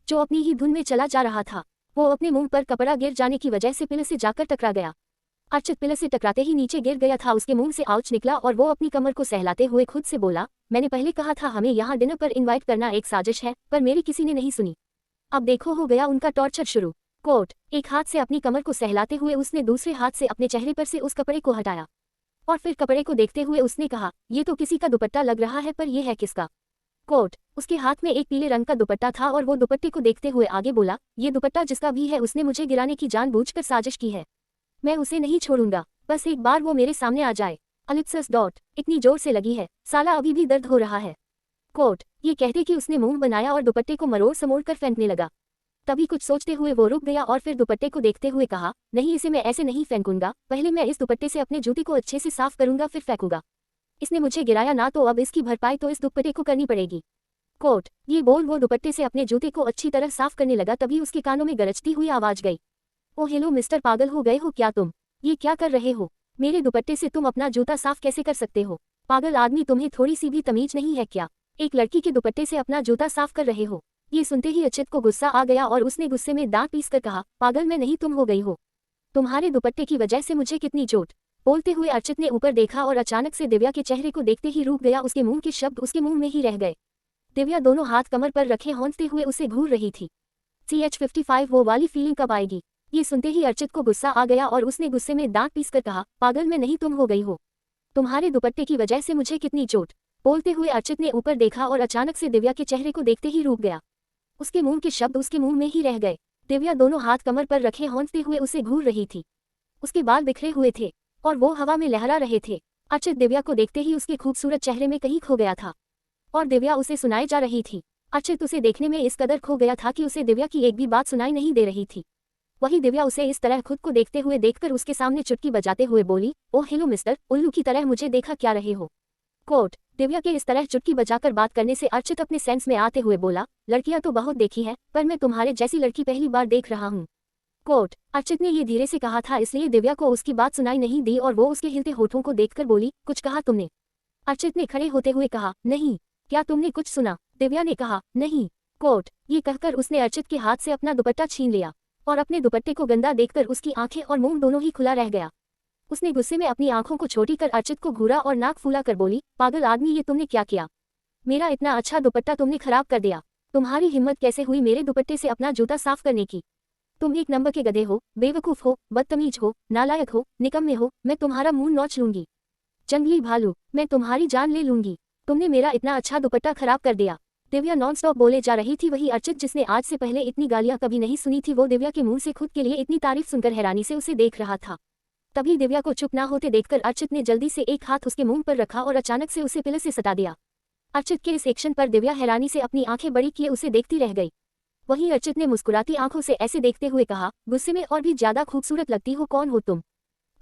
जो अपनी ही धुन में चला जा रहा था, वो अपने मुंह पर कपड़ा गिर जाने की वजह से पिल से जाकर टकरा गया अर्चित पिलर से टकराते ही नीचे गिर गया था। उसके मुंह से आउच निकला और वो अपनी कमर को सहलाते हुए खुद से बोला, मैंने पहले कहा था हमें यहाँ डिनर पर इनवाइट करना एक साजिश है, पर मेरी किसी ने नहीं सुनी। अब देखो हो गया उनका टॉर्चर शुरू। कोट, एक हाथ से अपनी कमर को सहलाते हुए उसने दूसरे हाथ से अपने चेहरे पर से उस कपड़े को हटाया और फिर कपड़े को देखते हुए उसने कहा, ये तो किसी का दुपट्टा लग रहा है, पर यह है किसका? कोट, उसके हाथ में एक पीले रंग का दुपट्टा था और वो दुपट्टे को देखते हुए आगे बोला, ये दुपट्टा जिसका भी है उसने मुझे गिराने की जानबूझकर साजिश की है। मैं उसे नहीं छोड़ूंगा, बस एक बार वो मेरे सामने आ जाए। अलिप्सस डॉट, इतनी जोर से लगी है, साला अभी भी दर्द हो रहा है। कोट, ये कहते कि उसने मुंह बनाया और दुपट्टे को मरोड़ समोड़ कर फेंकने लगा। तभी कुछ सोचते हुए वो रुक गया और फिर दुपट्टे को देखते हुए कहा, नहीं इसे मैं ऐसे नहीं फेंकूंगा, पहले मैं इस दुपट्टे से अपने जूते को अच्छे से साफ करूंगा फिर फेंकूंगा। इसने मुझे गिराया ना, तो अब इसकी भरपाई तो इस दुपट्टे को करनी पड़ेगी। कोट, ये बोल वो दुपट्टे से अपने जूते को अच्छी तरह साफ करने लगा। तभी उसके कानों में गरजती हुई आवाज गई, ओ हेलो मिस्टर, पागल हो गए हो क्या तुम? ये क्या कर रहे हो? मेरे दुपट्टे से तुम अपना जूता साफ कैसे कर सकते हो? पागल आदमी, तुम्हें थोड़ी सी भी तमीज नहीं है क्या? एक लड़की के दुपट्टे से अपना जूता साफ कर रहे हो? ये सुनते ही अर्चित को गुस्सा आ गया और उसने गुस्से में दांत पीसकर कहा, पागल मैं नहीं, तुम हो गई हो। तुम्हारे दुपट्टे की वजह से मुझे कितनी चोट। बोलते हुए अर्चित ने ऊपर देखा और अचानक से दिव्या के चेहरे को देखते ही रुक गया। उसके मुंह के शब्द उसके मुंह में ही रह गए। दिव्या दोनों हाथ कमर पर रखे हौंसते हुए उसे घूर रही थी। CH55 वो वाली फीलिंग कब आएगी? ये सुनते ही अर्चित को गुस्सा आ गया और उसने गुस्से में दांत पीसकर कहा, पागल मैं नहीं, तुम हो गई हो। तुम्हारे दुपट्टे की वजह से मुझे कितनी चोट। बोलते हुए अर्चित ने ऊपर देखा और अचानक से दिव्या के चेहरे को देखते ही रुक गया। उसके मुंह के शब्द उसके मुंह में ही रह गए। दिव्या दोनों हाथ कमर पर रखे हौंसते हुए उसे घूर रही थी। उसके बाल बिखरे हुए थे और वो हवा में लहरा रहे थे। अर्चित दिव्या को देखते ही उसके खूबसूरत चेहरे में कहीं खो गया था और दिव्या उसे सुनाई जा रही थी। अर्चित उसे देखने में इस कदर खो गया था कि उसे दिव्या की एक भी बात सुनाई नहीं दे रही थी। वही दिव्या उसे इस तरह खुद को देखते हुए देखकर उसके सामने चुटकी बजाते हुए बोली, ओ हेलो मिस्टर, उल्लू की तरह मुझे देखा क्या रहे हो? कोट, दिव्या के इस तरह चुटकी बजाकर बात करने से अर्चित अपने सेंस में आते हुए बोला, लड़कियां तो बहुत देखी है, पर मैं तुम्हारे जैसी लड़की पहली बार देख रहा हूँ। कोट, अर्चित ने ये धीरे से कहा था, इसलिए दिव्या को उसकी बात सुनाई नहीं दी और वो उसके हिलते होठों को देखकर बोली, कुछ कहा तुमने? अर्चित ने खड़े होते हुए कहा, नहीं। क्या तुमने कुछ सुना? दिव्या ने कहा, नहीं। कोट, ये कहकर उसने अर्चित के हाथ से अपना दुपट्टा छीन लिया और अपने दुपट्टे को गंदा देखकर उसकी आंखें और मुंह दोनों ही खुला रह गया। उसने गुस्से में अपनी आंखों को छोटी कर अर्चित को घूरा और नाक फूला कर बोली, पागल आदमी, ये तुमने क्या किया? मेरा इतना अच्छा दुपट्टा तुमने खराब कर दिया। तुम्हारी हिम्मत कैसे हुई मेरे दुपट्टे से अपना जूता साफ करने की? तुम एक नंबर के गधे हो, बेवकूफ हो, बदतमीज हो, नालायक हो, निकम्मे हो। मैं तुम्हारा मुंह नोच लूंगी। जंगली भालू, मैं तुम्हारी जान ले लूंगी। तुमने मेरा इतना अच्छा दुपट्टा खराब कर दिया। दिव्या नॉनस्टॉप बोले जा रही थी। वही अर्चित, जिसने आज से पहले इतनी गालियां कभी नहीं सुनी थी, वो दिव्या के मुंह से खुद के लिए इतनी तारीफ सुनकर हैरानी से उसे देख रहा था। तभी दिव्या को चुप ना होते देखकर अर्चित ने जल्दी से एक हाथ उसके मुंह पर रखा और अचानक से उसे पिलर से सटा दिया। अर्चित के इस एक्शन पर दिव्या हैरानी से अपनी आंखें बड़ी किए उसे देखती रह गई। वहीं अर्चित ने मुस्कुराती आंखों से ऐसे देखते हुए कहा, गुस्से में और भी ज्यादा खूबसूरत लगती हो, कौन हो तुम?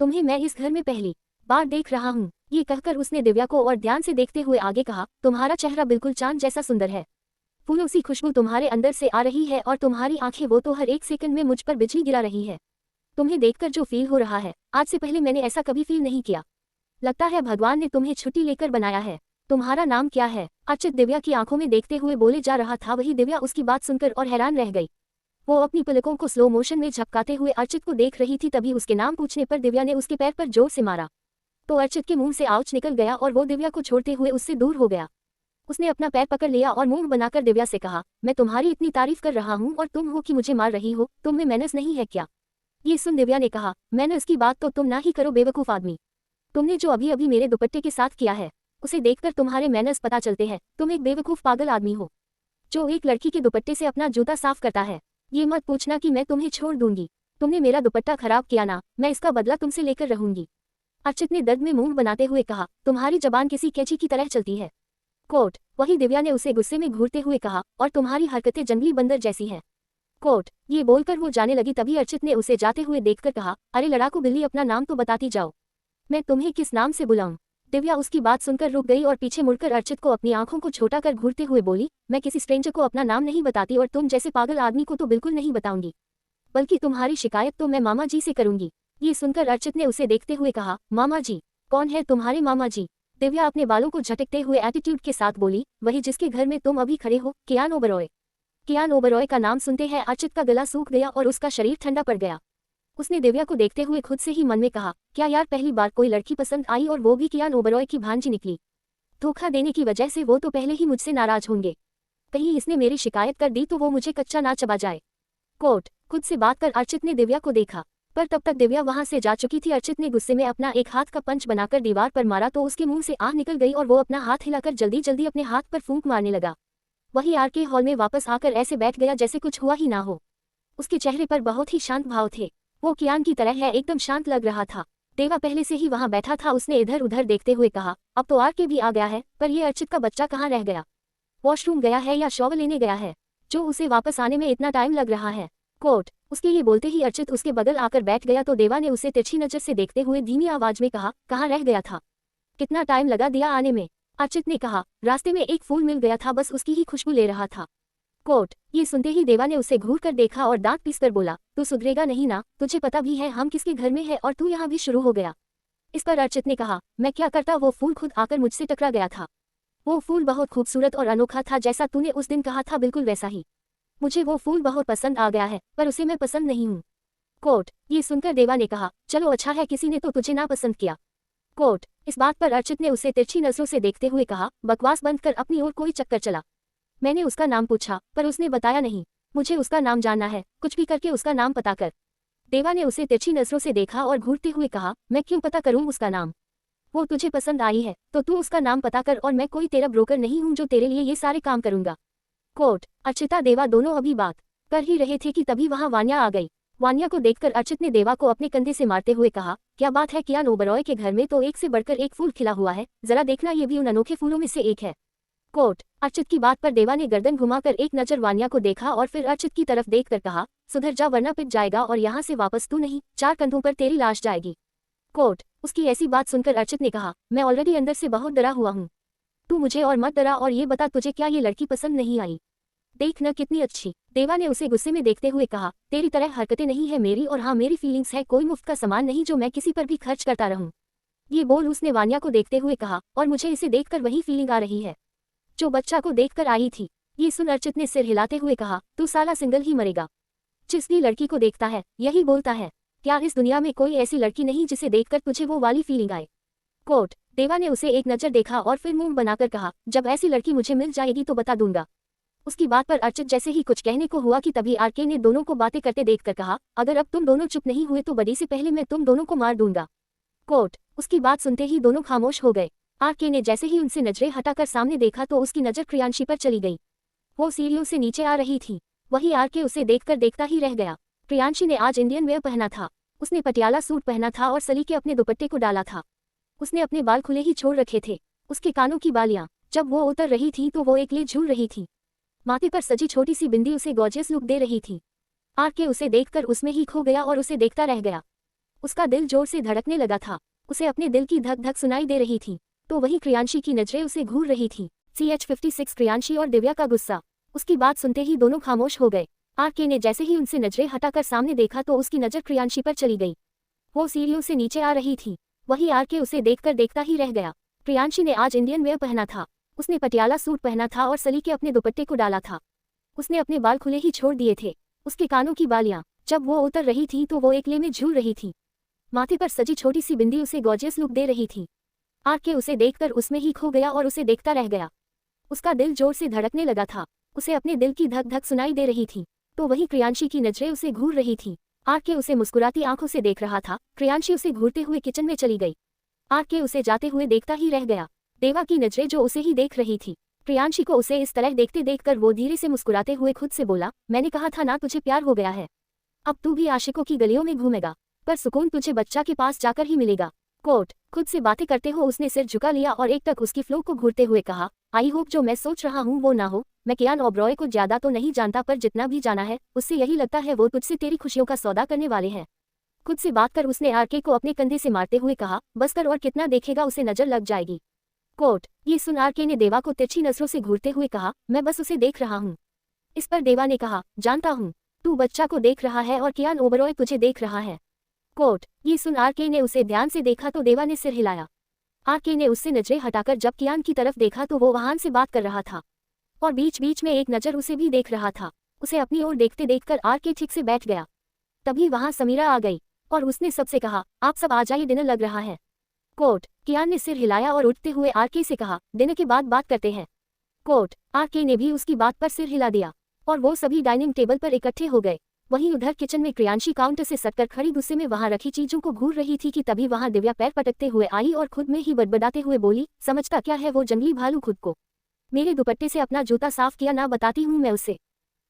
तुम्हें मैं इस घर में पहली बार देख रहा हूँ। ये कहकर उसने दिव्या को और ध्यान से देखते हुए आगे कहा, तुम्हारा चेहरा बिल्कुल चांद जैसा सुंदर है। फूलों सी खुशबू तुम्हारे अंदर से आ रही है और तुम्हारी आंखें वो तो हर एक सेकंड में मुझ पर बिजली गिरा रही है। तुम्हें देखकर जो फील हो रहा है, आज से पहले मैंने ऐसा कभी फील नहीं किया। लगता है भगवान ने तुम्हें छुट्टी लेकर बनाया है। तुम्हारा नाम क्या है? अर्चित दिव्या की आंखों में देखते हुए बोले जा रहा था। वही दिव्या उसकी बात सुनकर और हैरान रह गई। वो अपनी पलकों को स्लो मोशन में झपकाते हुए अर्चित को देख रही थी। तभी उसके नाम पूछने पर दिव्या ने उसके पैर पर जोर से मारा तो अर्चित के मुंह से आउच निकल गया और वो दिव्या को छोड़ते हुए उससे दूर हो गया। उसने अपना पैर पकड़ लिया और मुंह बनाकर दिव्या से कहा, मैं तुम्हारी इतनी तारीफ कर रहा हूँ और तुम हो कि मुझे मार रही हो। तुम में मैनर्स नहीं है क्या? ये सुन दिव्या ने कहा, मैनर्स की बात तो तुम ना ही करो बेवकूफ आदमी। तुमने जो अभी अभी मेरे दुपट्टे के साथ किया है, उसे देखकर तुम्हारे मैनर्स पता चलते हैं। तुम एक बेवकूफ पागल आदमी हो जो एक लड़की के दुपट्टे से अपना जूता साफ करता है। ये मत पूछना कि मैं तुम्हें छोड़ दूंगी। तुमने मेरा दुपट्टा खराब किया ना, मैं इसका बदला तुमसे लेकर रहूंगी। अर्चित ने दर्द में मुंह बनाते हुए कहा, तुम्हारी जबान किसी कैची की तरह चलती है। कोट, वही दिव्या ने उसे गुस्से में घूरते हुए कहा, और तुम्हारी हरकतें जंगली बंदर जैसी हैं। कोट, ये बोलकर वो जाने लगी। तभी अर्चित ने उसे जाते हुए देखकर कहा, अरे लड़ाकू बिल्ली, अपना नाम तो बताती जाओ। मैं तुम्हें किस नाम से बुलाऊं? दिव्या उसकी बात सुनकर रुक गई और पीछे मुड़कर अर्चित को अपनी आंखों को छोटा कर घूरते हुए बोली, मैं किसी स्ट्रेंजर को अपना नाम नहीं बताती और तुम जैसे पागल आदमी को तो बिल्कुल नहीं बताऊंगी, बल्कि तुम्हारी शिकायत तो मैं मामा जी से करूंगी। ये सुनकर अर्चित ने उसे देखते हुए कहा, मामा जी? कौन है तुम्हारे मामा जी? दिव्या अपने बालों को झटकते हुए एटीट्यूड के साथ बोली, वही जिसके घर में तुम अभी खड़े हो, कियान ओबरॉय। कियान ओबरॉय का नाम सुनते हैं अर्चित का गला सूख गया और उसका शरीर ठंडा पड़ गया। उसने दिव्या को देखते हुए खुद से ही मन में कहा, क्या यार पहली बार कोई लड़की पसंद आई और वो भी कियान ओबरॉय की भांजी निकली। धोखा देने की वजह से वो तो पहले ही मुझसे नाराज होंगे। कहीं इसने मेरी शिकायत कर दी तो वो मुझे कच्चा ना चबा जाए। कोट खुद से बात कर अर्चित ने दिव्या को देखा, पर तब तक दिव्या वहां से जा चुकी थी। अर्चित ने गुस्से में अपना एक हाथ का पंच बनाकर दीवार पर मारा तो उसके मुंह से आह निकल गई और वो अपना हाथ हिलाकर जल्दी जल्दी अपने हाथ पर फूंक मारने लगा। वही आरके हॉल में वापस आकर ऐसे बैठ गया जैसे कुछ हुआ ही ना हो। उसके चेहरे पर बहुत ही शांत भाव थे। वो कियान की तरह है, एकदम शांत लग रहा था। देवा पहले से ही वहां बैठा था। उसने इधर उधर देखते हुए कहा, अब तो आरके भी आ गया है, पर ये अर्चित का बच्चा कहाँ रह गया? वॉशरूम गया है या शॉवर लेने गया है, जो उसे वापस आने में इतना टाइम लग रहा है? कोट उसके ये बोलते ही अर्चित उसके बगल आकर बैठ गया तो देवा ने उसे तिरछी नजर से देखते हुए धीमी आवाज में कहा, कहाँ रह गया था? कितना टाइम लगा दिया आने में? अर्चित ने कहा, रास्ते में एक फूल मिल गया था, बस उसकी ही खुशबू ले रहा था। कोट ये सुनते ही देवा ने उसे घूर कर देखा और दांत पीसकर बोला, तू सुधरेगा नहीं ना? तुझे पता भी है हम किसके घर में है और तू यहाँ भी शुरू हो गया। इस पर अर्चित ने कहा, मैं क्या करता, वो फूल खुद आकर मुझसे टकरा गया था। वो फूल बहुत खूबसूरत और अनोखा था, जैसा तूने उस दिन कहा था बिल्कुल वैसा ही। मुझे वो फूल बहुत पसंद आ गया है, पर उसे मैं पसंद नहीं हूँ। कोट ये सुनकर देवा ने कहा, चलो अच्छा है किसी ने तो तुझे ना पसंद किया। कोट इस बात पर अर्चित ने उसे तिरछी नजरों से देखते हुए कहा, बकवास बंद कर, अपनी ओर कोई चक्कर चला। मैंने उसका नाम पूछा पर उसने बताया नहीं। मुझे उसका नाम जानना है, कुछ भी करके उसका नाम पता कर। देवा ने उसे तिरछी नजरों से देखा और घूरते हुए कहा, मैं क्यों पता करूं उसका नाम? वो तुझे पसंद आई है तो तू उसका नाम पता कर, और मैं कोई तेरा ब्रोकर नहीं हूं जो तेरे लिए ये सारे काम करूंगा। कोट अर्चिता देवा दोनों अभी बात कर ही रहे थे कि तभी वहां वान्या आ गई। वान्या को देखकर अर्चित ने देवा को अपने कंधे से मारते हुए कहा, क्या बात है, कियान ओबरॉय के घर में तो एक से बढ़कर एक फूल खिला हुआ है, जरा देखना ये भी उन अनोखे फूलों में से एक है। कोट अर्चित की बात पर देवा ने गर्दन घुमाकर एक नजर वान्या को देखा और फिर अर्चित की तरफ देखकर कहा, सुधर जा वरना पिट जाएगा और यहाँ से वापस तू नहीं, 4 कंधों पर तेरी लाश जाएगी। कोट उसकी ऐसी बात सुनकर अर्चित ने कहा, मैं ऑलरेडी अंदर से बहुत डरा हुआ हूँ, तू मुझे और मत डरा, और ये बता तुझे क्या ये लड़की पसंद नहीं आई? देख न कितनी अच्छी। देवा ने उसे गुस्से में देखते हुए कहा, तेरी तरह हरकतें नहीं है मेरी, और हाँ मेरी फीलिंग्स है, कोई मुफ्त का सामान नहीं जो मैं किसी पर भी खर्च करता रहूं। ये बोल उसने वान्या को देखते हुए कहा, और मुझे इसे देखकर वही फीलिंग आ रही है जो बच्चा को देखकर आई थी। ये सुन अर्चित ने सिर हिलाते हुए कहा, तू साला सिंगल ही मरेगा। जिस भी लड़की को देखता है यही बोलता है, क्या इस दुनिया में कोई ऐसी लड़की नहीं जिसे देखकर तुझे वो वाली फीलिंग आए? कोट देवा ने उसे एक नजर देखा और फिर मुंह बनाकर कहा, जब ऐसी लड़की मुझे मिल जाएगी तो बता दूंगा। उसकी बात पर अर्चित जैसे ही कुछ कहने को हुआ कि तभी आरके ने दोनों को बातें करते देखकर कहा, अगर अब तुम दोनों चुप नहीं हुए तो बड़ी से पहले मैं तुम दोनों को मार दूंगा। कोट उसकी बात सुनते ही दोनों खामोश हो गए। आरके ने जैसे ही उनसे नजरें हटाकर सामने देखा तो उसकी नजर क्रियांशी पर चली गई। वो सीढ़ियों से नीचे आ रही थी। वही आरके उसे देखकर देखता ही रह गया। क्रियांशी ने आज इंडियन वेयर पहना था। उसने पटियाला सूट पहना था और सलीके अपने दुपट्टे को डाला था। उसने अपने बाल खुले ही छोड़ रखे थे। उसके कानों की बालियां जब वो उतर रही थी तो वो एकले झूल रही थी। माथे पर सजी छोटी सी बिंदी उसे गॉर्जियस लुक दे रही थी। आरके उसे देखकर उसमें ही खो गया और उसे देखता रह गया। उसका दिल जोर से धड़कने लगा था। उसे अपने दिल की धक धक सुनाई दे रही थी, तो वही क्रियांशी की नजरें उसे घूर रही थी। CH56 क्रियांशी और दिव्या का गुस्सा। उसकी बात सुनते ही दोनों खामोश हो गए। आरके ने जैसे ही उनसे नजरें हटाकर सामने देखा तो उसकी नजर क्रियांशी पर चली गई। वो सीढ़ियों से नीचे आ रही थी। वही आरके उसे देखकर देखता ही रह गया। क्रियांशी ने आज इंडियन वेयर पहना था। उसने पटियाला सूट पहना था और सलीके अपने दुपट्टे को डाला था। उसने अपने बाल खुले ही छोड़ दिए थे। उसके कानों की बालियां जब वो उतर रही थी तो वो एकले में झूल रही थी। माथे पर सजी छोटी सी बिंदी उसे गॉर्जियस लुक दे रही थी। आरके उसे देखकर उसमें ही खो गया और उसे देखता रह गया। उसका दिल जोर से धड़कने लगा था। उसे अपने दिल की धक धक सुनाई दे रही थी, तो वही क्रियांशी की नजरें उसे घूर रही थी। आरके उसे मुस्कुराती आंखों से देख रहा था। क्रियांशी उसे घूरते हुए किचन में चली गई। आरके उसे जाते हुए देखता ही रह गया। देवा की नजरें जो उसे ही देख रही थी। क्रियांशी को उसे इस तरह देखते देखकर वो धीरे से मुस्कुराते हुए खुद से बोला, मैंने कहा था ना तुझे प्यार हो गया है। अब तू भी आशिकों की गलियों में घूमेगा, पर सुकून तुझे बच्चा के पास जाकर ही मिलेगा। कोट खुद से बातें करते हो उसने सिर झुका लिया और एक टक उसकी फ्लो को घूरते हुए कहा, आई होप जो मैं सोच रहा हूँ वो ना हो। मैं कियान ओबरॉय को ज्यादा तो नहीं जानता, पर जितना भी जाना है उससे यही लगता है वो तुझसे तेरी खुशियों का सौदा करने वाले हैं। खुद से बात कर उसने आरके को अपने कंधे से मारते हुए कहा, बस कर, और कितना देखेगा, उसे नजर लग जाएगी। कोट ये सुन आरके ने देवा को तिरछी नजरों से घूरते हुए कहा, मैं बस उसे देख रहा हूँ। इस पर देवा ने कहा, जानता हूँ तू बच्चा को देख रहा है और कियान ओबरॉय तुझे देख रहा है। कोट ये सुन आरके ने उसे ध्यान से देखा तो देवा ने सिर हिलाया। आरके ने उससे नजरें हटाकर जब कियान की तरफ देखा तो वो वहां से बात कर रहा था और बीच बीच में एक नजर उसे भी देख रहा था। उसे अपनी ओर देखते देखकर आरके ठीक से बैठ गया। तभी वहां समीरा आ गई और उसने सबसे कहा, आप सब आ जाइए, डिनर लग रहा है। कोट। कियान ने सिर हिलाया और उठते हुए आरके से कहा, डिनर के बाद बात करते हैं। कोट। आरके ने भी उसकी बात पर सिर हिला दिया और वो सभी डाइनिंग टेबल पर इकट्ठे हो गए। वहीं उधर किचन में क्रियांशी काउंटर से सटकर खड़ी गुस्से में वहां रखी चीजों को घूर रही थी कि तभी वहां दिव्या पैर पटकते हुए आई और खुद में ही बड़बड़ाते हुए बोली, समझता क्या है वो जंगली भालू खुद को? मेरे दुपट्टे से अपना जूता साफ किया ना, बताती हूँ मैं उसे।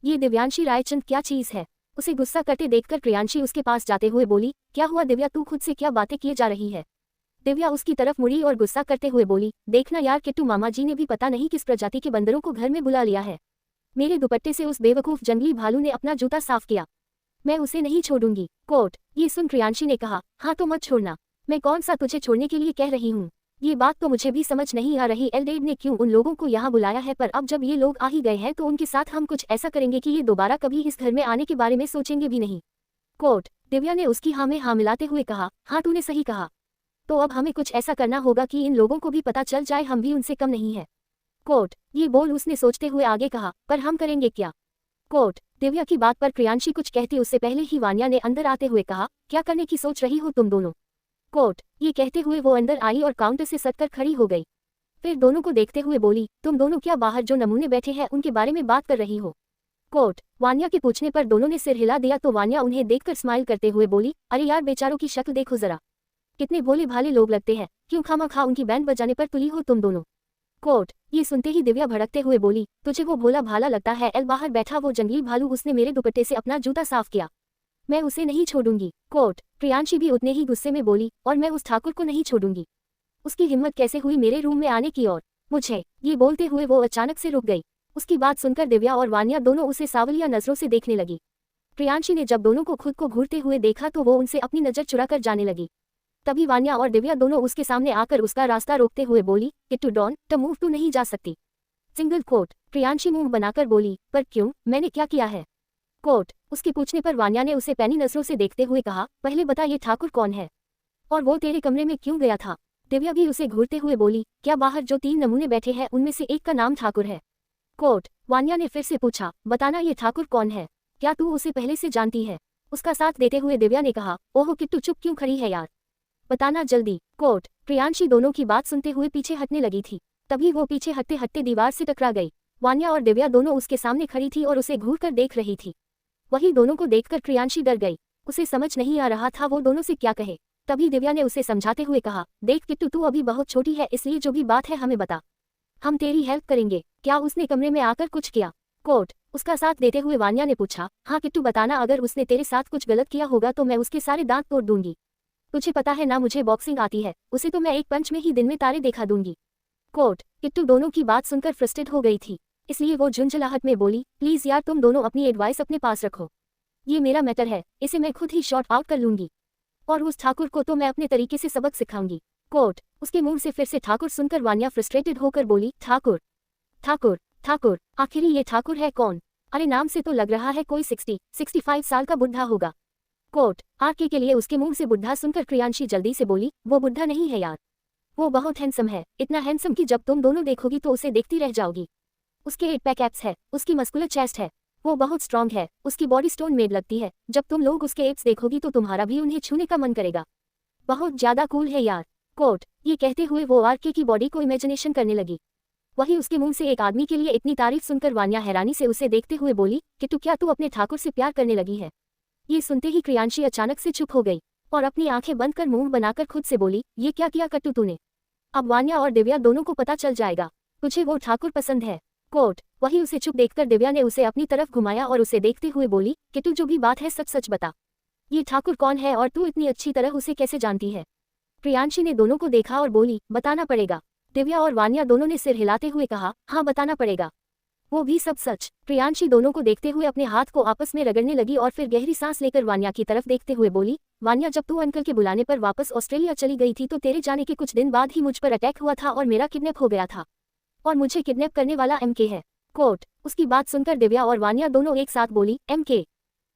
ये दिव्यांशी रायचंद क्या चीज है? उसे गुस्सा करते देखकर क्रियांशी उसके पास जाते हुए बोली, क्या हुआ दिव्या, तू खुद से क्या बातें किए जा रही है? दिव्या उसकी तरफ मुड़ी और गुस्सा करते हुए बोली, देखना यार किट्टू, मामा जी ने भी पता नहीं किस प्रजाति के बंदरों को घर में बुला लिया है। मेरे दुपट्टे से उस बेवकूफ जंगली भालू ने अपना जूता साफ किया। मैं उसे नहीं छोड़ूंगी। कोट। ये सुन क्रियांशी ने कहा, हाँ तो मत छोड़ना। मैं कौन सा तुझे छोड़ने के लिए कह रही हूँ? ये बात तो मुझे भी समझ नहीं आ रही एल्डेड ने क्यों उन लोगों को यहाँ बुलाया है, पर अब जब ये लोग आ ही गए हैं तो उनके साथ हम कुछ ऐसा करेंगे कि ये दोबारा कभी इस घर में आने के बारे में सोचेंगे भी नहीं। कोट। दिव्या ने उसकी हाँ में हाँ मिलाते हुए कहा, हाँ तूने सही कहा। तो अब हमें कुछ ऐसा करना होगा कि इन लोगों को भी पता चल जाए हम भी उनसे कम नहीं है। कोट। ये बोल उसने सोचते हुए आगे कहा, पर हम करेंगे क्या? कोट। दिव्या की बात पर क्रियांशी कुछ कहती उससे पहले ही वानिया ने अंदर आते हुए कहा, क्या करने की सोच रही हो तुम दोनों? कोट। ये कहते हुए वो अंदर आई और काउंटर से सटकर खड़ी हो गई। फिर दोनों को देखते हुए बोली, तुम दोनों क्या बाहर जो नमूने बैठे हैं उनके बारे में बात कर रही हो? कोट। वानिया के पूछने पर दोनों ने सिर हिला दिया तो वानिया उन्हें देखकर स्माइल करते हुए बोली, अरे यार बेचारों की शक्ल देखो जरा, कितने भोले भाले लोग लगते हैं, क्यों खामखा उनकी बैंड बजाने पर तुली हो तुम दोनों? कोट। ये सुनते ही दिव्या भड़कते हुए बोली, तुझे वो भोला भाला लगता है? एल बाहर बैठा वो जंगली भालू, उसने मेरे दुपट्टे से अपना जूता साफ किया। मैं उसे नहीं छोड़ूंगी। कोट। प्रियांशी भी उतने ही गुस्से में बोली, और मैं उस ठाकुर को नहीं छोड़ूंगी। उसकी हिम्मत कैसे हुई मेरे रूम में आने की और मुझे? ये बोलते हुए वो अचानक से रुक गई। उसकी बात सुनकर दिव्या और वानिया दोनों उसे सावलिया नजरों से देखने लगी। प्रियांशी ने जब दोनों को खुद को घूरते हुए देखा तो वो उनसे अपनी नजर चुराकर जाने लगी। तभी वानिया और दिव्या दोनों उसके सामने आकर उसका रास्ता रोकते हुए बोली, किट्टू डॉन ट मूव, तू नहीं जा सकती। Single quote. प्रियांशी मुंह बनाकर बोली, पर क्यों, मैंने क्या किया है? कोट। उसके पूछने पर वानिया ने उसे पैनी नजरों से देखते हुए कहा, पहले बता ये ठाकुर कौन है और वो तेरे कमरे में क्यों गया था? दिव्या भी उसे घूरते हुए बोली, क्या बाहर जो 3 नमूने बैठे हैं उनमें से एक का नाम ठाकुर है? कोट। वानिया ने फिर से पूछा, बताना ये ठाकुर कौन है, क्या तू उसे पहले से जानती है? उसका साथ देते हुए दिव्या ने कहा, ओहो किट्टू चुप क्यों खड़ी है यार, बताना जल्दी। कोट। प्रियांशी दोनों की बात सुनते हुए पीछे हटने लगी थी। तभी वो पीछे हटते हटते दीवार से टकरा गई। वानिया और दिव्या दोनों उसके सामने खड़ी थी और उसे घूर कर देख रही थी। वही दोनों को देखकर प्रियांशी डर गई। उसे समझ नहीं आ रहा था वो दोनों से क्या कहे। तभी दिव्या ने उसे समझाते हुए कहा, देख किट्टू तू अभी बहुत छोटी है, इसलिए जो भी बात है हमें बता, हम तेरी हेल्प करेंगे। क्या उसने कमरे में आकर कुछ किया? कोट। उसका साथ देते हुए वानिया ने पूछा, हाँ किट्टू बताना, अगर उसने तेरे साथ कुछ गलत किया होगा तो मैं उसके सारे दांत तोड़ दूंगी। तुझे पता है ना मुझे बॉक्सिंग आती है, उसे तो मैं एक पंच में ही दिन में तारे देखा दूंगी। कोट। किट्टू दोनों की बात सुनकर फ्रस्ट्रेट हो गई थी, इसलिए वो झुंझलाहट में बोली, प्लीज यार तुम दोनों अपनी एडवाइस अपने पास रखो, ये मेरा मैटर है, इसे मैं खुद ही शॉर्ट आउट कर लूंगी और उस ठाकुर को तो मैं अपने तरीके से सबक सिखाऊंगी। कोट। उसके मुंह से फिर से ठाकुर सुनकर वानिया फ्रस्ट्रेटेड होकर बोली, ठाकुर ठाकुर ठाकुर, आखिर ये ठाकुर है कौन? अरे नाम से तो लग रहा है कोई 60-65 साल का बुढ़ा होगा। कोट। आरके के लिए उसके मुंह से बुढ़ा सुनकर प्रियांशी जल्दी से बोली, वो बुढ़ा नहीं है यार, वो बहुत हैंडसम है, इतना हैंडसम कि जब तुम दोनों देखोगी तो उसे देखती रह जाओगी। उसके 8 पैक एब्स है, उसकी मस्कुलर चेस्ट है, वो बहुत स्ट्रांग है, उसकी बॉडी स्टोन मेड लगती है, जब तुम लोग उसके एब्स देखोगी तो तुम्हारा भी उन्हें छूने का मन करेगा। बहुत ज्यादा कूल है यार। कोट। ये कहते हुए वो आरके की बॉडी को इमेजिनेशन करने लगी। वही उसके मुंह से एक आदमी के लिए इतनी तारीफ सुनकर वानिया हैरानी से उसे देखते हुए बोली, किट्टू क्या तू अपने ठाकुर से प्यार करने लगी है? ये सुनते ही प्रियांशी अचानक से चुप हो गई और अपनी आंखें बंद कर मुंह बनाकर खुद से बोली, ये क्या किया कट्टू तूने? अब वानिया और दिव्या दोनों को पता चल जाएगा, तुझे वो ठाकुर पसंद है। कोट। वही उसे चुप देखकर दिव्या ने उसे अपनी तरफ घुमाया और उसे देखते हुए बोली, किट्टू जो भी बात है सच सच बता, ये ठाकुर कौन है और तू इतनी अच्छी तरह उसे कैसे जानती है? प्रियांशी ने दोनों को देखा और बोली, बताना पड़ेगा। दिव्या और वानिया दोनों ने सिर हिलाते हुए कहा, हाँ बताना पड़ेगा, वो भी सब सच। प्रियांशी दोनों को देखते हुए अपने हाथ को आपस में रगड़ने लगी और फिर गहरी सांस लेकर वानिया की तरफ देखते हुए बोली, वानिया जब तू अंकल के बुलाने पर वापस ऑस्ट्रेलिया चली गई थी तो तेरे जाने के कुछ दिन बाद ही मुझ पर अटैक हुआ था और मेरा किडनैप हो गया था और मुझे किडनैप करने वाला MK है। कोट। उसकी बात सुनकर दिव्या और वानिया दोनों एक साथ बोली, MK?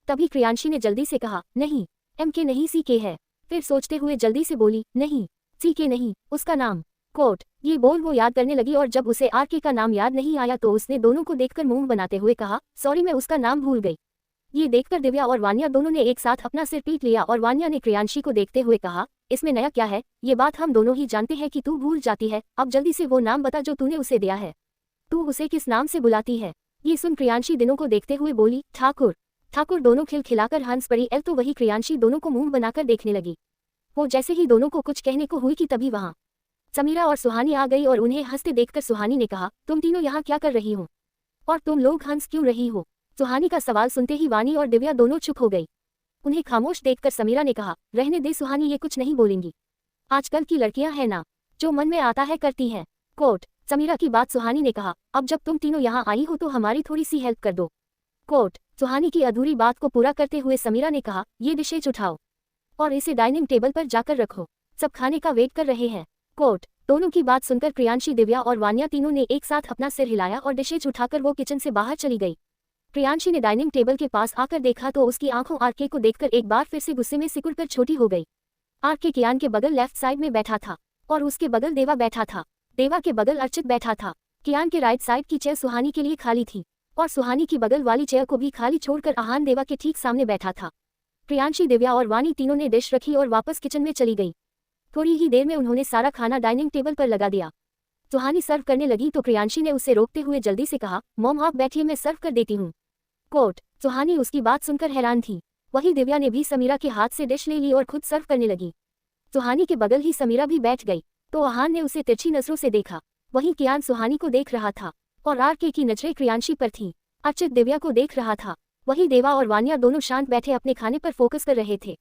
तभी प्रियांशी ने जल्दी से कहा, नहीं MK नहीं CK है। फिर सोचते हुए जल्दी से बोली, नहीं CK नहीं, उसका नाम। कोट। ये बोल वो याद करने लगी और जब उसे आरके का नाम याद नहीं आया तो उसने दोनों को देखकर मुंह बनाते हुए कहा, सॉरी मैं उसका नाम भूल गई। ये देखकर दिव्या और वान्या दोनों ने एक साथ अपना सिर पीट लिया और वान्या ने क्रियांशी को देखते हुए कहा, इसमें नया क्या है, ये बात हम दोनों ही जानते हैं कि तू भूल जाती है, अब जल्दी से वो नाम बता जो तूने उसे दिया है। तू उसे किस नाम से बुलाती है? ये सुन क्रियांशी दिनों को देखते हुए बोली, ठाकुर। ठाकुर दोनों खिलखिलाकर हंस पड़ी। तो वही क्रियांशी दोनों को मुंह बनाकर देखने लगी। वो जैसे ही दोनों को कुछ कहने को हुई कि तभी वहाँ समीरा और सुहानी आ गई और उन्हें हंसते देखकर सुहानी ने कहा, तुम तीनों यहाँ क्या कर रही हो और तुम लोग हंस क्यों रही हो? सुहानी का सवाल सुनते ही वानी और दिव्या दोनों चुप हो गई। उन्हें खामोश देखकर समीरा ने कहा, रहने दे सुहानी, ये कुछ नहीं बोलेंगी। आजकल की लड़कियां हैं ना, जो मन में आता है करती हैं। कोट। समीरा की बात सुहानी ने कहा, अब जब तुम तीनों यहाँ आई हो तो हमारी थोड़ी सी हेल्प कर दो। कोट। सुहानी की अधूरी बात को पूरा करते हुए समीरा ने कहा, ये डिशेज उठाओ और इसे डाइनिंग टेबल पर जाकर रखो, सब खाने का वेट कर रहे हैं। कोट। दोनों की बात सुनकर क्रियांशी, दिव्या और वान्या तीनों ने एक साथ अपना सिर हिलाया और डिशेज उठाकर वो किचन से बाहर चली गई। क्रियांशी ने डाइनिंग टेबल के पास आकर देखा तो उसकी आंखों आरके को देखकर एक बार फिर से गुस्से में सिकुड़कर छोटी हो गई। आरके कियान के बगल लेफ्ट साइड में बैठा था और उसके बगल देवा बैठा था। देवा के बगल अर्चित बैठा था। कियान के राइट साइड की चेयर सुहानी के लिए खाली थी और सुहानी की बगल वाली चेयर को भी खाली छोड़कर आहान देवा के ठीक सामने बैठा था। क्रियांशी, दिव्या और वानी तीनों ने डिश रखी और वापस किचन में चली गई। थोड़ी ही देर में उन्होंने सारा खाना डाइनिंग टेबल पर लगा दिया। सुहानी सर्व करने लगी तो क्रियांशी ने उसे रोकते हुए जल्दी से कहा, मॉम आप बैठिए, मैं सर्व कर देती हूँ। कोट। सुहानी उसकी बात सुनकर हैरान थी। वही दिव्या ने भी समीरा के हाथ से डिश ले ली और खुद सर्व करने लगी। सुहानी के बगल ही समीरा भी बैठ गई तो आहान ने उसे तिरछी नजरों से देखा। वहीं कियान सुहानी को देख रहा था और आरके की नजरें क्रियांशी पर थी। अर्चित दिव्या को देख रहा था। वही देवा और वान्या दोनों शांत बैठे अपने खाने पर फोकस कर रहे थे।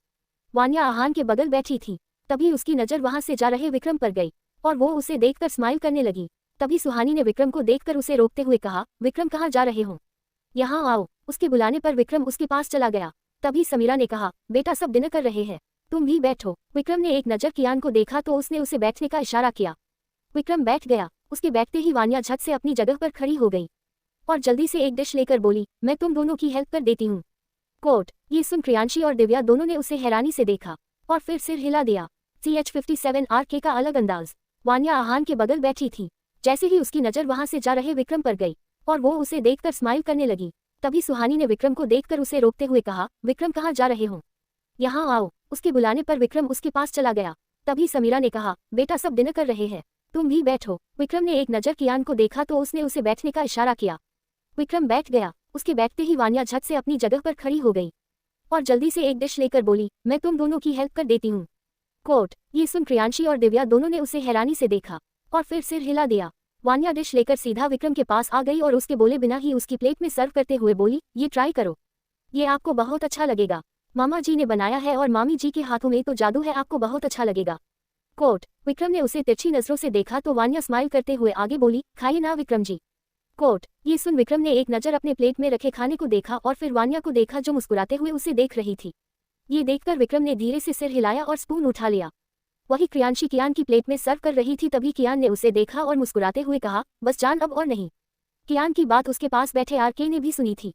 वान्या आहान के बगल बैठी थी। तभी उसकी नजर वहां से जा रहे विक्रम पर गई और वो उसे देखकर स्माइल करने लगी। तभी सुहानी ने विक्रम को देखकर उसे रोकते हुए कहा, विक्रम कहाँ जा रहे हो, यहाँ आओ। उसके बुलाने पर विक्रम उसके पास चला गया। तभी समीरा ने कहा, बेटा सब डिनर कर रहे हैं, तुम भी बैठो। विक्रम ने एक नजर कियान को देखा तो उसने उसे बैठने का इशारा किया। विक्रम बैठ गया। उसके बैठते ही वान्या झट से अपनी जगह पर खड़ी हो गई और जल्दी से एक डिश लेकर बोली, मैं तुम दोनों की हेल्प कर देती हूँ। कोट। ये सुन क्रियांशी और दिव्या दोनों ने उसे हैरानी से देखा और फिर सिर हिला दिया। CH57 आरके का अलग अंदाज। वान्या आहान के बगल बैठी थी। जैसे ही उसकी नजर वहां से जा रहे विक्रम पर गई और वो उसे देखकर स्माइल करने लगी। तभी सुहानी ने विक्रम को देखकर उसे रोकते हुए कहा, विक्रम कहाँ जा रहे हो, यहाँ आओ। उसके बुलाने पर विक्रम उसके पास चला गया। तभी समीरा ने कहा, बेटा सब डिनर कर रहे हैं, तुम भी बैठो। विक्रम ने एक नजर कियान को देखा तो उसने उसे बैठने का इशारा किया। विक्रम बैठ गया। उसके बैठते ही वान्या झट से अपनी जगह पर खड़ी हो गई और जल्दी से एक डिश लेकर बोली, मैं तुम दोनों की हेल्प कर देती हूँ। कोट। ये सुन क्रियांशी और दिव्या दोनों ने उसे हैरानी से देखा और फिर सिर हिला दिया। वान्या डिश लेकर सीधा विक्रम के पास आ गई और उसके बोले बिना ही उसकी प्लेट में सर्व करते हुए बोली, ये ट्राई करो, ये आपको बहुत अच्छा लगेगा। मामा जी ने बनाया है और मामी जी के हाथों में तो जादू है, आपको बहुत अच्छा लगेगा। कोट। विक्रम ने उसे तिरछी नजरों से देखा तो वान्या स्माइल करते हुए आगे बोली, खाइए ना विक्रम जी। कोट। ये सुन विक्रम ने एक नजर अपने प्लेट में रखे खाने को देखा और फिर वान्या को देखा जो मुस्कुराते हुए उसे देख रही थी। ये देखकर विक्रम ने धीरे से सिर हिलाया और स्पून उठा लिया। वही क्रियांशी कियान की प्लेट में सर्व कर रही थी। तभी कियान ने उसे देखा और मुस्कुराते हुए कहा, बस जान अब और नहीं। कियान की बात उसके पास बैठे आरके ने भी सुनी थी।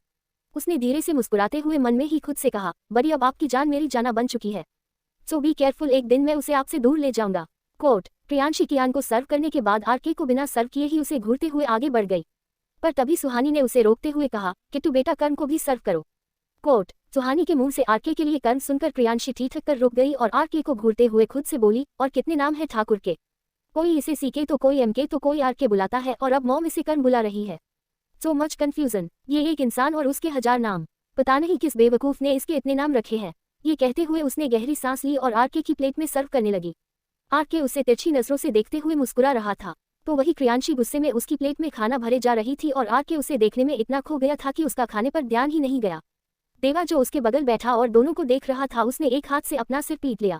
उसने धीरे से मुस्कुराते हुए मन में ही खुद से कहा, बड़ी अब आपकी जान मेरी जाना बन चुकी है, सो बी केयरफुल, एक दिन मैं उसे आपसे दूर ले जाऊंगा। कोट। क्रियांशी कियान को सर्व करने के बाद आरके को बिना सर्व किए ही उसे घूरते हुए आगे बढ़ गई, पर तभी सुहानी ने उसे रोकते हुए कहा, किट्टू बेटा कर्म को भी सर्व करो। कोट। सुहानी के मुंह से आरके के लिए कर्म सुनकर क्रियांशी ठिठक कर रुक गई और आरके को घूरते हुए खुद से बोली, और कितने नाम है ठाकुर के, कोई इसे सीके तो कोई एमके तो कोई आरके बुलाता है और अब मॉम इसे कर्म बुला रही है। सो मच कंफ्यूजन, ये एक इंसान और उसके 1000 नाम, पता नहीं किस बेवकूफ ने इसके इतने नाम रखे हैं। ये कहते हुए उसने गहरी सांस ली और आरके की प्लेट में सर्व करने लगी। आरके उसे तिरछी नजरों से देखते हुए मुस्कुरा रहा था तो वही क्रियांशी गुस्से में उसकी प्लेट में खाना भरे जा रही थी और आरके उसे देखने में इतना खो गया था कि उसका खाने पर ध्यान ही नहीं गया। देवा जो उसके बगल बैठा और दोनों को देख रहा था, उसने एक हाथ से अपना सिर पीट लिया।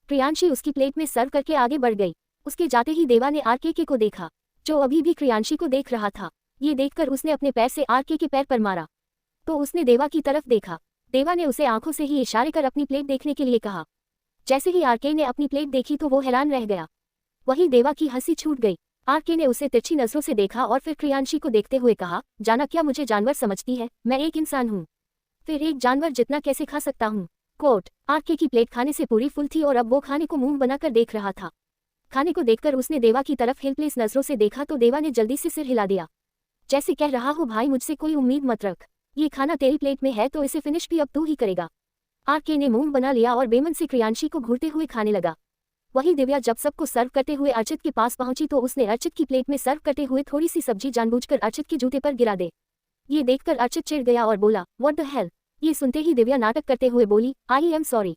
क्रियांशी उसकी प्लेट में सर्व करके आगे बढ़ गई। उसके जाते ही देवा ने आरके को देखा जो अभी भी क्रियांशी को देख रहा था। ये देखकर उसने अपने पैर से आरके के पैर पर मारा तो उसने देवा की तरफ देखा। देवा ने उसे आंखों से ही इशारे कर अपनी प्लेट देखने के लिए कहा। जैसे ही आरके ने अपनी प्लेट देखी तो वो हैरान रह गया। वही देवा की हंसी छूट गई। आरके ने उसे तिरछी नजरों से देखा और फिर क्रियांशी को देखते हुए कहा, जाना क्या मुझे जानवर समझती है, मैं एक इंसान हूँ, फिर एक जानवर जितना कैसे खा सकता हूँ। कोट। आरके की प्लेट खाने से पूरी फुल थी और अब वो खाने को मुंह बनाकर देख रहा था। खाने को देखकर उसने देवा की तरफ हेल्पलेस नजरों से देखा तो देवा ने जल्दी से सिर हिला दिया, जैसे कह रहा हो भाई मुझसे कोई उम्मीद मत रख, ये खाना तेरी प्लेट में है तो इसे फिनिश भी अब तू ही करेगा। आरके ने मुंह बना लिया और बेमन से क्रियांशी को घूरते हुए खाने लगा। वही दिव्या जब सबको सर्व करते हुए अर्चित के पास पहुंची तो उसने अर्चित की प्लेट में सर्व करते हुए थोड़ी सी सब्जी जानबूझकर अर्चित के जूते पर गिरा दे। ये देखकर अर्चित चिढ़ गया और बोला, व्हाट द हेल। ये सुनते ही दिव्या नाटक करते हुए बोली, I am sorry,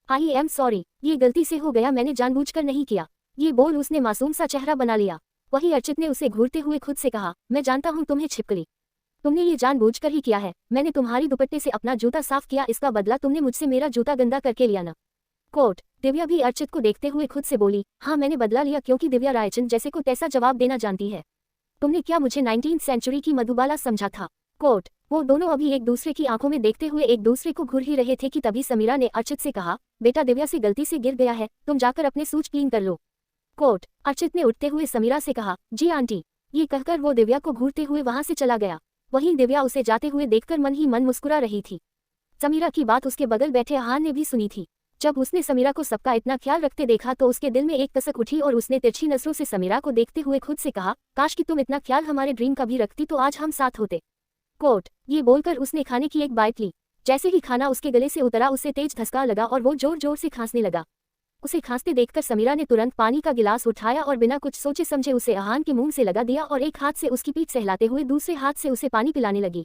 I am sorry, ये गलती से हो गया, मैंने जानबूझकर नहीं किया। ये बोल उसने मासूम सा चेहरा बना लिया। वही अर्चित ने उसे घूरते हुए खुद से कहा, मैं जानता हूँ तुम्हें छिपकली, तुमने ये जानबूझकर ही किया है। मैंने तुम्हारी दुपट्टे से अपना जूता साफ किया, इसका बदला तुमने मुझसे मेरा जूता गंदा करके लिया ना। कोट। दिव्या भी अर्चित को देखते हुए खुद से बोली, हाँ मैंने बदला लिया क्योंकि दिव्या रायचंद जैसे को तैसा जवाब देना जानती है। तुमने क्या मुझे 19वीं सेंचुरी की मधुबाला समझा था। कोट। वो दोनों अभी एक दूसरे की आंखों में देखते हुए एक दूसरे को घूर ही रहे थे कि तभी समीरा ने अर्चित से कहा, बेटा दिव्या से गलती से गिर गया है, तुम जाकर अपने शूज क्लीन कर लो। कोट। अर्चित ने उठते हुए समीरा से कहा, जी आंटी। ये कहकर वो दिव्या को घूरते हुए वहां से चला गया। वहीं दिव्या उसे जाते हुए देखकर मन ही मन मुस्कुरा रही थी। समीरा की बात उसके बगल बैठे अहान ने भी सुनी थी। जब उसने समीरा को सबका इतना ख्याल रखते देखा तो उसके दिल में एक कसक उठी और उसने तिरछी नजरों से समीरा को देखते हुए खुद से कहा, काश कि तुम इतना ख्याल हमारे ड्रीम का भी रखती तो आज हम साथ होते। कोट। ये बोलकर उसने खाने की एक बाइट ली। जैसे ही खाना उसके गले से उतरा उसे तेज धसका लगा और वो जोर जोर से खांसने लगा। उसे खांसते देखकर समीरा ने तुरंत पानी का गिलास उठाया और बिना कुछ सोचे समझे उसे अहान के मुंह से लगा दिया और एक हाथ से उसकी पीठ सहलाते हुए दूसरे हाथ से उसे पानी पिलाने लगी।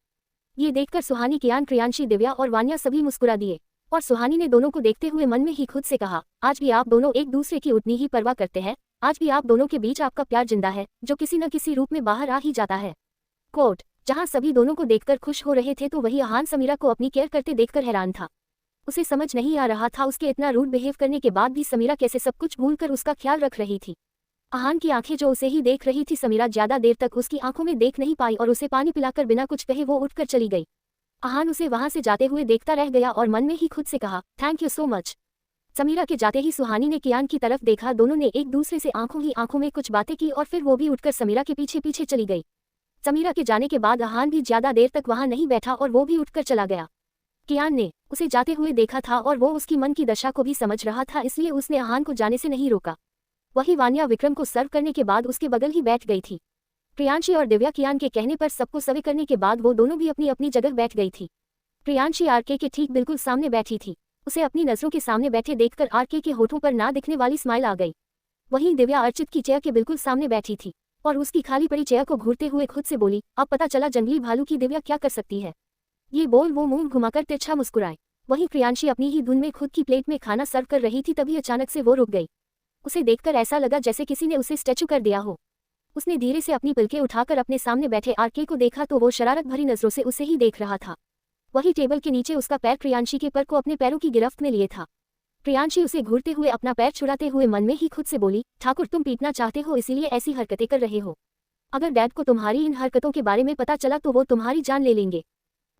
ये देखकर सुहानी, कियान, क्रियांशी, दिव्या और वान्या सभी मुस्कुरा दिए और सुहानी ने दोनों को देखते हुए मन में ही खुद से कहा, आज भी आप दोनों एक दूसरे की उतनी ही परवाह करते हैं, आज भी आप दोनों के बीच आपका प्यार जिंदा है जो किसी न किसी रूप में बाहर आ ही जाता है। कोट। जहां सभी दोनों को देखकर खुश हो रहे थे तो वही अहान समीरा को अपनी केयर करते देखकर हैरान था। उसे समझ नहीं आ रहा था उसके इतना रूड बिहेव करने के बाद भी समीरा कैसे सब कुछ भूलकर उसका ख्याल रख रही थी। अहान की आंखें जो उसे ही देख रही थी, समीरा ज्यादा देर तक उसकी आंखों में देख नहीं पाई और उसे पानी पिलाकर बिना कुछ कहे वो उठकर चली गई। अहान उसे वहां से जाते हुए देखता रह गया और मन में ही खुद से कहा, thank you so much. Samira के जाते ही सुहानी ने कियान की तरफ देखा। दोनों ने एक दूसरे से आंखों ही आंखों में कुछ बातें की और फिर वो भी उठकर समीरा के पीछे पीछे चली गई। समीरा के जाने के बाद अहान भी ज्यादा देर तक वहां नहीं बैठा और वो भी उठकर चला गया। कियान ने उसे जाते हुए देखा था और वो उसकी मन की दशा को भी समझ रहा था, इसलिए उसने अहान को जाने से नहीं रोका। वही वान्या विक्रम को सर्व करने के बाद उसके बगल ही बैठ गई थी। प्रियांशी और दिव्या कियान के कहने पर सबको सर्व करने के बाद वो दोनों भी अपनी अपनी जगह बैठ गई थी। प्रियांशी आरके के ठीक बिल्कुल सामने बैठी थी। उसे अपनी नजरों के सामने बैठे देखकर आरके के होठों पर ना दिखने वाली स्माइल आ गई। वहीं दिव्या अर्चित की चेयर के बिल्कुल सामने बैठी थी और उसकी खाली पड़ी चेयर को घूरते हुए खुद से बोली, अब पता चला जंगली भालू की दिव्या क्या कर सकती है। ये बोल वो मुंह घुमाकर तिरछा मुस्कुराए। वहीं प्रियांशी अपनी ही धुन में खुद की प्लेट में खाना सर्व कर रही थी, तभी अचानक से वो रुक गई। उसे देखकर ऐसा लगा जैसे किसी ने उसे स्टैचू कर दिया हो। उसने धीरे से अपनी पलकें उठाकर अपने सामने बैठे आरके को देखा तो वो शरारत भरी नजरों से उसे ही देख रहा था। वही टेबल के नीचे उसका पैर प्रियांशी के पर को अपने पैरों की गिरफ्त में लिए था। प्रियांशी उसे घूरते हुए अपना पैर छुड़ाते हुए मन में ही खुद से बोली, ठाकुर तुम पीटना चाहते हो इसीलिए ऐसी हरकतें कर रहे हो। अगर डैड को तुम्हारी इन हरकतों के बारे में पता चला तो वो तुम्हारी जान ले लेंगे।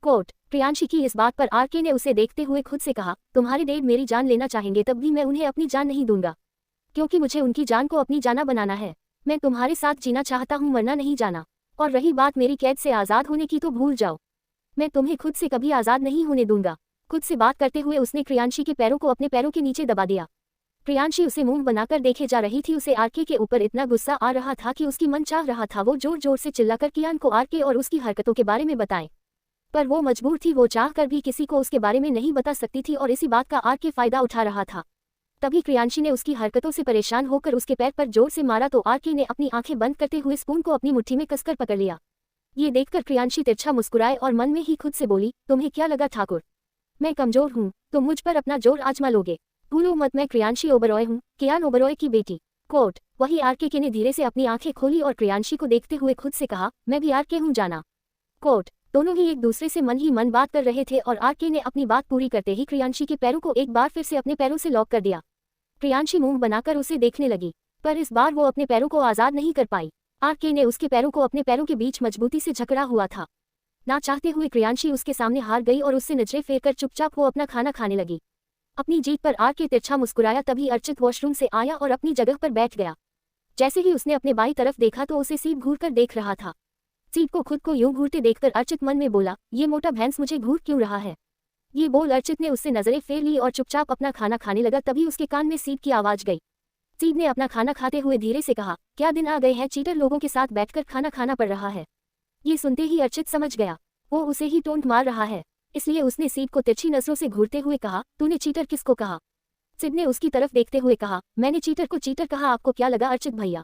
कोट। प्रियांशी की इस बात पर आरके ने उसे देखते हुए खुद से कहा, तुम्हारे डैड मेरी जान लेना चाहेंगे तब भी मैं उन्हें अपनी जान नहीं दूंगा, क्योंकि मुझे उनकी जान को अपनी जाना बनाना है। मैं तुम्हारे साथ जीना चाहता हूँ, मरना नहीं जाना। और रही बात मेरी कैद से आज़ाद होने की तो भूल जाओ, मैं तुम्हें खुद से कभी आज़ाद नहीं होने दूंगा। खुद से बात करते हुए उसने प्रियांशी के पैरों को अपने पैरों के नीचे दबा दिया। प्रियांशी उसे मुंह बनाकर देखे जा रही थी। उसे आरके के ऊपर इतना गुस्सा आ रहा था कि उसकी मन चाह रहा था वो जोर जोर से चिल्लाकर कियान को आरके और उसकी हरकतों के बारे में बताए, पर वो मजबूर थी। वो चाह कर भी किसी को उसके बारे में नहीं बता सकती थी और इसी बात का आरके फायदा उठा रहा था। तभी प्रियांशी ने उसकी हरकतों से परेशान होकर उसके पैर पर जोर से मारा तो आरके ने अपनी आंखें बंद करते हुए स्पून को अपनी मुट्ठी में कसकर पकड़ लिया। ये देखकर प्रियांशी तिरछा मुस्कुराए और मन में ही खुद से बोली, तुम्हें क्या लगा ठाकुर, मैं कमजोर हूँ, तुम मुझ पर अपना जोर आजमा लोगे। भूलो मत मैं प्रियांशी ओबरॉय हूँ, कियान ओबरॉय की बेटी। कोट। वही आरके ने धीरे से अपनी आंखें खोली और प्रियांशी को देखते हुए खुद से कहा, मैं भी आरके हूँ जाना। कोट। दोनों ही एक दूसरे से मन ही मन बात कर रहे थे और आरके ने अपनी बात पूरी करते ही प्रियांशी के पैरों को एक बार फिर से अपने पैरों से लॉक कर दिया। प्रियांशी मुंह बनाकर उसे देखने लगी, पर इस बार वो अपने पैरों को आजाद नहीं कर पाई। आरके ने उसके पैरों को अपने पैरों के बीच मजबूती से जकड़ा हुआ था। ना चाहते हुए प्रियांशी उसके सामने हार गई और उससे नजरें फेर कर चुपचाप वो अपना खाना खाने लगी। अपनी जीत पर आरके तिरछा मुस्कुराया। तभी अर्चित वॉशरूम से आया और अपनी जगह पर बैठ गया। जैसे ही उसने अपने बाईं तरफ देखा तो उसे सीट घूर कर देख रहा था। सीट को खुद को यूं घूरते देखकर अर्चित मन में बोला, ये मोटा भैंस मुझे घूर क्यों रहा है। ये बोल अर्चित ने उससे नजरें फेर ली और चुपचाप अपना खाना खाने लगा। तभी उसके कान में सीट की आवाज गई। सीट ने अपना खाना खाते हुए धीरे से कहा, क्या दिन आ गए हैं, चीटर लोगों के साथ बैठकर खाना खाना पड़ रहा है। ये सुनते ही अर्चित समझ गया। वो उसे ही टोंट मार रहा है। इसलिए उसने सिड को तिरछी नजरों से घूरते हुए कहा, तूने चीटर किसको कहा? सिड ने उसकी तरफ देखते हुए कहा, मैंने चीटर को चीटर कहा, आपको क्या लगा अर्चित भैया?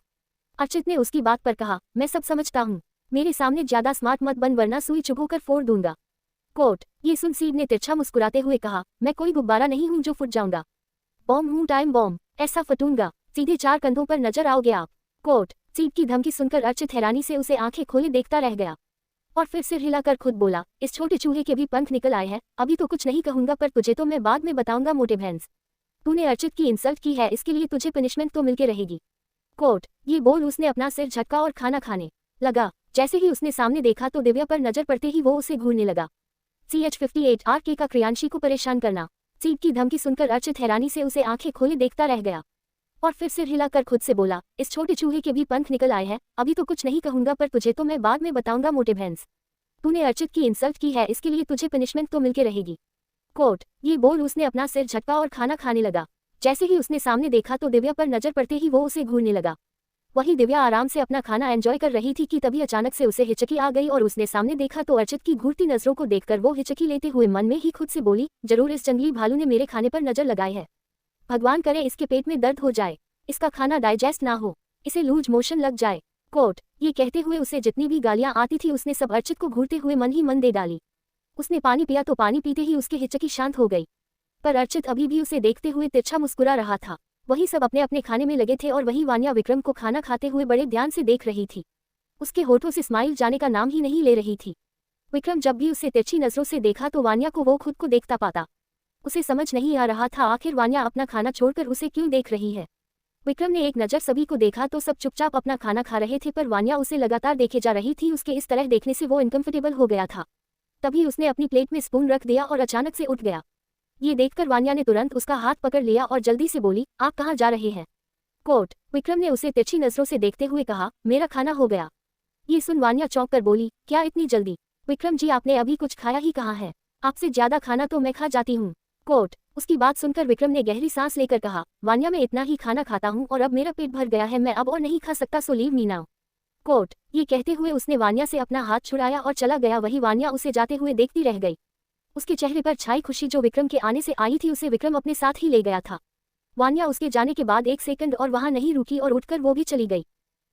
अर्चित ने उसकी बात पर कहा, मैं सब समझता हूँ, मेरे सामने ज्यादा स्मार्ट मत बन वरना सुई चुभोकर फोड़ दूंगा। कोट, ये सुन सिड ने तिरछा मुस्कुराते हुए कहा, मैं कोई गुब्बारा नहीं हूँ जो फुट जाऊंगा। बॉम्ब हूँ, टाइम बॉम्ब, ऐसा फटूंगा, सीधे 4 कंधों पर नजर आओगे आप। कोट, सिड की धमकी सुनकर अर्चित हैरानी से उसे आंखें खोले देखता रह गया और फिर सिर हिलाकर खुद बोला, इस छोटे चूहे के भी पंख निकल आए हैं, अभी तो कुछ नहीं कहूंगा पर तुझे तो मैं बाद में बताऊंगा मोटे भैंस। तूने अर्चित की इंसल्ट की है, इसके लिए तुझे पनिशमेंट तो मिलके रहेगी। कोट, ये बोल उसने अपना सिर झटका और खाना खाने लगा। जैसे ही उसने सामने देखा तो दिव्या पर नजर पड़ते ही वो उसे घूरने लगा। CH-58 RK का क्रियांशी को परेशान करना। सीड की धमकी सुनकर अर्चित हैरानी से उसे आंखें खोले देखता रह गया और फिर सिर हिलाकर खुद से बोला, इस छोटे चूहे के भी पंख निकल आए हैं, अभी तो कुछ नहीं कहूंगा पर तुझे तो मैं बाद में बताऊंगा मोटे भैंस। तूने अर्चित की इंसल्ट की है, इसके लिए तुझे पनिशमेंट तो मिलके रहेगी। कोट, ये बोल उसने अपना सिर झटका और खाना खाने लगा। जैसे ही उसने सामने देखा तो दिव्या पर नजर पड़ते ही वो उसे घूरने लगा। वही दिव्या आराम से अपना खाना एंजॉय कर रही थी कि तभी अचानक से उसे हिचकी आ गई और उसने सामने देखा तो अर्चित की घूरती नजरों को देखकर वो हिचकी लेते हुए मन में ही खुद से बोली, जरूर इस जंगली भालू ने मेरे खाने पर नजर लगाई है। भगवान करे इसके पेट में दर्द हो जाए, इसका खाना डाइजेस्ट ना हो, इसे लूज मोशन लग जाए। कोट, ये कहते हुए उसे जितनी भी गालियां आती थी उसने सब अर्चित को घूरते हुए मन ही मन दे डाली। उसने पानी पिया तो पानी पीते ही उसकी हिचकी शांत हो गई, पर अर्चित अभी भी उसे देखते हुए तिरछा मुस्कुरा रहा था। वही सब अपने अपने खाने में लगे थे और वही वान्या विक्रम को खाना खाते हुए बड़े ध्यान से देख रही थी। उसके होठों से स्माइल जाने का नाम ही नहीं ले रही थी। विक्रम जब भी उसे तिरछी नजरों से देखा तो वान्या को वो खुद को देखता पाता। उसे समझ नहीं आ रहा था आखिर वान्या अपना खाना छोड़कर उसे क्यों देख रही है। विक्रम ने एक नज़र सभी को देखा तो सब चुपचाप अपना खाना खा रहे थे पर वान्या उसे लगातार देखे जा रही थी। उसके इस तरह देखने से वो इनकम्फर्टेबल हो गया था। तभी उसने अपनी प्लेट में स्पून रख दिया और अचानक से उठ गया। ये देखकर वान्या ने तुरंत उसका हाथ पकड़ लिया और जल्दी से बोली, आप कहाँ जा रहे हैं? कोट, विक्रम ने उसे तिरछी नजरों से देखते हुए कहा, मेरा खाना हो गया। ये सुन वान्या चौंक कर बोली, क्या इतनी जल्दी? विक्रम जी, आपने अभी कुछ खाया ही कहाँ है, आपसे ज्यादा खाना तो मैं खा जाती हूँ। कोट, उसकी बात सुनकर विक्रम ने गहरी सांस लेकर कहा, वान्या मैं इतना ही खाना खाता हूँ और अब मेरा पेट भर गया है, मैं अब और नहीं खा सकता, सो लीव मी नाउ। कोट, ये कहते हुए उसने वान्या से अपना हाथ छुड़ाया और चला गया। वही वान्या उसे जाते हुए देखती रह गई। उसके चेहरे पर छाई खुशी जो विक्रम के आने से आई थी उसे विक्रम अपने साथ ही ले गया था। वान्या उसके जाने के बाद 1 सेकंड और वहां नहीं रुकी और उठकर वो भी चली गई।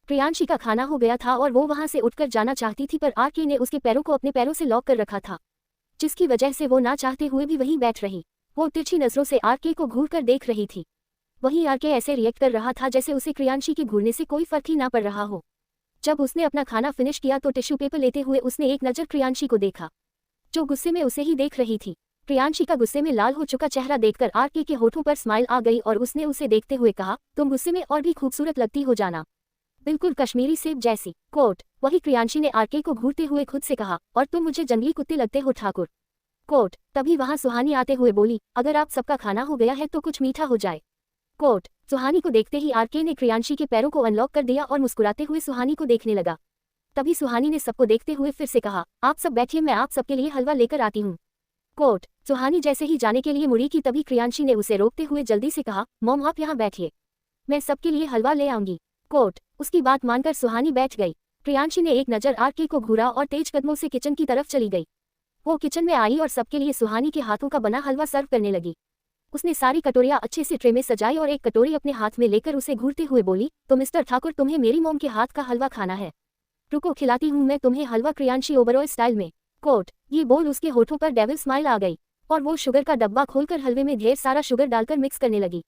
प्रियांशी का खाना हो गया था और वो वहां से उठकर जाना चाहती थी पर आरके ने उसके पैरों को अपने पैरों से लॉक कर रखा था, जिसकी वजह से वो ना चाहते हुए भी वहीं बैठ रही। वो तिरछी नजरों से आरके को घूर कर देख रही थी। वहीं आरके ऐसे रिएक्ट कर रहा था जैसे उसे प्रियांशी के घूरने से कोई फर्क ही ना पड़ रहा हो। जब उसने अपना खाना फिनिश किया तो टिश्यू पेपर लेते हुए उसने एक नज़र प्रियांशी को देखा, जो गुस्से में उसे ही देख रही थी। प्रियांशी का गुस्से में लाल हो चुका चेहरा देखकर आरके के होठों पर स्माइल आ गई और उसने उसे देखते हुए कहा, तुम गुस्से में और भी खूबसूरत लगती हो जाना, बिल्कुल कश्मीरी सेब जैसी। कोट, वही प्रियांशी ने आरके को घूरते हुए खुद से कहा, और तुम मुझे जंगली कुत्ते लगते हो ठाकुर। कोट, तभी वहां सुहानी आते हुए बोली, अगर आप सबका खाना हो गया है तो कुछ मीठा हो जाए। कोट, सुहानी को देखते ही आरके ने प्रियांशी के पैरों को अनलॉक कर दिया और मुस्कुराते हुए सुहानी को देखने लगा। तभी सुहानी ने सबको देखते हुए फिर से कहा, आप सब बैठिए, मैं आप सबके लिए हलवा लेकर आती हूँ। कोट, सुहानी जैसे ही जाने के लिए मुड़ी की तभी प्रियांशी ने उसे रोकते हुए जल्दी से कहा, मॉम आप यहाँ बैठिए, मैं सबके लिए हलवा ले आऊंगी। कोट, उसकी बात मानकर सुहानी बैठ गई। प्रियांशी ने एक नज़र आरके को घूरा और तेज कदमों से किचन की तरफ चली गई। वो किचन में आई और सबके लिए सुहानी के हाथों का बना हलवा सर्व करने लगी। उसने सारी कटोरियां अच्छे से ट्रे में सजाई और एक कटोरी अपने हाथ में लेकर उसे घूरते हुए बोली, तो मिस्टर ठाकुर तुम्हें मेरी मॉम के हाथ का हलवा खाना है, रुको खिलाती हूँ मैं तुम्हें हलवा प्रियांशी ओबरॉय स्टाइल में। कोट, ये बोल उसके होठों पर डेविल स्माइल आ गई और वो शुगर का डब्बा खोलकर हलवे में ढेर सारा शुगर डालकर मिक्स करने लगी।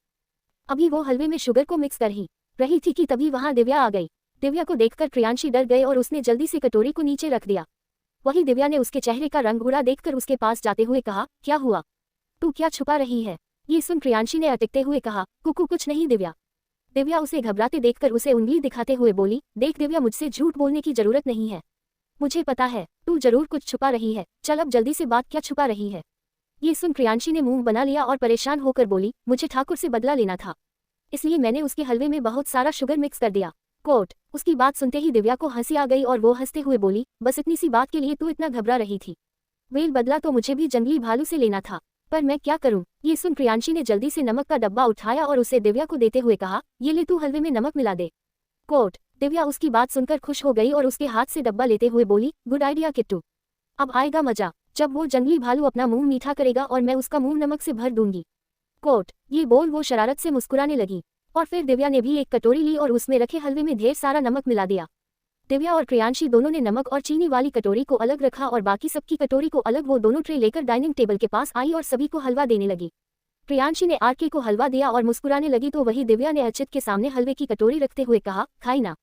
अभी वो हलवे में शुगर को मिक्स कर ही रही थी कि तभी वहां दिव्या आ गई। दिव्या को देखकर प्रियांशी डर गए और उसने जल्दी से कटोरी को नीचे रख दिया। वही दिव्या ने उसके चेहरे का रंग बुरा देखकर उसके पास जाते हुए कहा, क्या हुआ, तू क्या छुपा रही है? ये सुन प्रियांशी ने अटकते हुए कहा, कुकू कुछ नहीं दिव्या। दिव्या उसे घबराते देखकर उसे उंगली दिखाते हुए बोली, देख दिव्या मुझसे झूठ बोलने की जरूरत नहीं है, मुझे पता है तू जरूर कुछ छुपा रही है, चल अब जल्दी से बात, क्या छुपा रही है? ये सुन प्रियांशी ने मुंह बना लिया और परेशान होकर बोली, मुझे ठाकुर से बदला लेना था, इसलिए मैंने उसके हलवे में बहुत सारा शुगर मिक्स कर दिया। कोट, उसकी बात सुनते ही दिव्या को हंसी आ गई और वो हंसते हुए बोली, बस इतनी सी बात के लिए तू इतना घबरा रही थी? वेल बदला तो मुझे भी जंगली भालू से लेना था, पर मैं क्या करूं? ये सुन प्रियांशी ने जल्दी से नमक का डब्बा उठाया और उसे दिव्या को देते हुए कहा, ये ले तू हलवे में नमक मिला दे। कोट, दिव्या उसकी बात सुनकर खुश हो गई और उसके हाथ से डब्बा लेते हुए बोली, गुड आइडिया किट्टू। अब आएगा मजा, जब वो जंगली भालू अपना मुंह मीठा करेगा और मैं उसका मुंह नमक से भर दूंगी। कोट, ये बोल वो शरारत से मुस्कुराने लगी और फिर दिव्या ने भी एक कटोरी ली और उसमें रखे हलवे में ढेर सारा नमक मिला दिया। दिव्या और क्रियांशी दोनों ने नमक और चीनी वाली कटोरी को अलग रखा और बाकी सबकी कटोरी को अलग। वो दोनों ट्रे लेकर डाइनिंग टेबल के पास आई और सभी को हलवा देने लगी। क्रियांशी ने आरके को हलवा दिया और मुस्कुराने लगी तो वही दिव्या ने अर्चित के सामने हलवे की कटोरी रखते हुए कहा, खाई ना।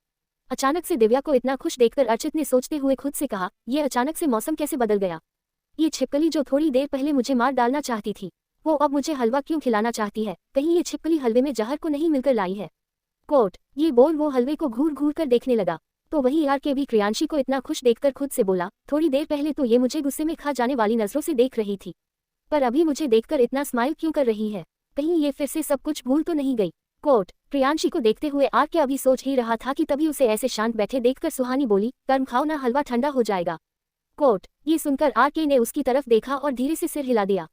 अचानक से दिव्या को इतना खुश देखकर अर्चित ने सोचते हुए खुद से कहा, ये अचानक से मौसम कैसे बदल गया। ये छिपकली जो थोड़ी देर पहले मुझे मार डालना चाहती थी, वो अब मुझे हलवा क्यों खिलाना चाहती है। कहीं ये छिपकली हलवे में जहर को नहीं मिलकर लाई है। कोट, ये बोल वो हलवे को घूर घूर कर देखने लगा तो वही आरके भी क्रियांशी को इतना खुश देखकर खुद से बोला, थोड़ी देर पहले तो ये मुझे गुस्से में खा जाने वाली नजरों से देख रही थी, पर अभी मुझे देखकर इतना स्माइल क्यों कर रही है। कहीं ये फिर से सब कुछ भूल तो नहीं गई। कोट, प्रियांशी को देखते हुए आरके अभी सोच ही रहा था कि तभी उसे ऐसे शांत बैठे देखकर सुहानी बोली, कर्म खाओ ना, हलवा ठंडा हो जाएगा। कोट, ये सुनकर आरके ने उसकी तरफ देखा और धीरे से सिर हिला दिया।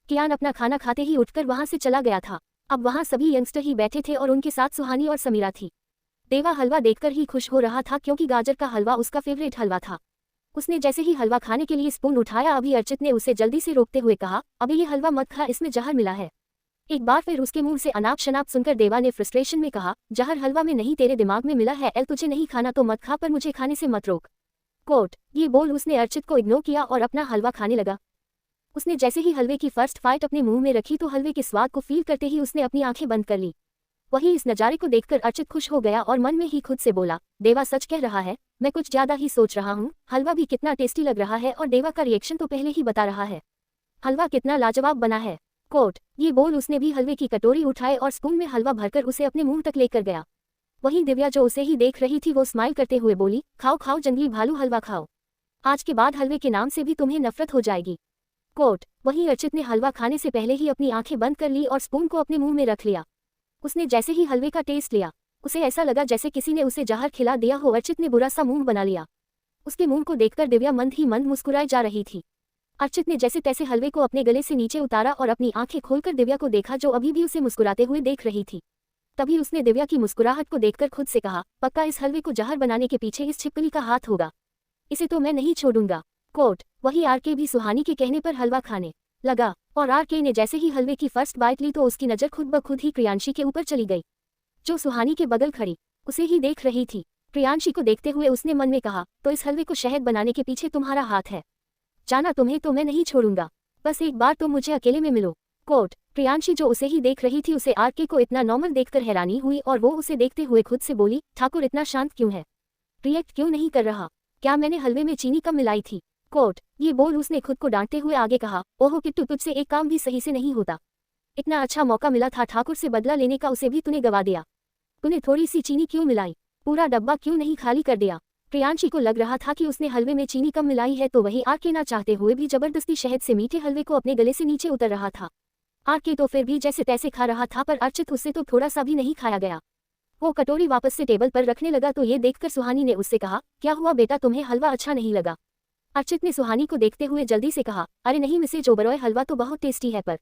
कियान अपना खाना खाते ही उठकर वहां से चला गया था। अब वहां सभी यंगस्टर ही बैठे थे और उनके साथ सुहानी और समीरा थी। देवा हलवा देखकर ही खुश हो रहा था क्योंकि गाजर का हलवा उसका फेवरेट हलवा था। उसने जैसे ही हलवा खाने के लिए स्पून उठाया अभी अर्चित ने उसे जल्दी से रोकते हुए कहा, अबे ये हलवा मत खा, इसमें जहर मिला है। एक बार फिर उसके मुंह से अनाप शनाप सुनकर देवा ने फ्रस्ट्रेशन में कहा, जहर हलवा में नहीं तेरे दिमाग में मिला है। तुझे नहीं खाना तो मत खा, पर मुझे खाने से मत रोक। कोट, ये बोल उसने अर्चित को इग्नोर किया और अपना हलवा खाने लगा। उसने जैसे ही हलवे की फर्स्ट फाइट अपने मुंह में रखी तो हलवे के स्वाद को फील करते ही उसने अपनी आंखें बंद कर ली। वही इस नज़ारे को देखकर अर्चित खुश हो गया और मन में ही खुद से बोला, देवा सच कह रहा है, मैं कुछ ज्यादा ही सोच रहा हूँ। हलवा भी कितना टेस्टी लग रहा है और देवा का रिएक्शन तो पहले ही बता रहा है। हलवा कितना लाजवाब बना है। कोट, ये बोल उसने भी हलवे की कटोरी उठाए और स्पून में हलवा भरकर उसे अपने मुंह तक लेकर गया। वही दिव्या जो उसे ही देख रही थी वो स्माइल करते हुए बोली, खाओ खाओ जंगली भालू, हलवा खाओ। आज के बाद हलवे के नाम से भी तुम्हें नफरत हो जाएगी। कोट, वही अर्चित ने हलवा खाने से पहले ही अपनी आंखें बंद कर ली और स्पून को अपने मुंह में रख लिया। उसने जैसे ही हलवे का टेस्ट लिया उसे ऐसा लगा जैसे किसी ने उसे जहर खिला दिया हो। अर्चित ने बुरा सा मुंह बना लिया। उसके मुंह को देखकर दिव्या मंद ही मंद मुस्कुराई जा रही थी। अर्चित ने जैसे तैसे हलवे को अपने गले से नीचे उतारा और अपनी आंखें खोलकर दिव्या को देखा जो अभी भी उसे मुस्कुराते हुए देख रही थी। तभी उसने दिव्या की मुस्कुराहट को देखकर खुद से कहा, पक्का इस हलवे को जहर बनाने के पीछे इस छिपकली का हाथ होगा। इसे तो मैं नहीं छोड़ूंगा। कोट, वही आरके भी सुहानी के कहने पर हलवा खाने लगा और आरके ने जैसे ही हलवे की फर्स्ट बाइट ली तो उसकी नज़र खुद ब खुद ही क्रियांशी के ऊपर चली गई, जो सुहानी के बगल खड़ी उसे ही देख रही थी। क्रियांशी को देखते हुए उसने मन में कहा, तो इस हलवे को शहद बनाने के पीछे तुम्हारा हाथ है। जाना, तुम्हें तो मैं नहीं छोड़ूंगा, बस एक बार तुम मुझे अकेले में मिलो। कोट, क्रियांशी जो उसे ही देख रही थी उसे आरके को इतना नॉर्मल देखकर हैरानी हुई और वो उसे देखते हुए खुद से बोली, ठाकुर इतना शांत क्यों है, रिएक्ट क्यों नहीं कर रहा, क्या मैंने हलवे में चीनी कम मिलाई थी। कोट, ये बोल उसने खुद को डांटते हुए आगे कहा, ओहो किट्टू, तुझसे एक काम भी सही से नहीं होता। इतना अच्छा मौका मिला था ठाकुर से बदला लेने का, उसे भी तूने गवा दिया। तूने थोड़ी सी चीनी क्यों मिलाई, पूरा डब्बा क्यों नहीं खाली कर दिया। प्रियांशी को लग रहा था कि उसने हलवे में चीनी कम मिलाई है तो वही आरके ना चाहते हुए भी जबरदस्ती शहद से मीठे हलवे को अपने गले से नीचे उतर रहा था। आरके तो फिर भी जैसे तैसे खा रहा था पर अर्चित उससे तो थोड़ा सा भी नहीं खाया गया। वो कटोरी वापस से टेबल पर रखने लगा तो ये देखकर सुहानी ने उससे कहा, क्या हुआ बेटा, तुम्हें हलवा अच्छा नहीं लगा। अर्चित ने सुहानी को देखते हुए जल्दी से कहा, अरे नहीं मिसेज ओबरॉय, हलवा तो बहुत टेस्टी है। पर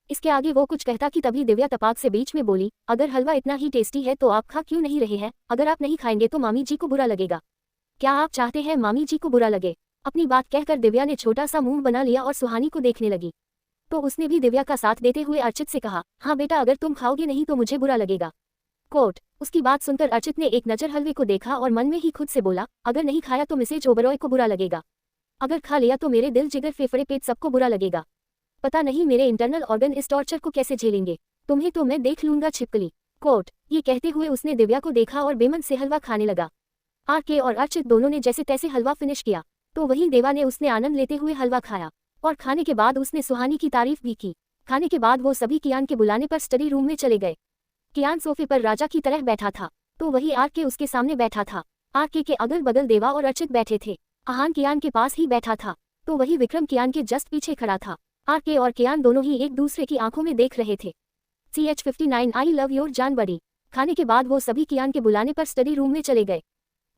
इसके आगे वो कुछ कहता कि तभी दिव्या तपाक से बीच में बोली, अगर हलवा इतना ही टेस्टी है तो आप खा क्यों नहीं रहे हैं, अगर आप नहीं खाएंगे तो मामी जी को बुरा लगेगा। क्या आप चाहते हैं मामी जी को बुरा लगे। अपनी बात कहकर दिव्या ने छोटा सा मुंह बना लिया और सुहानी को देखने लगी तो उसने भी दिव्या का साथ देते हुए अर्चित से कहा, हाँ बेटा, अगर तुम खाओगे नहीं तो मुझे बुरा लगेगा। कोट, उसकी बात सुनकर अर्चित ने एक नज़र हलवे को देखा और मन में ही खुद से बोला, अगर नहीं खाया तो मिसेज ओबरॉय को बुरा लगेगा, अगर खा लिया तो मेरे दिल जिगर फेफड़े पेट सबको बुरा लगेगा। पता नहीं मेरे इंटरनल ऑर्गन इस टॉर्चर को कैसे झेलेंगे, तुम्हें तो मैं देख लूंगा छिपकली। कोट, ये कहते हुए उसने दिव्या को देखा और बेमन से हलवा खाने लगा। आरके और अर्चित दोनों ने जैसे तैसे हलवा फिनिश किया तो वही देवा ने उसने आनंद लेते हुए हलवा खाया और खाने के बाद उसने सुहानी की तारीफ भी की। खाने के बाद वो सभी कियान के बुलाने पर स्टडी रूम में चले गए। कियान सोफे पर राजा की तरह बैठा था तो वही आरके उसके सामने बैठा था। आरके के अगल बगल देवा और अर्चित बैठे थे। आहान कियान के पास ही बैठा था तो वही विक्रम कियान के जस्ट पीछे खड़ा था। आरके और कियान दोनों ही एक दूसरे की आंखों में देख रहे थे। CH59 आई लव योर जान बड़ी। खाने के बाद वो सभी कियान के बुलाने पर स्टडी रूम में चले गए।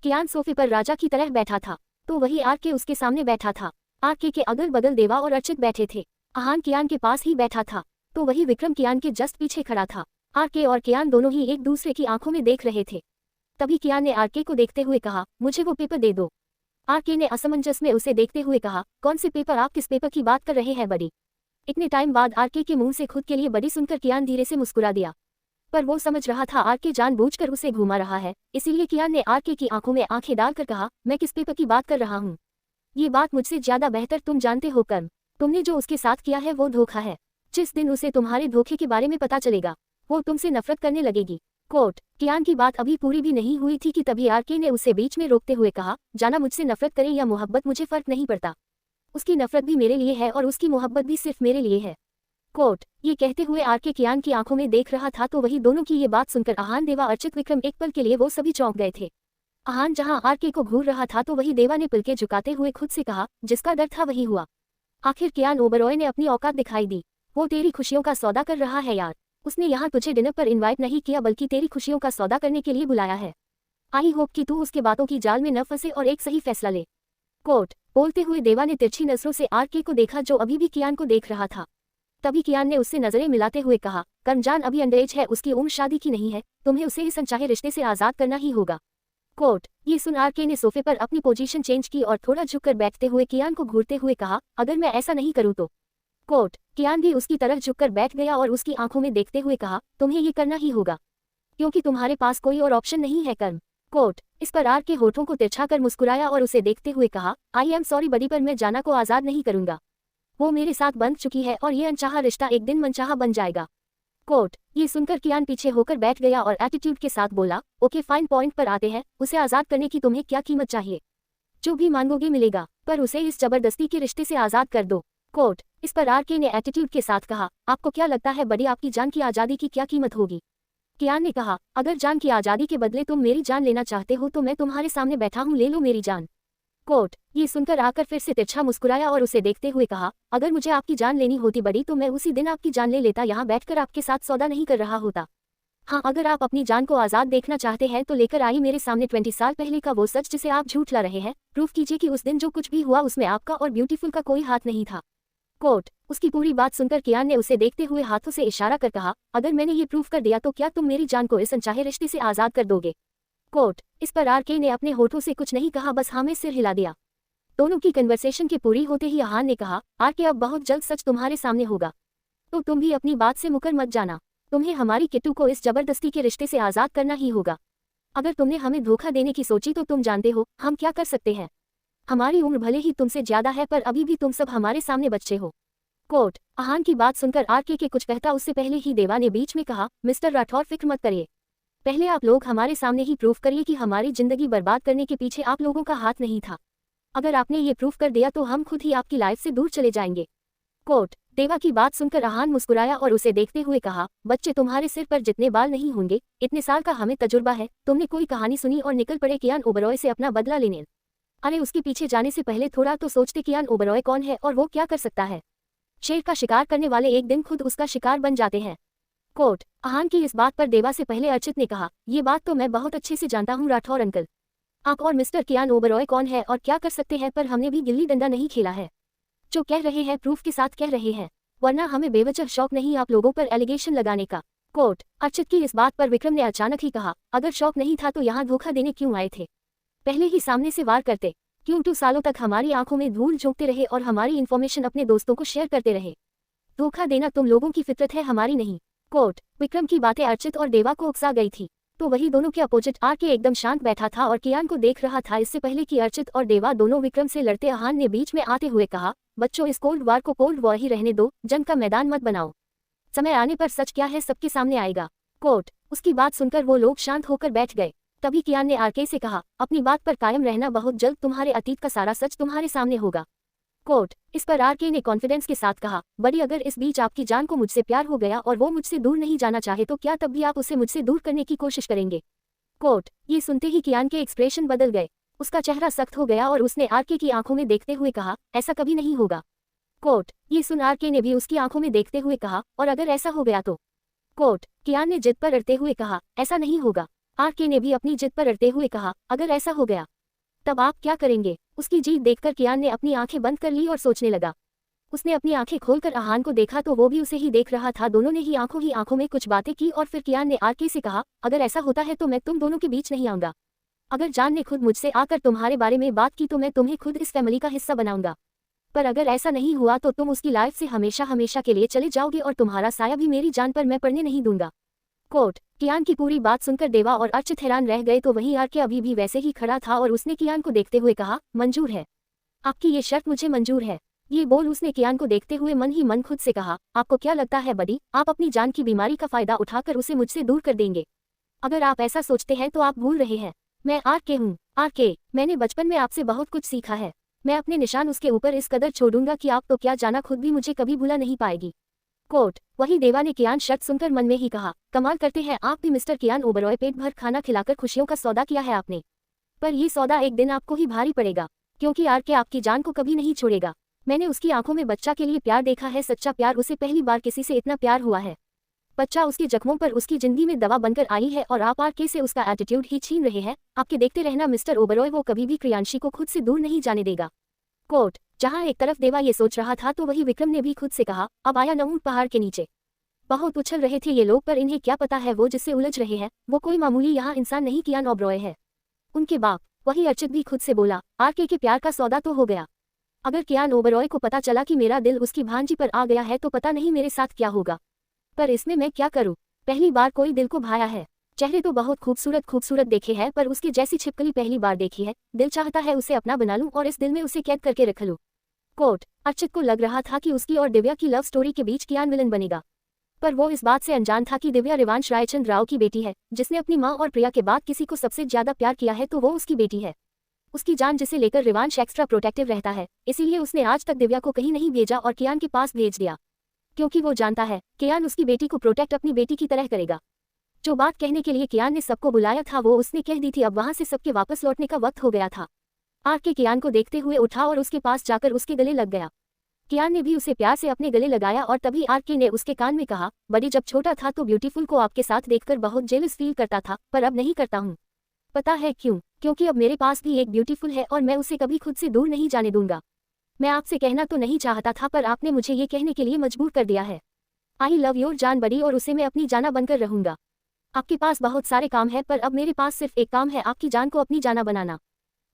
कियान सोफे पर राजा की तरह बैठा था तो वही आरके उसके सामने बैठा था। आरके के अगल बगल देवा और अर्चित बैठे थे। आहान कियान के पास ही बैठा था तो वही विक्रम कियान के जस्ट पीछे खड़ा था। आरके और कियान दोनों ही एक दूसरे की आंखों में देख रहे थे। तभी कियान ने आरके को देखते हुए कहा, मुझे वो पेपर दे दो। आरके ने असमंजस में उसे देखते हुए कहा, कौन से पेपर? आप किस पेपर की बात कर रहे हैं बड़ी? इतने टाइम बाद आरके के मुंह से खुद के लिए बड़ी सुनकर कियान धीरे से मुस्कुरा दिया। पर वो समझ रहा था आरके जानबूझकर उसे घुमा रहा है, इसीलिए कियान ने आरके की आंखों में आंखें डालकर कहा, मैं किस पेपर की बात कर रहा हूँ? ये बात मुझसे ज्यादा बेहतर तुम जानते हो कर्म। तुमने जो उसके साथ किया है वो धोखा है। जिस दिन उसे तुम्हारे धोखे के बारे में पता चलेगा, वो तुमसे नफरत करने लगेगी। कोट। कियान की बात अभी पूरी भी नहीं हुई थी कि तभी आरके ने उसे बीच में रोकते हुए कहा, जाना मुझसे नफरत करे या मोहब्बत मुझे फर्क नहीं पड़ता। उसकी नफरत भी मेरे लिए है और उसकी मोहब्बत भी सिर्फ मेरे लिए है। कोट। ये कहते हुए आरके कियान की आंखों में देख रहा था तो वही दोनों की ये बात सुनकर आहान, देवा, अर्चित, विक्रम एक पल के लिए वो सभी चौंक गए थे। आहान जहां आरके को घूर रहा था तो वही देवा ने पलके झुकाते हुए खुद से कहा, जिसका डर था वही हुआ। आखिर कियान ओबरॉय ने अपनी औकात दिखाई दी। वो तेरी खुशियों का सौदा कर रहा है यार। उसने यहाँ तुझे डिनर पर इनवाइट नहीं किया बल्कि तेरी खुशियों का सौदा करने के लिए बुलाया है। आई होप कि तू उसके बातों की जाल में न फंसे और एक सही फैसला ले। कोट। बोलते हुए देवा ने तिरछी नजरों से आरके को देखा जो अभी भी कियान को देख रहा था। तभी कियान ने उससे नजरें मिलाते हुए कहा, करमजान अभी अंडरएज है, उसकी उम्र शादी की नहीं है, तुम्हें उसे इस अनचाहे रिश्ते से आजाद करना ही होगा। कोट। ये सुन आरके ने सोफे पर अपनी पोजीशन चेंज की और थोड़ा झुककर बैठते हुए कियान को घूरते हुए कहा, अगर मैं ऐसा नहीं करूँ तो? कोट। कियान भी उसकी तरफ झुककर बैठ गया और उसकी आंखों में देखते हुए कहा, तुम्हें ये करना ही होगा, क्योंकि तुम्हारे पास कोई और ऑप्शन नहीं है कर्म। कोट। इस पर आरके होठों को तिरछाकर मुस्कुराया और उसे देखते हुए कहा, आई एम सॉरी बडी, पर मैं जाना को आजाद नहीं करूंगा। वो मेरे साथ बंध चुकी है और ये अनचाहा रिश्ता एक दिन मनचाहा बन जाएगा। कोट। ये सुनकर कियान पीछे होकर बैठ गया और एटीट्यूड के साथ बोला, ओके फाइन, पॉइंट पर आते हैं, उसे आजाद करने की तुम्हें क्या कीमत चाहिए? जो भी मांगोगे मिलेगा, पर उसे इस जबरदस्ती के रिश्ते से आजाद कर दो। कोट। इस पर आरके ने एटीट्यूड के साथ कहा, आपको क्या लगता है बड़ी, आपकी जान की आजादी की क्या कीमत होगी? कियान ने कहा, अगर जान की आजादी के बदले तुम मेरी जान लेना चाहते हो तो मैं तुम्हारे सामने बैठा हूँ, ले लो मेरी जान। कोट। ये सुनकर आकर फिर से तिरछा मुस्कुराया और उसे देखते हुए कहा, अगर मुझे आपकी जान लेनी होती बड़ी तो मैं उसी दिन आपकी जान ले लेता, यहाँ बैठकर आपके साथ सौदा नहीं कर रहा होता। हाँ, अगर आप अपनी जान को आजाद देखना चाहते हैं तो लेकर आइए मेरे सामने 20 साल पहले का वो सच जिसे आप झूठ ला रहे हैं। प्रूफ कीजिए कि उस दिन जो कुछ भी हुआ उसमें आपका और ब्यूटीफुल का कोई हाथ नहीं था। कोट। उसकी पूरी बात सुनकर कियान ने उसे देखते हुए हाथों से इशारा कर कहा, अगर मैंने ये प्रूफ कर दिया तो क्या तुम मेरी जान को इस अनचाहे रिश्ते से आजाद कर दोगे? कोट। इस पर आरके ने अपने होठों से कुछ नहीं कहा, बस हाँ में सिर हिला दिया। दोनों की कन्वर्सेशन के पूरी होते ही आहान ने कहा, आरके अब बहुत जल्द सच तुम्हारे सामने होगा, तो तुम भी अपनी बात से मुकर मत जाना। तुम्हें हमारी किट्टू को इस जबरदस्ती के रिश्ते से आजाद करना ही होगा। अगर तुमने हमें धोखा देने की सोची तो तुम जानते हो हम क्या कर सकते हैं। हमारी उम्र भले ही तुमसे ज्यादा है पर अभी भी तुम सब हमारे सामने बच्चे हो। कोट। आहान की बात सुनकर आरके के कुछ कहता उससे पहले ही देवा ने बीच में कहा, मिस्टर राठौर फिक्र मत करिए, पहले आप लोग हमारे सामने ही प्रूफ करिए कि हमारी जिंदगी बर्बाद करने के पीछे आप लोगों का हाथ नहीं था। अगर आपने ये प्रूफ कर दिया तो हम खुद ही आपकी लाइफ से दूर चले जाएंगे। कोट। देवा की बात सुनकर आहान मुस्कुराया और उसे देखते हुए कहा, बच्चे तुम्हारे सिर पर जितने बाल नहीं होंगे, इतने साल का हमें तजुर्बा है, तुमने कोई कहानी सुनी और निकल पड़े कियान ओबरॉय से अपना बदला लेने। अरे उसके पीछे जाने से पहले थोड़ा तो सोचते कियान ओबरॉय कौन है और वो क्या कर सकता है। शेर का शिकार करने वाले एक दिन खुद उसका शिकार बन जाते हैं। कोट। आहान की इस बात पर देवा से पहले अर्चित ने कहा, ये बात तो मैं बहुत अच्छे से जानता हूँ राठौर अंकल, आप और मिस्टर कियान ओबरॉय कौन है और क्या कर सकते हैं, पर हमने भी गिल्ली डंडा नहीं खेला है। जो कह रहे हैं प्रूफ के साथ कह रहे हैं, वरना हमें बेवजह शौक नहीं आप लोगों पर एलिगेशन लगाने का। कोट। अर्चित की इस बात पर विक्रम ने अचानक ही कहा, अगर शौक नहीं था तो यहाँ धोखा देने क्यों आए थे? पहले ही सामने से वार करते, क्यों 2 सालों तक हमारी आंखों में धूल झोंकते रहे और हमारी इन्फॉर्मेशन अपने दोस्तों को शेयर करते रहे? धोखा देना तुम लोगों की फितरत है, हमारी नहीं। कोट। विक्रम की बातें अर्चित और देवा को उकसा गई थी, तो वही दोनों के अपोजिट आरके एकदम शांत बैठा था और कियान को देख रहा था। इससे पहले कि अर्चित और देवा दोनों विक्रम से लड़ते, आहान ने बीच में आते हुए कहा, बच्चों इस कोल्ड वार को कोल्ड वॉर ही रहने दो, जंग का मैदान मत बनाओ, समय आने पर सच क्या है सबके सामने आएगा। कोट। उसकी बात सुनकर वो लोग शांत होकर बैठ गए। तभी कियान ने आरके से कहा, अपनी बात पर कायम रहना, बहुत जल्द तुम्हारे अतीत का सारा सच तुम्हारे सामने होगा। कोट। इस पर आरके ने कॉन्फिडेंस के साथ कहा, बड़ी अगर इस बीच आपकी जान को मुझसे प्यार हो गया और वो मुझसे दूर नहीं जाना चाहे तो क्या तब भी आप उसे मुझसे दूर करने की कोशिश करेंगे? कोट। ये सुनते ही कियान के एक्सप्रेशन बदल गए, उसका चेहरा सख्त हो गया और उसने आरके की आंखों में देखते हुए कहा, ऐसा कभी नहीं होगा। कोट। ये सुन आरके ने भी उसकी आंखों में देखते हुए कहा, और अगर ऐसा हो गया तो? कोट। कियान ने जिद पर अड़ते हुए कहा, ऐसा नहीं होगा। आरके ने भी अपनी जिद पर अड़ते हुए कहा, अगर ऐसा हो गया तब आप क्या करेंगे? उसकी जीत देखकर कियान ने अपनी आंखें बंद कर ली और सोचने लगा। उसने अपनी आंखें खोलकर आहान को देखा तो वो भी उसे ही देख रहा था। दोनों ने ही आंखों में कुछ बातें की और फिर कियान ने आरके से कहा, अगर ऐसा होता है तो मैं तुम दोनों के बीच नहीं आऊंगा। अगर जान ने खुद मुझसे आकर तुम्हारे बारे में बात की तो मैं तुम्हें खुद इस फैमिली का हिस्सा बनाऊंगा। पर अगर ऐसा नहीं हुआ तो तुम उसकी लाइफ से हमेशा हमेशा के लिए चले जाओगे और तुम्हारा साया भी मेरी जान पर मैं पड़ने नहीं दूंगा। कोट। कियान की पूरी बात सुनकर देवा और अर्चित हैरान रह गए तो वहीं आरके अभी भी वैसे ही खड़ा था और उसने कियान को देखते हुए कहा, मंजूर है। आपकी ये शर्त मुझे मंजूर है। ये बोल उसने कियान को देखते हुए मन ही मन खुद से कहा, आपको क्या लगता है बडी, आप अपनी जान की बीमारी का फायदा उठाकर उसे मुझसे दूर कर देंगे? अगर आप ऐसा सोचते हैं तो आप भूल रहे हैं। मैं आरके हूँ। आरके, मैंने बचपन में आपसे बहुत कुछ सीखा है। मैं अपने निशान उसके ऊपर इस कदर छोड़ूंगा कि आप तो क्या जाना खुद भी मुझे कभी भुला नहीं पाएगी। कोट। वही देवा ने कियान शर्त सुनकर मन में ही कहा, कमाल करते हैं आप भी मिस्टर कियान ओबरॉय, पेट भर खाना खिलाकर खुशियों का सौदा किया है आपने। पर ये सौदा एक दिन आपको ही भारी पड़ेगा, क्योंकि आरके आपकी जान को कभी नहीं छोड़ेगा। मैंने उसकी आंखों में बच्चा के लिए प्यार देखा है, सच्चा प्यार। उसे पहली बार किसी से इतना प्यार हुआ है। बच्चा उसके जख्मों पर उसकी जिंदगी में दवा बनकर आई है और आप आरके से उसका एटीट्यूड ही छीन रहे हैं। आपके देखते रहना मिस्टर ओबरॉय, वो कभी भी क्रियांशी को खुद से दूर नहीं जाने देगा। कोट। जहां एक तरफ देवा ये सोच रहा था तो वही विक्रम ने भी खुद से कहा, अब आया न ऊंट पहाड़ के नीचे। बहुत उछल रहे थे ये लोग, पर इन्हें क्या पता है वो जिससे उलझ रहे हैं वो कोई मामूली यहाँ इंसान नहीं, कियान ओबरॉय है। उनके बाप। वही अर्चित भी खुद से बोला, आरके के प्यार का सौदा तो हो गया। अगर कियान ओबरॉय को पता चला कि मेरा दिल उसकी भांजी पर आ गया है तो पता नहीं मेरे साथ क्या होगा। पर इसमें मैं क्या करूं? पहली बार कोई दिल को भाया है। चेहरे तो बहुत खूबसूरत खूबसूरत देखे हैं, पर उसकी जैसी छिपकली पहली बार देखी है। दिल चाहता है उसे अपना बना लूं और इस दिल में उसे कैद करके रख लूं। कोट। अर्चित को लग रहा था कि उसकी और दिव्या की लव स्टोरी के बीच कियान विलन बनेगा, पर वो इस बात से अनजान था कि दिव्या रिवांश रायचंद राव की बेटी है, जिसने अपनी मां और प्रिया के बाद किसी को सबसे ज्यादा प्यार किया है तो वो उसकी बेटी है। उसकी जान जिसे लेकर रिवांश एक्स्ट्रा प्रोटेक्टिव रहता है, इसीलिए उसने आज तक दिव्या को कहीं नहीं भेजा और कियान के पास भेज दिया, क्योंकि वो जानता है कियान उसकी बेटी को प्रोटेक्ट अपनी बेटी की तरह करेगा। जो बात कहने के लिए कियान ने सबको बुलाया था वो उसने कह दी थी। अब वहां से सबके वापस लौटने का वक्त हो गया था। आरके कियान को देखते हुए उठा और उसके पास जाकर उसके गले लग गया। कियान ने भी उसे प्यार से अपने गले लगाया और तभी आरके ने उसके कान में कहा, बड़ी, जब छोटा था तो ब्यूटीफुल को आपके साथ देखकर बहुत जेलस फील करता था, पर अब नहीं करता हूँ। पता है क्यों? क्योंकि अब मेरे पास भी एक ब्यूटीफुल है और मैं उसे कभी खुद से दूर नहीं जाने दूंगा। मैं आपसे कहना तो नहीं चाहता था, पर आपने मुझे ये कहने के लिए मजबूर कर दिया है। आई लव योर जान बड़ी, और उसे मैं अपनी जाना बनकर रहूंगा। आपके पास बहुत सारे काम है, पर अब मेरे पास सिर्फ एक काम है, आपकी जान को अपनी जाना बनाना।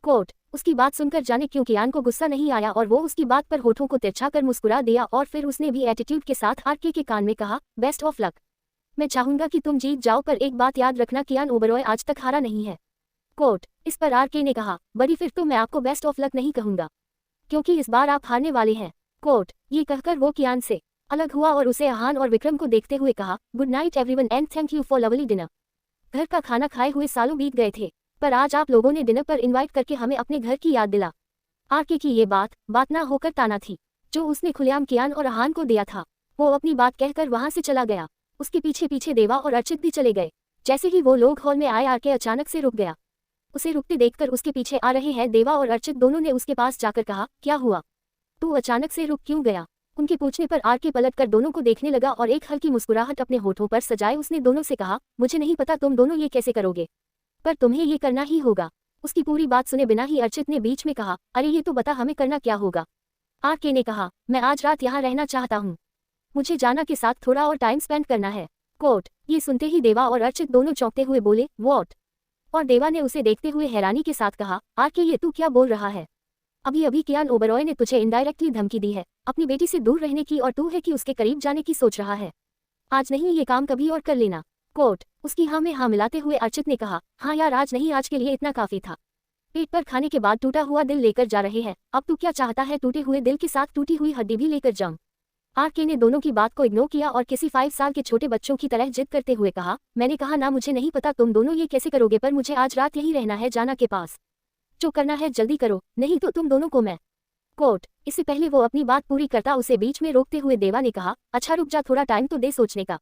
कोट। उसकी बात सुनकर जाने क्यों कियान को गुस्सा नहीं आया और वो उसकी बात पर होठों को तिरछा कर मुस्कुरा दिया और फिर उसने भी एटीट्यूड के साथ आरके के कान में कहा, बेस्ट ऑफ लक। मैं चाहूंगा कि तुम जीत जाओ, पर एक बात याद रखना, कियान ओबरॉय आज तक हारा नहीं है। कोट। इस पर आरके ने कहा, बड़ी, फिर तो मैं आपको बेस्ट ऑफ लक नहीं कहूंगा, क्योंकि इस बार आप हारने वाले हैं। कोट। ये कहकर वो कियान से अलग हुआ और उसे आहान और विक्रम को देखते हुए कहा, good night everyone and thank you for lovely dinner. घर का खाना खाए हुए सालों बीत गए थे, पर आज आप लोगों ने डिनर पर इनवाइट करके हमें अपने घर की याद दिला। आरके की ये बात ना होकर ताना थी जो उसने खुलेआम कियान और आहान को दिया था। वो अपनी बात कहकर वहां से चला गया। उसके पीछे पीछे देवा और अर्चित भी चले गए। जैसे ही वो लोग हॉल में आए, आरके अचानक से रुक गया। उसे रुकते देखकर उसके पीछे आ रहे हैं देवा और अर्चित दोनों ने उसके पास जाकर कहा, क्या हुआ? तू अचानक से रुक क्यों गया? उनके पूछने पर आरके पलटकर दोनों को देखने लगा और एक हल्की मुस्कुराहट अपने होठों पर सजाए उसने दोनों से कहा, मुझे नहीं पता तुम दोनों ये कैसे करोगे, पर तुम्हें ये करना ही होगा। उसकी पूरी बात सुने बिना ही अर्चित ने बीच में कहा, अरे ये तो बता हमें करना क्या होगा। आरके ने कहा, मैं आज रात यहाँ रहना चाहता हूँ, मुझे जाना के साथ थोड़ा और टाइम स्पेंड करना है। कोट। ये सुनते ही देवा और अर्चित दोनों चौंकते हुए बोले, व्हाट? और देवा ने उसे देखते हुए हैरानी के साथ कहा, आरके ये तू क्या बोल रहा है? अभी अभी कियान ओबरॉय ने तुझे इनडायरेक्टली धमकी दी है अपनी बेटी से दूर रहने की, और तू है कि उसके करीब जाने की सोच रहा है। आज नहीं, ये काम कभी और कर लेना। कोट। उसकी हाँ में हाँ मिलाते हुए अर्चित ने कहा, हाँ यार आज नहीं, आज के लिए इतना काफी था। पेट पर खाने के बाद टूटा हुआ दिल लेकर जा रहे हैं, अब तू क्या चाहता है टूटे हुए दिल के साथ टूटी हुई हड्डी भी लेकर जाऊं? आरके ने दोनों की बात को इग्नोर किया और किसी 5 साल के छोटे बच्चों की तरह जिद करते हुए कहा, मैंने कहा ना, मुझे नहीं पता तुम दोनों ये कैसे करोगे, पर मुझे आज रात यही रहना है जाना के पास। जो करना है जल्दी करो, नहीं तो तुम दोनों को मैं। कोट। इससे पहले वो अपनी बात पूरी करता उसे बीच में रोकते हुए देवा ने कहा, अच्छा रुक जा, थोड़ा टाइम तो दे सोचने का।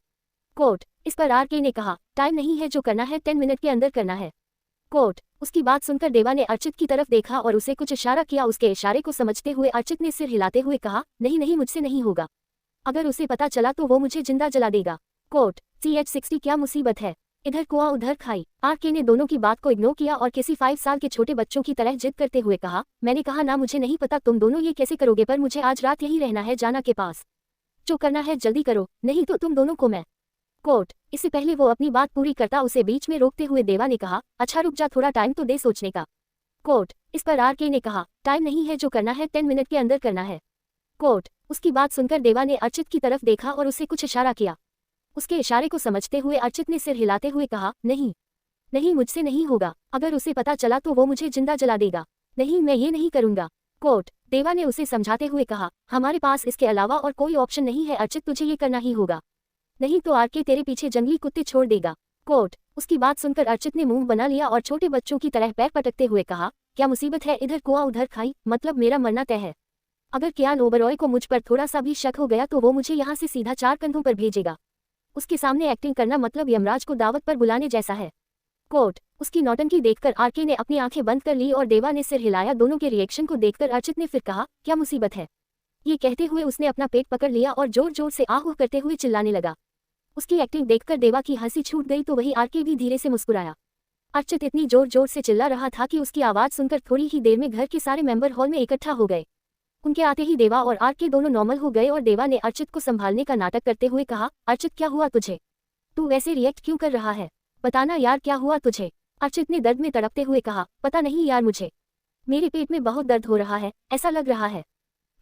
कोट। इस पर आरके ने कहा, टाइम नहीं है, जो करना है 10 मिनट के अंदर करना है। कोट। उसकी बात सुनकर देवा ने अर्चित की तरफ देखा और उसे कुछ इशारा किया। उसके इशारे को समझते हुए अर्चित ने सिर हिलाते हुए कहा, नहीं नहीं, मुझसे नहीं होगा। अगर उसे पता चला तो वो मुझे जिंदा जला देगा। कोट। CH60 क्या मुसीबत है, इधर कुआं उधर खाई। आरके ने दोनों की बात को इग्नोर किया और किसी 5 साल के छोटे बच्चों की तरह जिद करते हुए कहा, मैंने कहा ना, मुझे नहीं पता तुम दोनों ये कैसे करोगे, पर मुझे आज रात यही रहना है जाना के पास। जो करना है जल्दी करो, नहीं तो तुम दोनों को मैं। कोर्ट, इससे पहले वो अपनी बात पूरी करता उसे बीच में रोकते हुए देवा ने कहा, अच्छा रुक जा, थोड़ा टाइम तो दे सोचने का। कोर्ट, इस पर आरके ने कहा, टाइम नहीं है, जो करना है 10 मिनट के अंदर करना है। कोर्ट, उसकी बात सुनकर देवा ने अर्चित की तरफ देखा और उससे कुछ इशारा किया। उसके इशारे को समझते हुए अर्चित ने सिर हिलाते हुए कहा, नहीं नहीं, मुझसे नहीं होगा, अगर उसे पता चला तो वो मुझे जिंदा जला देगा। नहीं, मैं ये नहीं करूंगा। कोर्ट, देवा ने उसे समझाते हुए कहा, हमारे पास इसके अलावा और कोई ऑप्शन नहीं है अर्चित, तुझे ये करना ही होगा, नहीं तो आरके तेरे पीछे जंगली कुत्ते छोड़ देगा। कोर्ट, उसकी बात सुनकर अर्चित ने मुंह बना लिया और छोटे बच्चों की तरह पैर पटकते हुए कहा, क्या मुसीबत है, इधर कुआं उधर खाई, मतलब मेरा मरना तय है। अगर कियान ओबरॉय को मुझ पर थोड़ा सा भी शक हो गया तो वो मुझे यहाँ से सीधा 4 कंधों पर भेजेगा। उसके सामने एक्टिंग करना मतलब यमराज को दावत पर बुलाने जैसा है। कोर्ट, उसकी नौटंकी देखकर आरके ने अपनी आंखें बंद कर ली और देवा ने सिर हिलाया। दोनों के रिएक्शन को देखकर अर्चित ने फिर कहा, क्या मुसीबत है। ये कहते हुए उसने अपना पेट पकड़ लिया और जोर जोर से आह करते हुए चिल्लाने लगा। उसकी एक्टिंग देखकर देवा की हंसी छूट गई तो वही आरके भी धीरे से मुस्कुराया। अर्चित इतनी जोर जोर से चिल्ला रहा था कि उसकी आवाज सुनकर थोड़ी ही देर में घर के सारे मेंबर हॉल में इकट्ठा हो गए। उनके आते ही देवा और आरके दोनों नॉर्मल हो गए और देवा ने अर्चित को संभालने का नाटक करते हुए कहा, अर्चित क्या हुआ तुझे, तू वैसे रिएक्ट क्यों कर रहा है, बताना यार क्या हुआ तुझे। अर्चित ने दर्द में तड़पते हुए कहा, पता नहीं यार, मुझे मेरे पेट में बहुत दर्द हो रहा है, ऐसा लग रहा है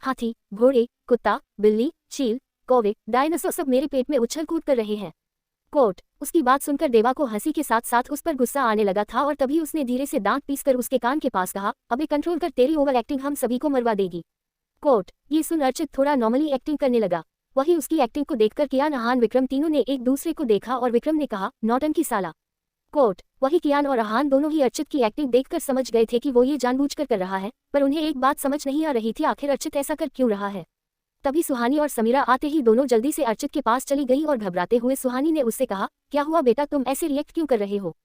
हाथी, घोड़े, कुत्ता, बिल्ली, चील, कौवे, डायनासोर सब मेरे पेट में उछल कूद कर रहे हैं। कोर्ट, उसकी बात सुनकर देवा को हंसी के साथ साथ उस पर गुस्सा आने लगा था और तभी उसने धीरे से दांत पीसकर उसके कान के पास कहा, अबे कंट्रोल कर, तेरी ओवर एक्टिंग हम सभी को मरवा देगी। कोर्ट, ये सुन अर्चित थोड़ा नॉर्मली एक्टिंग करने लगा। वही उसकी एक्टिंग को देखकर कियान, अहान, विक्रम तीनों ने एक दूसरे को देखा और विक्रम ने कहा, नौटंकी साला। कोर्ट, वही कियान और अहान दोनों ही अर्चित की एक्टिंग देखकर समझ गए थे कि वो ये जानबूझकर कर रहा है, पर उन्हें एक बात समझ नहीं आ रही थी, आखिर अर्चित ऐसा कर क्यों रहा है। तभी सुहानी और समीरा आते ही दोनों जल्दी से अर्चित के पास चली गई और घबराते हुए सुहानी ने उससे कहा, क्या हुआ बेटा, तुम ऐसे रिएक्ट क्यों कर रहे हो।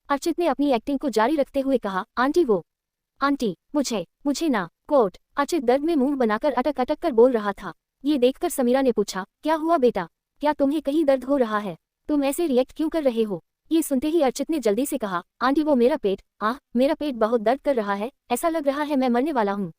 अर्चित ने अपनी एक्टिंग को जारी रखते हुए कहा, आंटी वो आंटी, मुझे ना। कोर्ट, अर्चित दर्द में मुंह बनाकर अटक अटक कर बोल रहा था। ये देखकर समीरा ने पूछा, क्या हुआ बेटा, क्या तुम्हें कहीं दर्द हो रहा है, तुम ऐसे रिएक्ट क्यों कर रहे हो। ये सुनते ही अर्चित ने जल्दी से कहा, आंटी वो मेरा पेट, मेरा पेट बहुत दर्द कर रहा है, ऐसा लग रहा है मैं मरने वाला हूँ।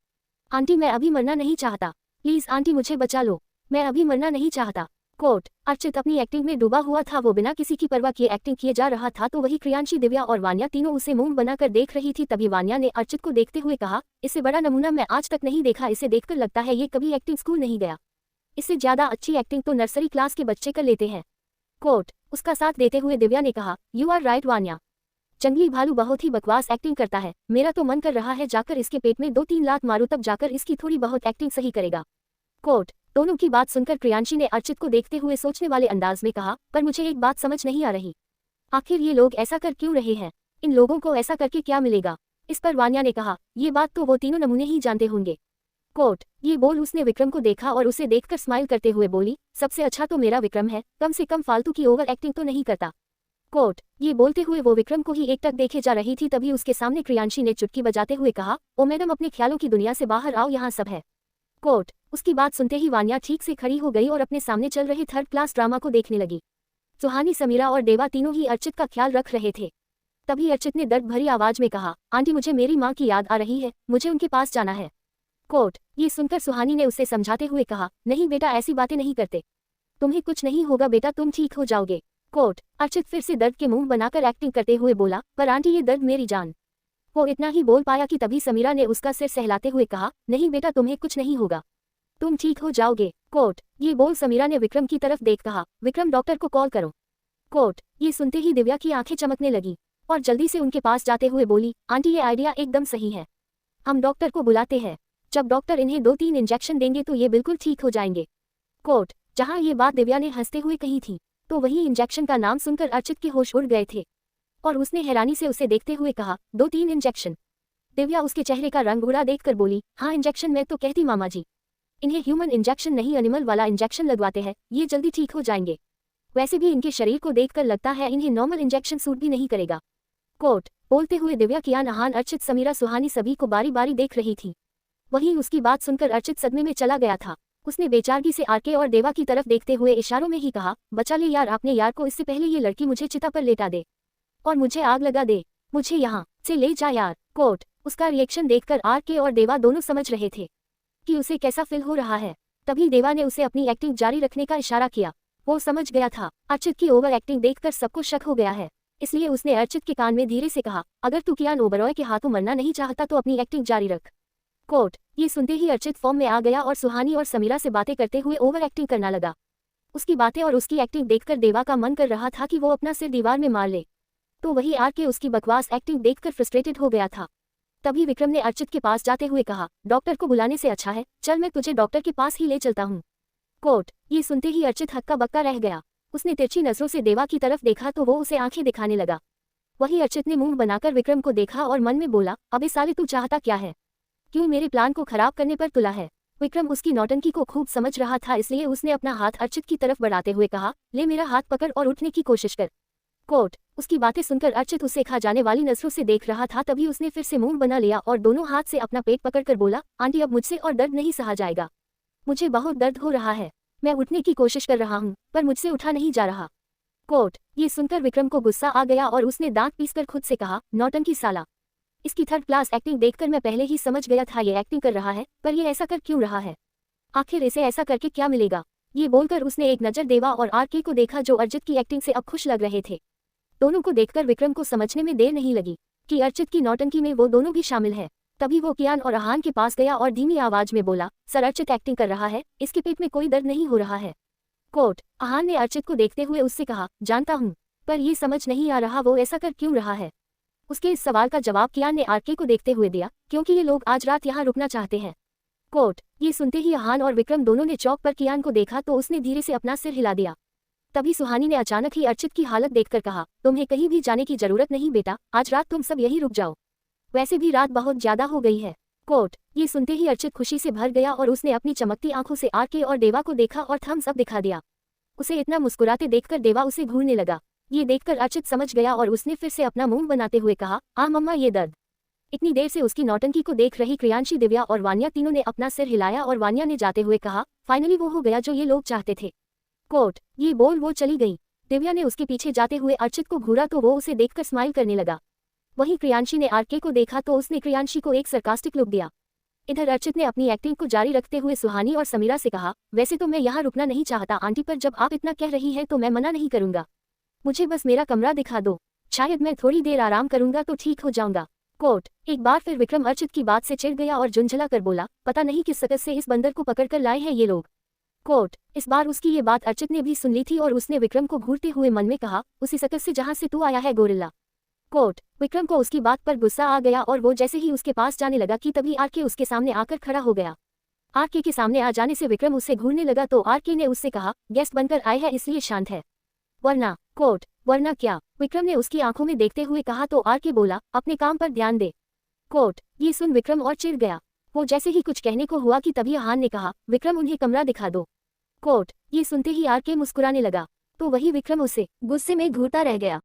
आंटी मैं अभी मरना नहीं चाहता, प्लीज आंटी मुझे बचा लो, मैं अभी मरना नहीं चाहता। कोर्ट, अर्चित अपनी एक्टिंग में डूबा हुआ था, वो बिना किसी की परवाह किए एक्टिंग किए जा रहा था तो वही क्रियांशी, दिव्या और वान्या तीनों उसे मुंह बनाकर देख रही थी। तभी वान्या ने अर्चित को देखते हुए कहा, इससे बड़ा नमूना मैं आज तक नहीं देखा, इसे देखकर लगता है ये कभी एक्टिंग स्कूल नहीं गया, इससे ज्यादा अच्छी एक्टिंग तो नर्सरी क्लास के बच्चे कर लेते हैं। कोर्ट, उसका साथ देते हुए दिव्या ने कहा, यू आर राइट वान्या, जंगली भालू बहुत ही बकवास एक्टिंग करता है, मेरा तो मन कर रहा है जाकर इसके पेट में 2-3 लात मारूं, तब जाकर इसकी थोड़ी बहुत एक्टिंग सही करेगा। कोर्ट, दोनों की बात सुनकर प्रियांशी ने अर्चित को देखते हुए सोचने वाले अंदाज में कहा, पर मुझे एक बात समझ नहीं आ रही, आखिर ये लोग ऐसा कर क्यों रहे हैं, इन लोगों को ऐसा करके क्या मिलेगा। इस पर वान्या ने कहा, ये बात तो वो तीनों नमूने ही जानते होंगे। कोर्ट, ये बोल उसने विक्रम को देखा और उसे देखकर स्माइल करते हुए बोली, सबसे अच्छा तो मेरा विक्रम है, कम से कम फालतू की ओवर एक्टिंग तो नहीं करता। कोर्ट, ये बोलते हुए वो विक्रम को ही एकटक देखे जा रही थी, तभी उसके सामने क्रियांशी ने चुटकी बजाते हुए कहा, ओ मैडम अपने ख्यालों की दुनिया से बाहर आओ, यहाँ सब है। कोर्ट, उसकी बात सुनते ही वान्या ठीक से खड़ी हो गई और अपने सामने चल रहे 3rd क्लास ड्रामा को देखने लगी। सुहानी, समीरा और देवा तीनों ही अर्चित का ख्याल रख रहे थे। तभी अर्चित ने दर्द भरी आवाज में कहा, आंटी मुझे मेरी माँ की याद आ रही है, मुझे उनके पास जाना है। कोर्ट, ये सुनकर सुहानी ने उसे समझाते हुए कहा, नहीं बेटा ऐसी बातें नहीं करते, तुम्हें कुछ नहीं होगा बेटा, तुम ठीक हो जाओगे। कोर्ट, अर्चित फिर से दर्द के मुंह बनाकर एक्टिंग करते हुए बोला, पर आंटी ये दर्द मेरी जान। वो इतना ही बोल पाया कि तभी समीरा ने उसका सिर सहलाते हुए कहा, नहीं बेटा तुम्हें कुछ नहीं होगा, तुम ठीक हो जाओगे। कोर्ट, ये बोल समीरा ने विक्रम की तरफ देख कहा, विक्रम डॉक्टर को कॉल करो। कोर्ट, ये सुनते ही दिव्या की आंखें चमकने लगी और जल्दी से उनके पास जाते हुए बोली, आंटी ये आइडिया एकदम सही है, हम डॉक्टर को बुलाते हैं, जब डॉक्टर इन्हें 2-3 इंजेक्शन देंगे तो ये बिल्कुल ठीक हो जाएंगे। कोर्ट, जहां ये बात दिव्या ने हंसते हुए कही थी तो वही इंजेक्शन का नाम सुनकर अर्चित के होश उड़ गए थे और उसने हैरानी से उसे देखते हुए कहा, 2-3 इंजेक्शन। दिव्या उसके चेहरे का रंग उड़ा देखकर बोली, हाँ इंजेक्शन, मैं तो कहती मामा जी, इन्हें ह्यूमन इंजेक्शन नहीं एनिमल वाला इंजेक्शन लगवाते हैं, ये जल्दी ठीक हो जाएंगे, वैसे भी इनके शरीर को देखकर लगता है इन्हें नॉर्मल इंजेक्शन सूट भी नहीं करेगा। कोर्ट, बोलते हुए दिव्या, कियान, अहान, अर्चित, समीरा, सुहानी सभी को बारी बारी देख रही थी। वहीं उसकी बात सुनकर अर्चित सदमे में चला गया था। उसने बेचारगी से आरके और देवा की तरफ देखते हुए इशारों में ही कहा, बचा ले यार आपने यार को, इससे पहले ये लड़की मुझे चिता पर लेटा दे और मुझे आग लगा दे, मुझे यहाँ से ले जा यार। कोर्ट, उसका रिएक्शन देखकर आरके और देवा दोनों समझ रहे थे कि उसे कैसा फील हो रहा है। तभी देवा ने उसे अपनी एक्टिंग जारी रखने का इशारा किया। वो समझ गया था अर्चित की ओवर एक्टिंग देखकर सबको शक हो गया है, इसलिए उसने अर्चित के कान में धीरे से कहा, अगर तू कियान ओबरॉय के हाथों मरना नहीं चाहता तो अपनी एक्टिंग जारी रख। कोट। ये सुनते ही अर्चित फॉर्म में आ गया और सुहानी और समीरा से बातें करते हुए ओवर एक्टिंग करना लगा। उसकी बातें और उसकी एक्टिंग देखकर देवा का मन कर रहा था कि वो अपना सिर दीवार में मार ले, तो वही आरके उसकी बकवास एक्टिंग देखकर फ्रस्ट्रेटेड हो गया था। तभी विक्रम ने अर्चित के पास जाते हुए कहा, डॉक्टर को बुलाने से अच्छा है चल मैं तुझे डॉक्टर के पास ही ले चलता हूँ। कोट। ये सुनते ही अर्चित हक्का बक्का रह गया। उसने तिरछी नजरों से देवा की तरफ देखा तो वो उसे आंखें दिखाने लगा। वही अर्चित ने मुंह बनाकर विक्रम को देखा और मन में बोला, अबे साले तू चाहता क्या है, क्यों मेरे प्लान को खराब करने पर तुला है। विक्रम उसकी नौटंकी को खूब समझ रहा था, इसलिए उसने अपना हाथ अर्चित की तरफ बढ़ाते हुए कहा, ले मेरा हाथ पकड़ और उठने की कोशिश कर। कोट। उसकी बातें सुनकर अर्चित उसे खा जाने वाली नजरों से देख रहा था, तभी उसने फिर से मुंह बना लिया और दोनों हाथ से अपना पेट पकड़कर बोला, आंटी अब मुझसे और दर्द नहीं सहा जाएगा, मुझे बहुत दर्द हो रहा है, मैं उठने की कोशिश कर रहा हूँ पर मुझसे उठा नहीं जा रहा। कोट। ये सुनकर विक्रम को गुस्सा आ गया और उसने दांत पीसकर खुद से कहा, नौटंकी साला, इसकी थर्ड क्लास एक्टिंग देखकर मैं पहले ही समझ गया था ये एक्टिंग कर रहा है, पर ये ऐसा कर क्यों रहा है, आखिर इसे ऐसा करके क्या मिलेगा। ये बोलकर उसने एक नज़र देवा और आरके को देखा जो अर्चित की एक्टिंग से अब खुश लग रहे थे। दोनों को देखकर विक्रम को समझने में देर नहीं लगी कि अर्चित की नौटंकी में वो दोनों भी शामिल है। तभी वो कियान और आहान के पास गया और धीमी आवाज में बोला, सर अर्चित एक्टिंग कर रहा है, इसके पेट में कोई दर्द नहीं हो रहा है। कोट। आहान ने अर्चित को देखते हुए उससे कहा, जानता हूँ, पर ये समझ नहीं आ रहा वो ऐसा कर क्यों रहा है। उसके इस सवाल का जवाब कियान ने आरके को देखते हुए दिया, क्योंकि ये लोग आज रात यहाँ रुकना चाहते हैं। कोट। ये सुनते ही आहान और विक्रम दोनों ने चौक पर कियान को देखा तो उसने धीरे से अपना सिर हिला दिया। तभी सुहानी ने अचानक ही अर्चित की हालत देखकर कहा, तुम्हें कहीं भी जाने की जरूरत नहीं बेटा, आज रात तुम सब यहीं रुक जाओ, वैसे भी रात बहुत ज्यादा हो गई है। कोट। ये सुनते ही अर्चित खुशी से भर गया और उसने अपनी चमकती आंखों से आरके और देवा को देखा और थम्स अप दिखा दिया। उसे इतना मुस्कुराते देखकर देवा उसे घूरने लगा। ये देखकर अर्चित समझ गया और उसने फिर से अपना मुंह बनाते हुए कहा, आ मम्मा ये दर्द। इतनी देर से उसकी नौटंकी को देख रही क्रियांशी, दिव्या और वान्या तीनों ने अपना सिर हिलाया और वान्या ने जाते हुए कहा, फाइनली वो हो गया जो ये लोग चाहते थे। कोट। ये बोल वो चली गई। दिव्या ने उसके पीछे जाते हुए अर्चित को घूरा तो वो उसे देखकर स्माइल करने लगा। वहीं क्रियांशी ने आरके को देखा तो उसने क्रियांशी को एक सरकास्टिक लुक दिया। इधर अर्चित ने अपनी एक्टिंग को जारी रखते हुए सुहानी और समीरा से कहा, वैसे तो मैं यहाँ रुकना नहीं चाहता आंटी, पर जब आप इतना कह रही हैं तो मैं मना नहीं करूंगा, मुझे बस मेरा कमरा दिखा दो, शायद मैं थोड़ी देर आराम करूंगा तो ठीक हो जाऊंगा। कोट। एक बार फिर विक्रम अर्चित की बात से चिढ़ गया और झुंझला कर बोला, पता नहीं किस सकत से इस बंदर को पकड़ कर लाए हैं ये लोग। कोट। इस बार उसकी ये बात अर्चित ने भी सुन ली थी और उसने विक्रम को घूरते हुए मन में कहा, उसी सकत से जहां से तू आया है गोरिल्ला। कोट। विक्रम को उसकी बात पर गुस्सा आ गया और वो जैसे ही उसके पास जाने लगा कि तभी आरके उसके सामने आकर खड़ा हो गया। आरके के सामने आ जाने से विक्रम उससे घूरने लगा तो आरके ने उससे कहा, गेस्ट बनकर आए हैं इसलिए शांत है, वरना। कोट। वरना क्या, विक्रम ने उसकी आंखों में देखते हुए कहा तो आरके बोला, अपने काम पर ध्यान दे। कोट। ये सुन विक्रम और चिढ़ गया। वो जैसे ही कुछ कहने को हुआ कि तभी आहान ने कहा, विक्रम उन्हें कमरा दिखा दो। कोट। ये सुनते ही आरके मुस्कुराने लगा तो वही विक्रम उसे गुस्से में घूरता रह गया।